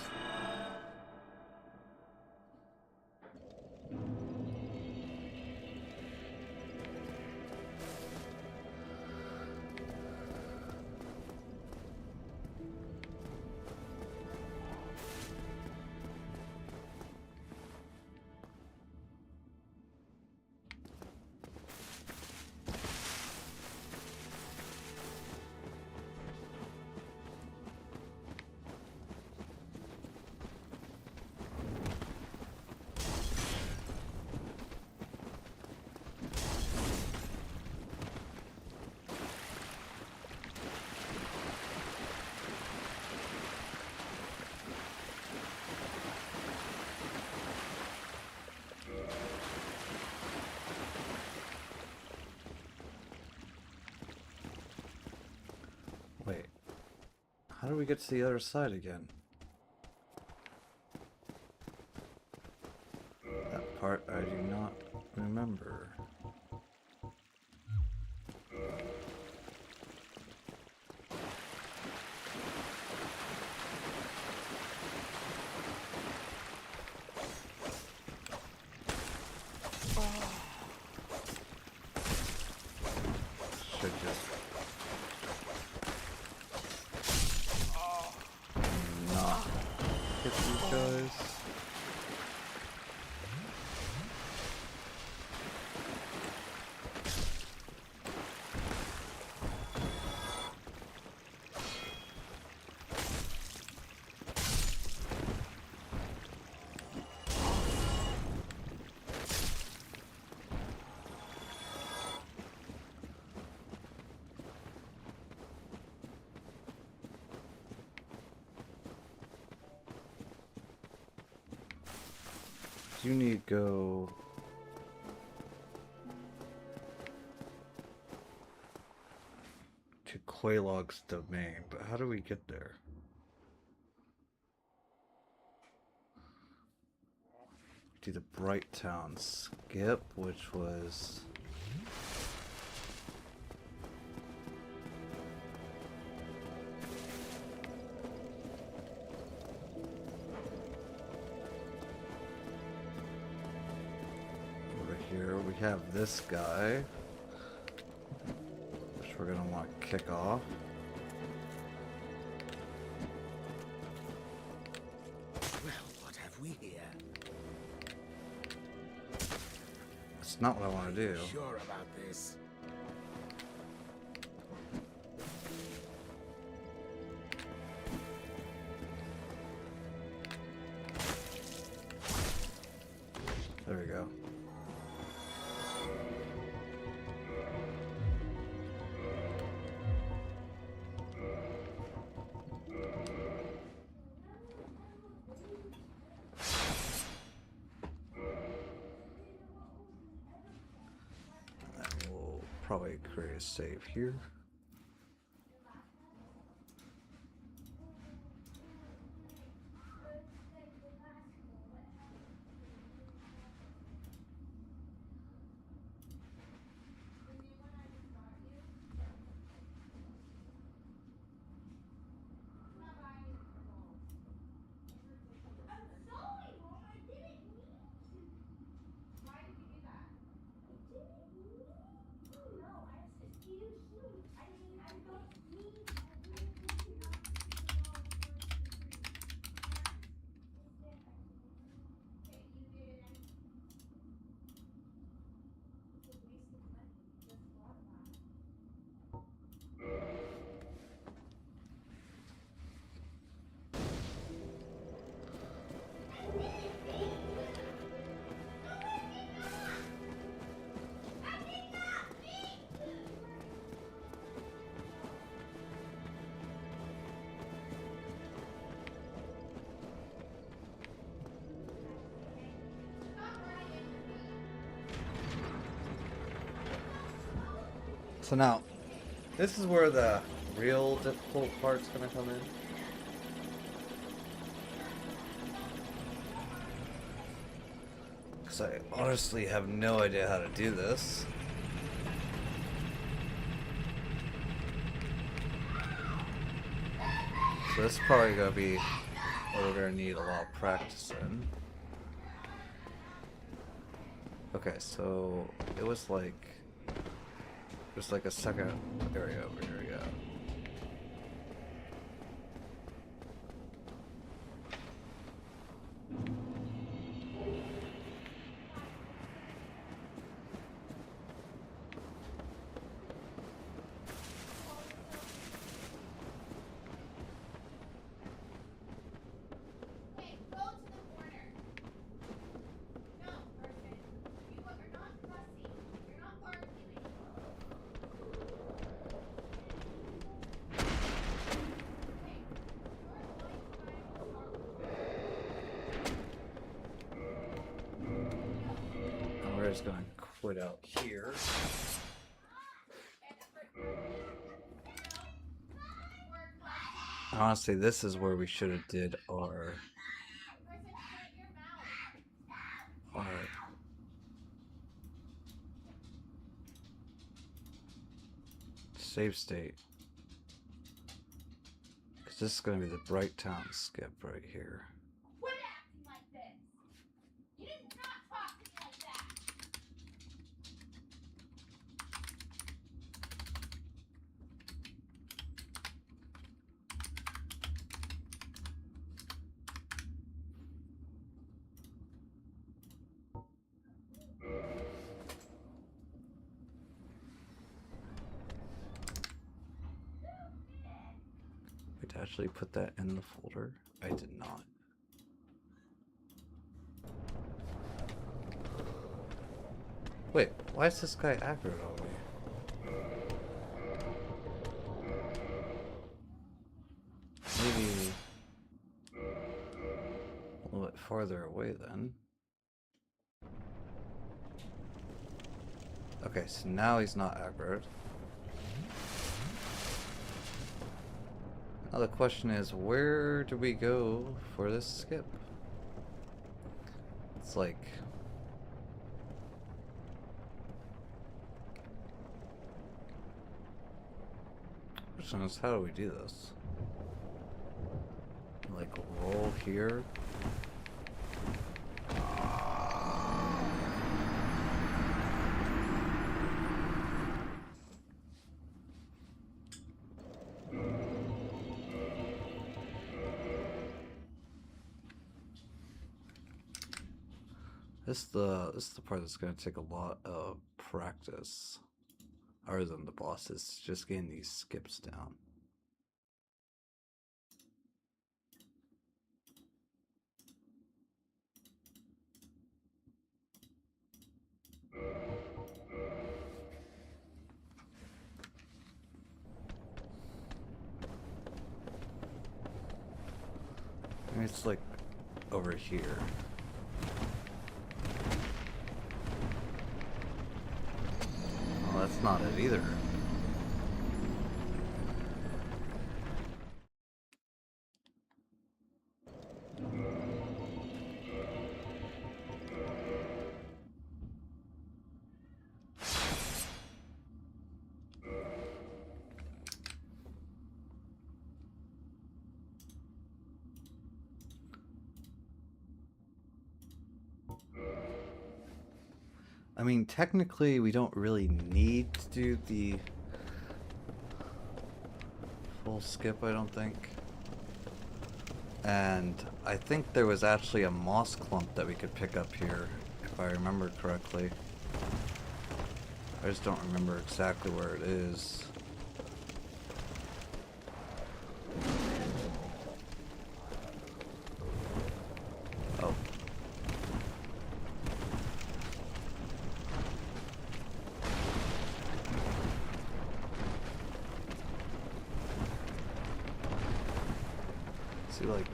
Wait, how do we get to the other side again? That part I do not remember. Should just not hit these guys. You need to go to Quaylog's domain, but how do we get there? Do the Bright Town skip, which was here. We have this guy, which we're gonna want to kick off. Well, what have we here? That's not what I want to do. Sure about this? There we go. Probably create a save here. So now, this is where the real difficult part's gonna come in. Because I honestly have no idea how to do this. So this is probably gonna be what we're gonna need a lot of practice in. Okay, so it was like there's like a second area over here, yeah. We're just gonna quit out here. Honestly, this is where we should have did our save state. Because this is going to be the Bright Town skip right here. Quit acting like this! You did not talk to me like that! Wait, to actually put that in the folder? I did not. Wait, why is this guy accurate on me? Maybe a little bit farther away then. Okay, so now he's not accurate. Now the question is, where do we go for this skip? It's like... question is, how do we do this? Like, roll here? This is the part that's going to take a lot of practice, other than the bosses, just getting these skips down. I mean, it's like over here. That's not it either. I mean, technically, we don't really need to do the full skip, I don't think. And I think there was actually a moss clump that we could pick up here, if I remember correctly. I just don't remember exactly where it is. Oh. See, like...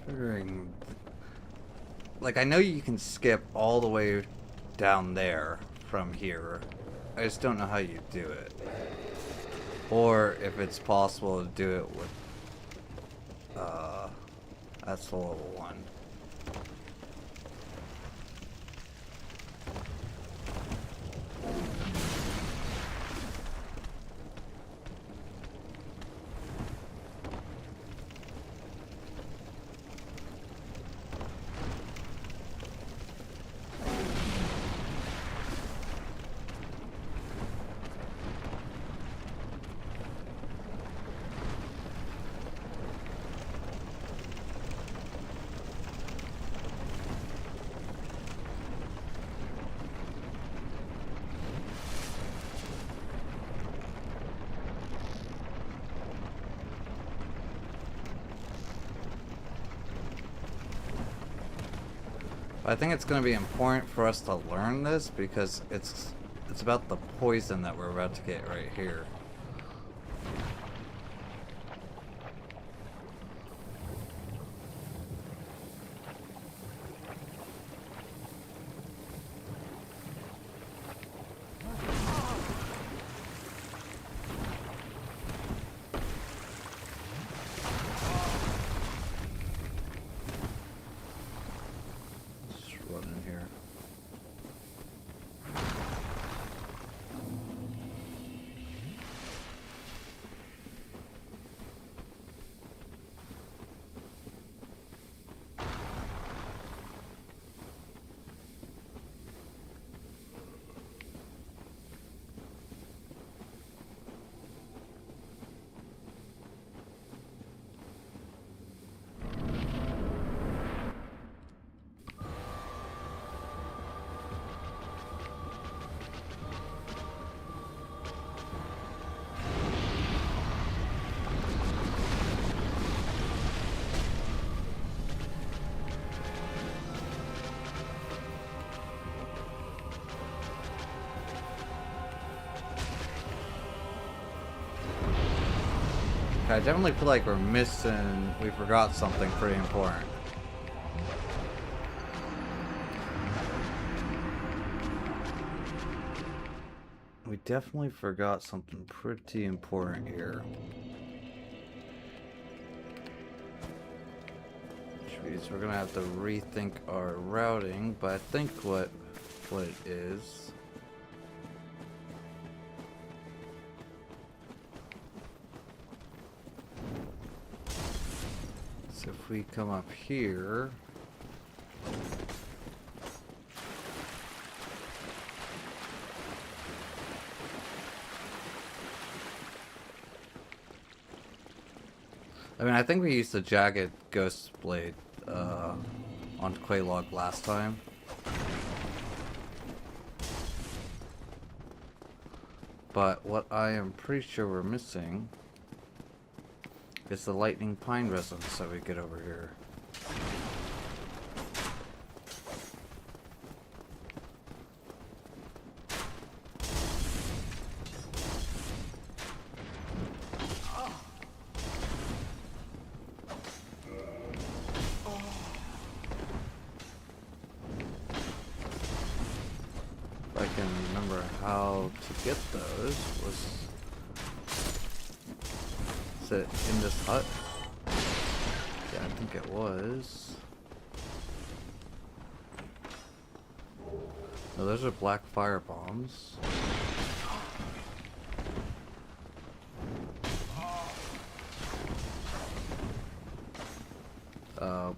Figuring, like, I know you can skip all the way down there from here. I just don't know how you do it. Or if it's possible to do it with SL1. I think it's going to be important for us to learn this because it's about the poison that we're about to get right here. I definitely feel like we forgot something pretty important. We definitely forgot something pretty important here. Which means we're gonna have to rethink our routing, but I think what it is. So if we come up here, I mean, I think we used the jagged ghost blade on Quaylog last time. But what I am pretty sure we're missing is the lightning pine resins that we get over here. If I can remember how to get those, is it in this hut? Yeah, I think it was. No, those are black fire bombs. Well,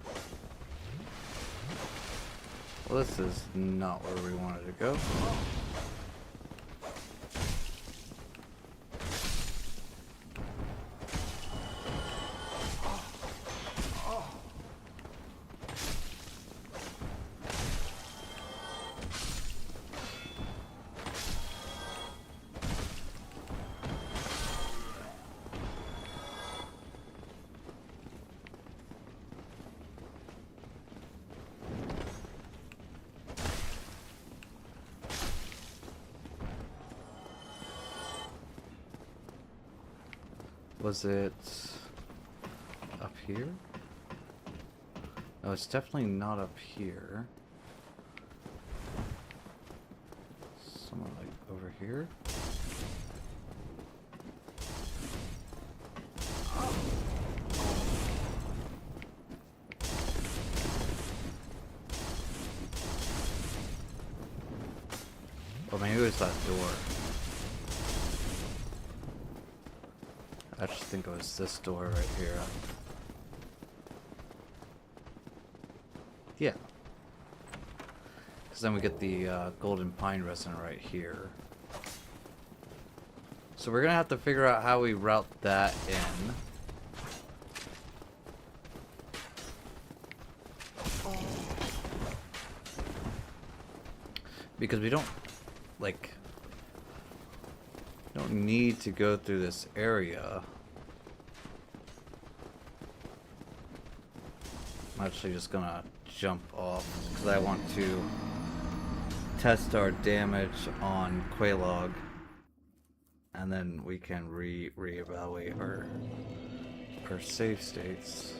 this is not where we wanted to go. Was it up here? Oh, it's definitely not up here. Somewhere like over here. Or maybe it was that door. I just think it was this door right here. Yeah. Because then we get the golden pine resin right here. So we're gonna have to figure out how we route that in. Because we don't, like, don't need to go through this area. I'm actually just gonna jump off because I want to test our damage on Quelaag, and then we can reevaluate our save states.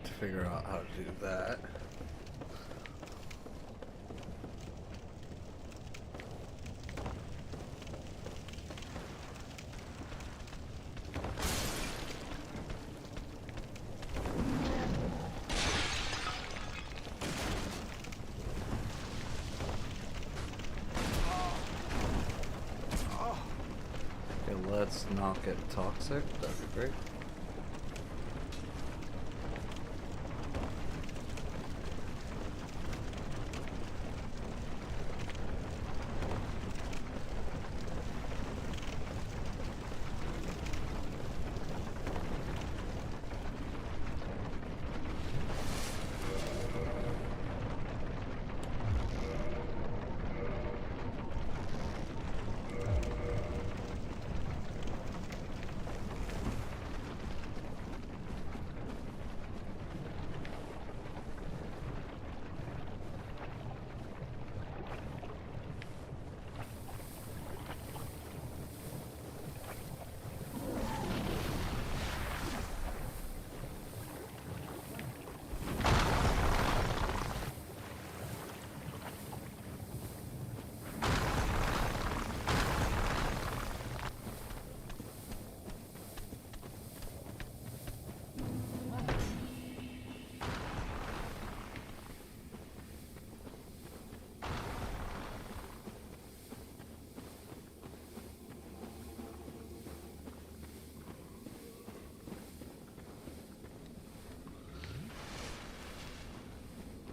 To figure out how to do that. Okay, let's not get toxic. That'd be great.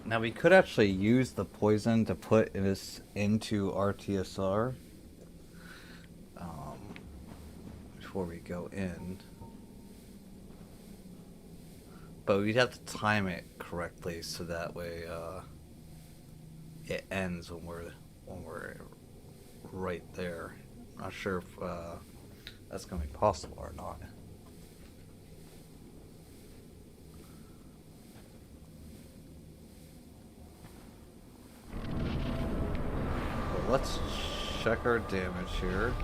Now we could actually use the poison to put this into RTSR before we go in, but we'd have to time it correctly so that way it ends when we're right there. Not sure if that's gonna be possible or not. let's check our damage here.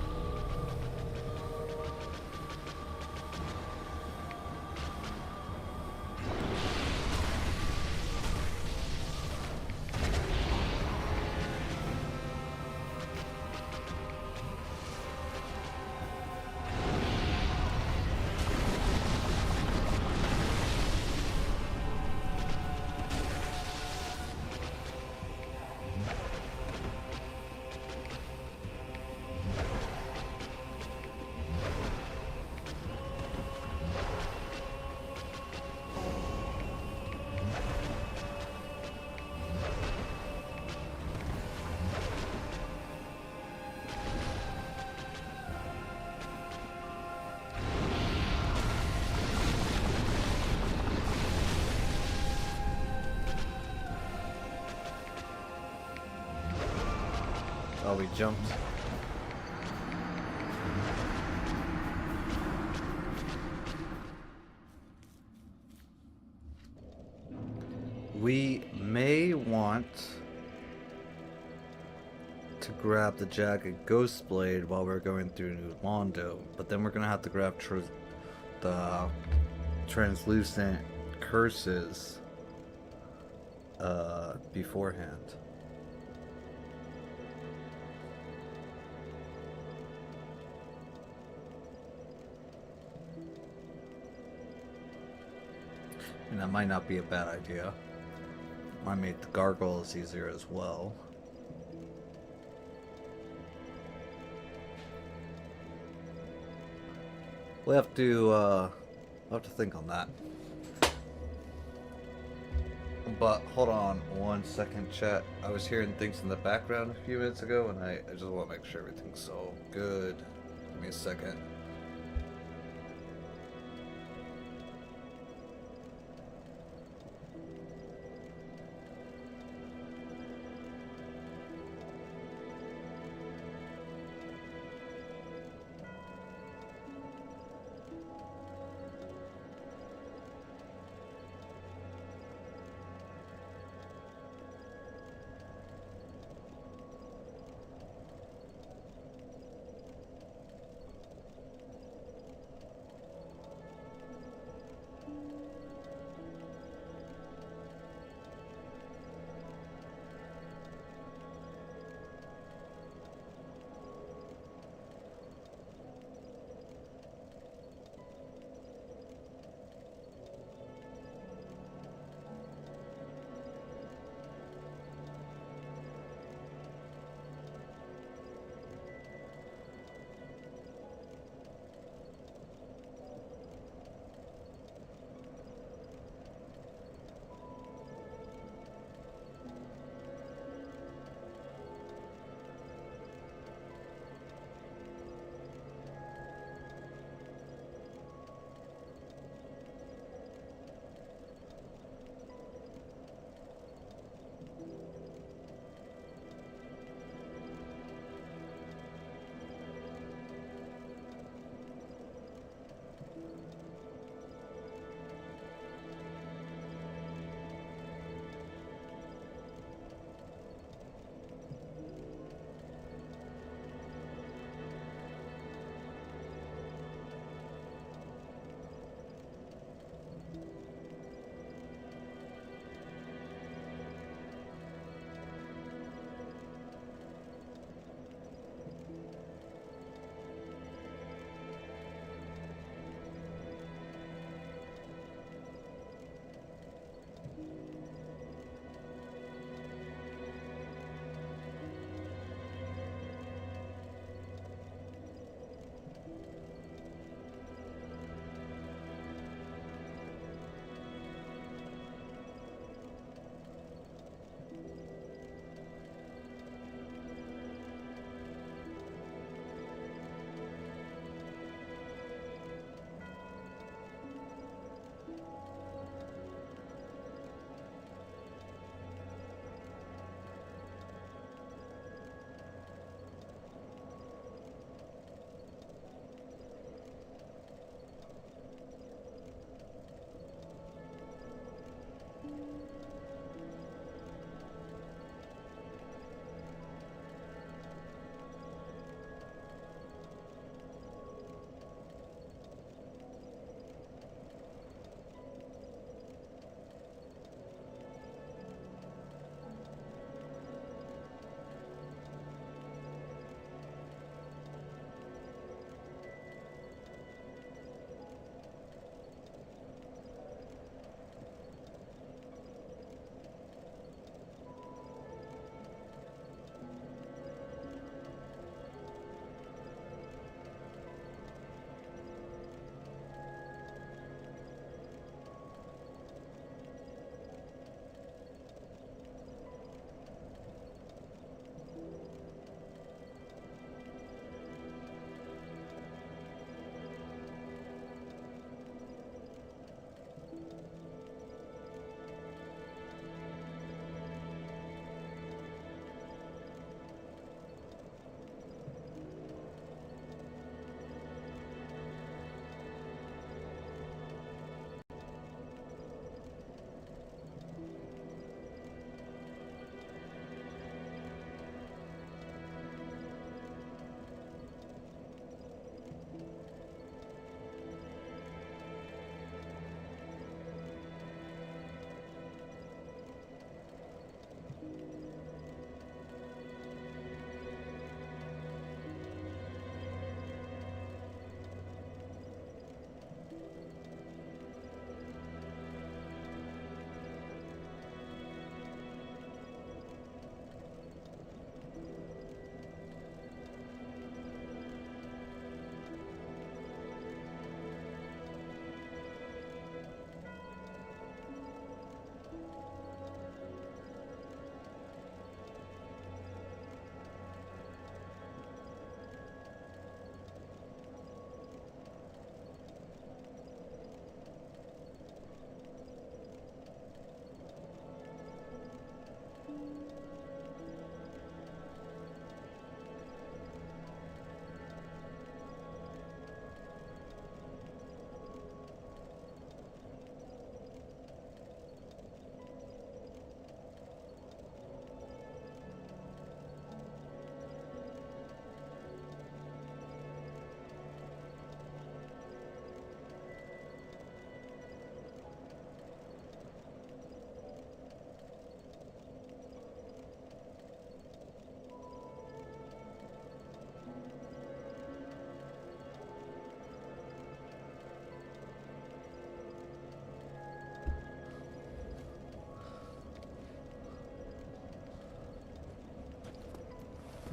Oh, we jumped. We may want to grab the jagged ghost blade while we're going through Londo, but then we're gonna have to grab the translucent curses beforehand. And that might not be a bad idea. Might make the gargoyles easier as well. We'll have to think on that. But hold on 1 second, chat. I was hearing things in the background a few minutes ago, and I just want to make sure everything's so good. Give me a second.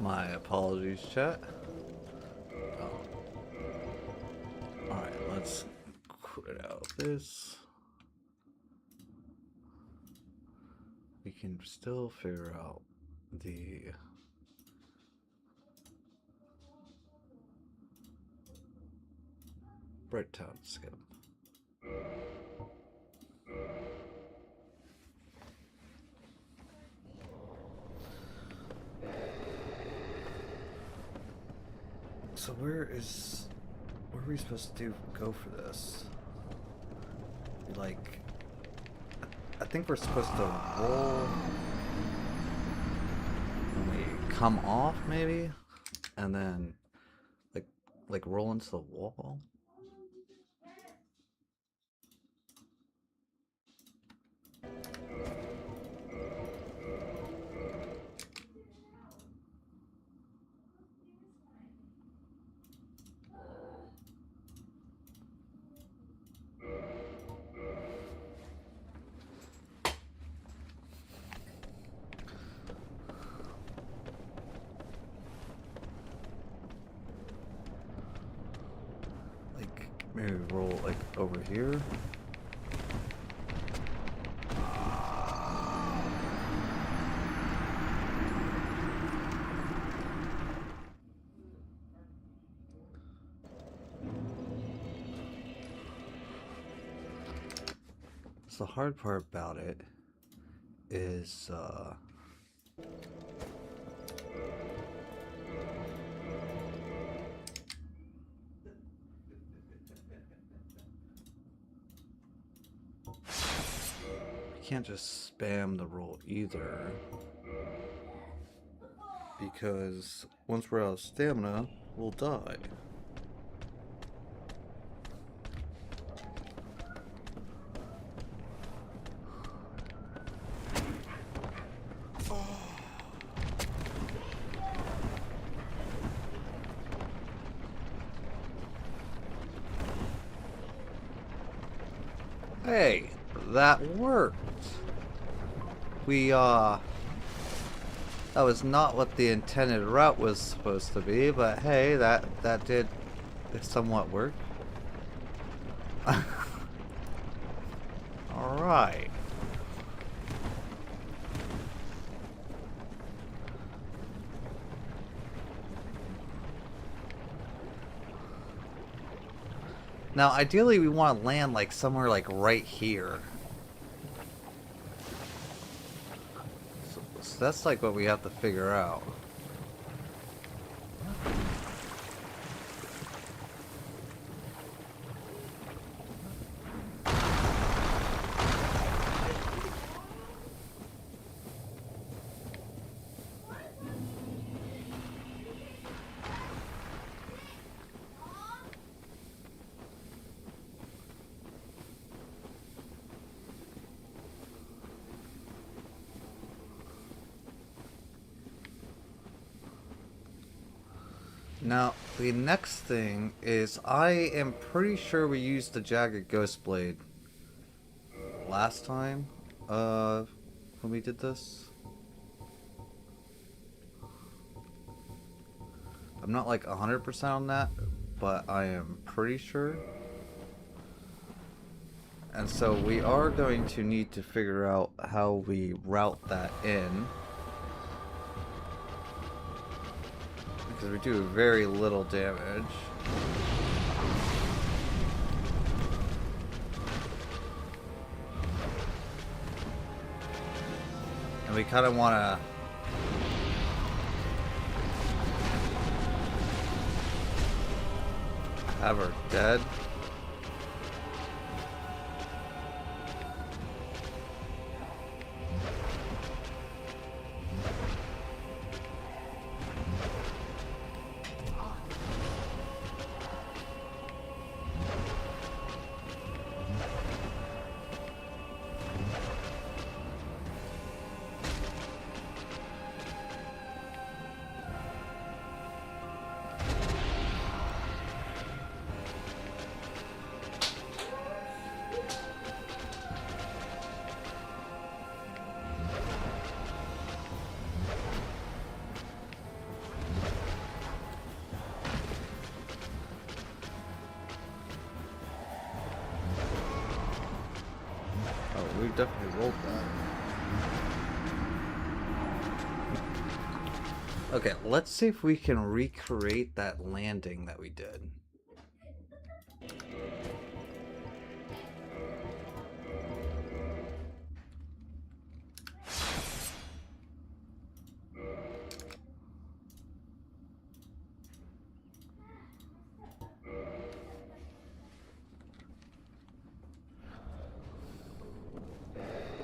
My apologies, chat. Oh. Alright, let's quit out this. We can still figure out the Bright Town skip. So where are we supposed to go for this? Like, I think we're supposed to roll when we come off, maybe, and then like roll into the wall. Maybe roll like over here. So the hard part about it is can't just spam the roll either, because once we're out of stamina, we'll die. Hey, that worked. That was not what the intended route was supposed to be, but hey, that did somewhat work. Alright. Now, ideally, we want to land like somewhere like right here. So that's like what we have to figure out. Now, the next thing is, I am pretty sure we used the Jagged Ghost Blade last time, when we did this. I'm not like 100% on that, but I am pretty sure. And so we are going to need to figure out how we route that in. Because we do very little damage. And we kind of want to have her dead. definitely rolled that. Okay, let's see if we can recreate that landing that we did.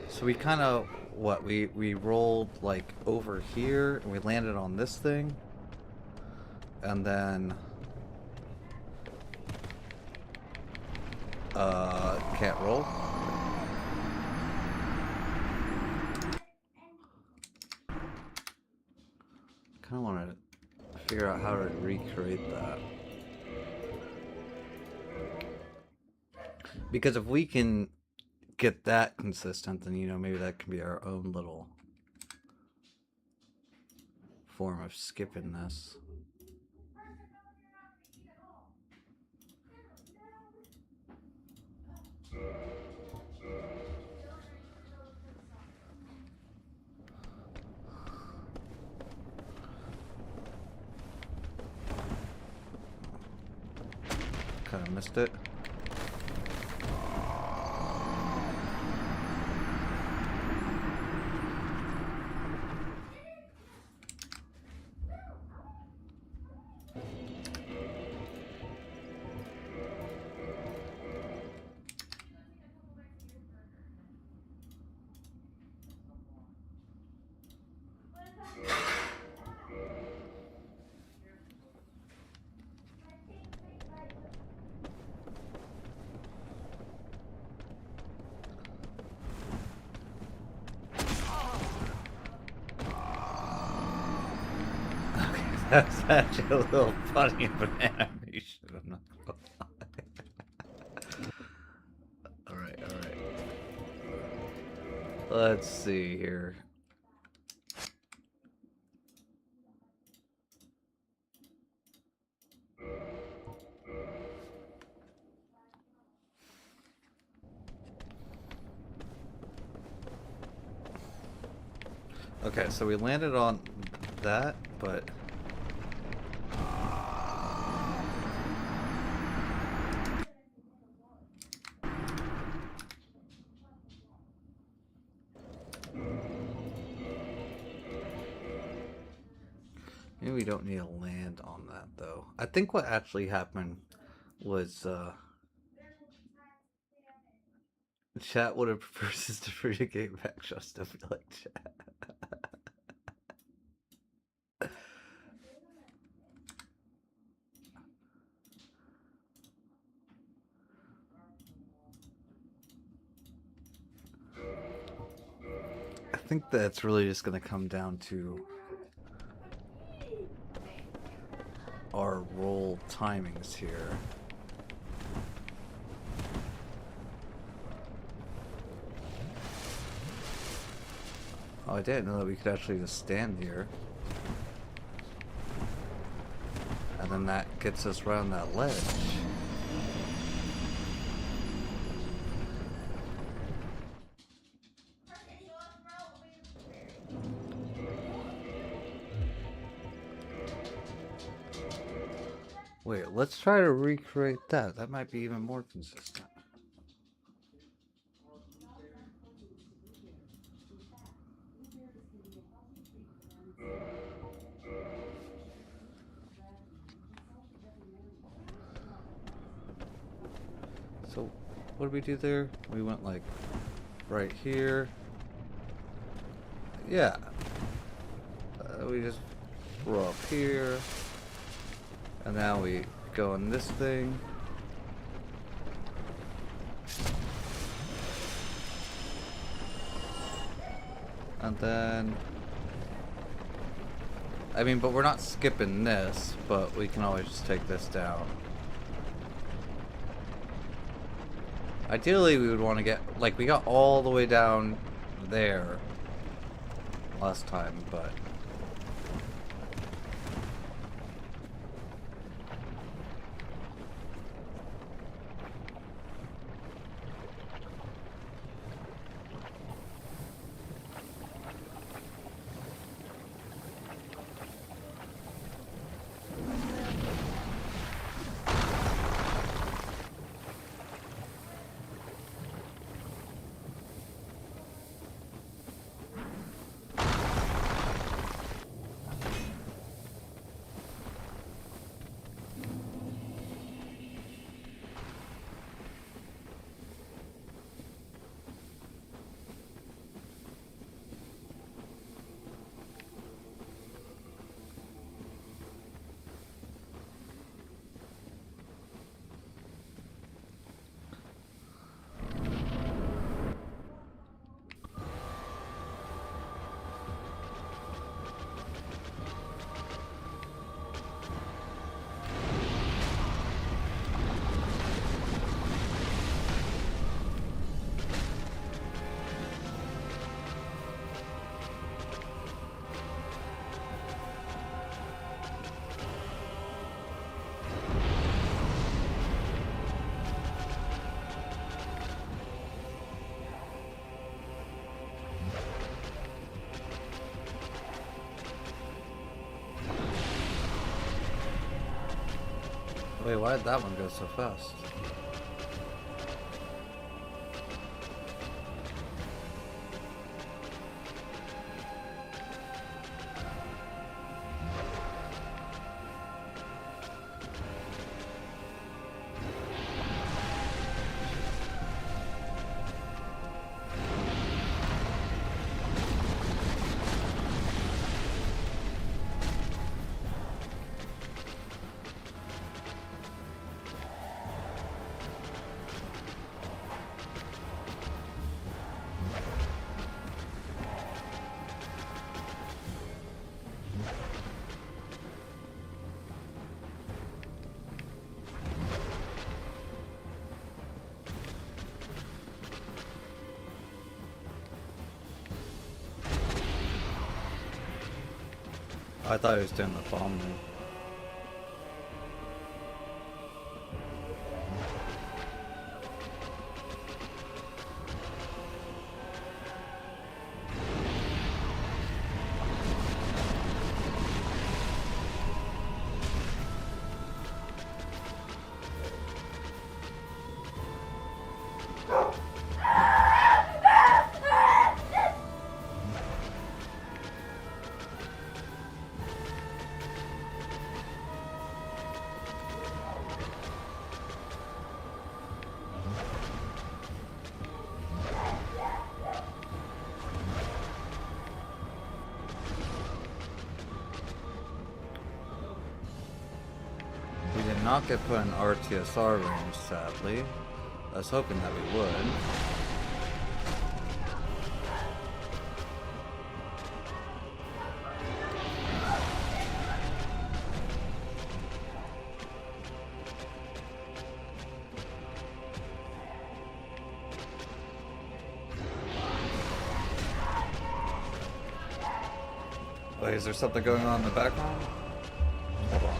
So we kind of, we rolled like over here, and we landed on this thing, and then, can't roll. Kind of want to figure out how to recreate that. Because if we can get that consistent, then, you know, maybe that can be our own little form of skipping this. Kind of missed it. That's actually a little funny of an animation, I'm not gonna lie. Alright, alright. Let's see here. Okay, so we landed on that, but... maybe we don't need to land on that, though. I think what actually happened was, chat would have preferred Sister for to get back just to feel like chat. I think that's really just going to come down to our roll timings here. Oh, I didn't know that we could actually just stand here. And then that gets us around that ledge. Wait, let's try to recreate that. That might be even more consistent. So, what did we do there? We went like right here. Yeah. We just roll up here. And now we go in this thing. And then... I mean, but we're not skipping this, but we can always just take this down. Ideally, we would want to get... like, we got all the way down there last time, but... Wait, why did that one go so fast? I thought he was doing the bomb move. We did not get put in RTSR range, sadly. I was hoping that we would. Wait, is there something going on in the background? Hold on.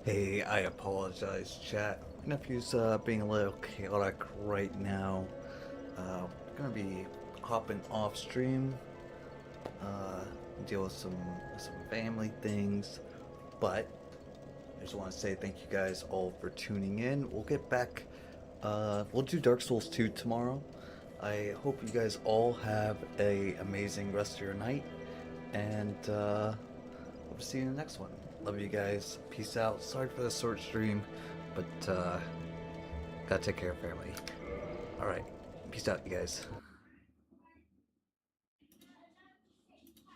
Hey, I apologize, chat. Nephew's being a little chaotic right now. Gonna be hopping off stream, deal with some family things, but I just want to say thank you guys all for tuning in. We'll get back. We'll do Dark Souls 2 tomorrow. I hope you guys all have a amazing rest of your night, and hope to see you in the next one. Love you guys. Peace out. Sorry for the short stream, but gotta take care of family. Alright. Peace out, you guys.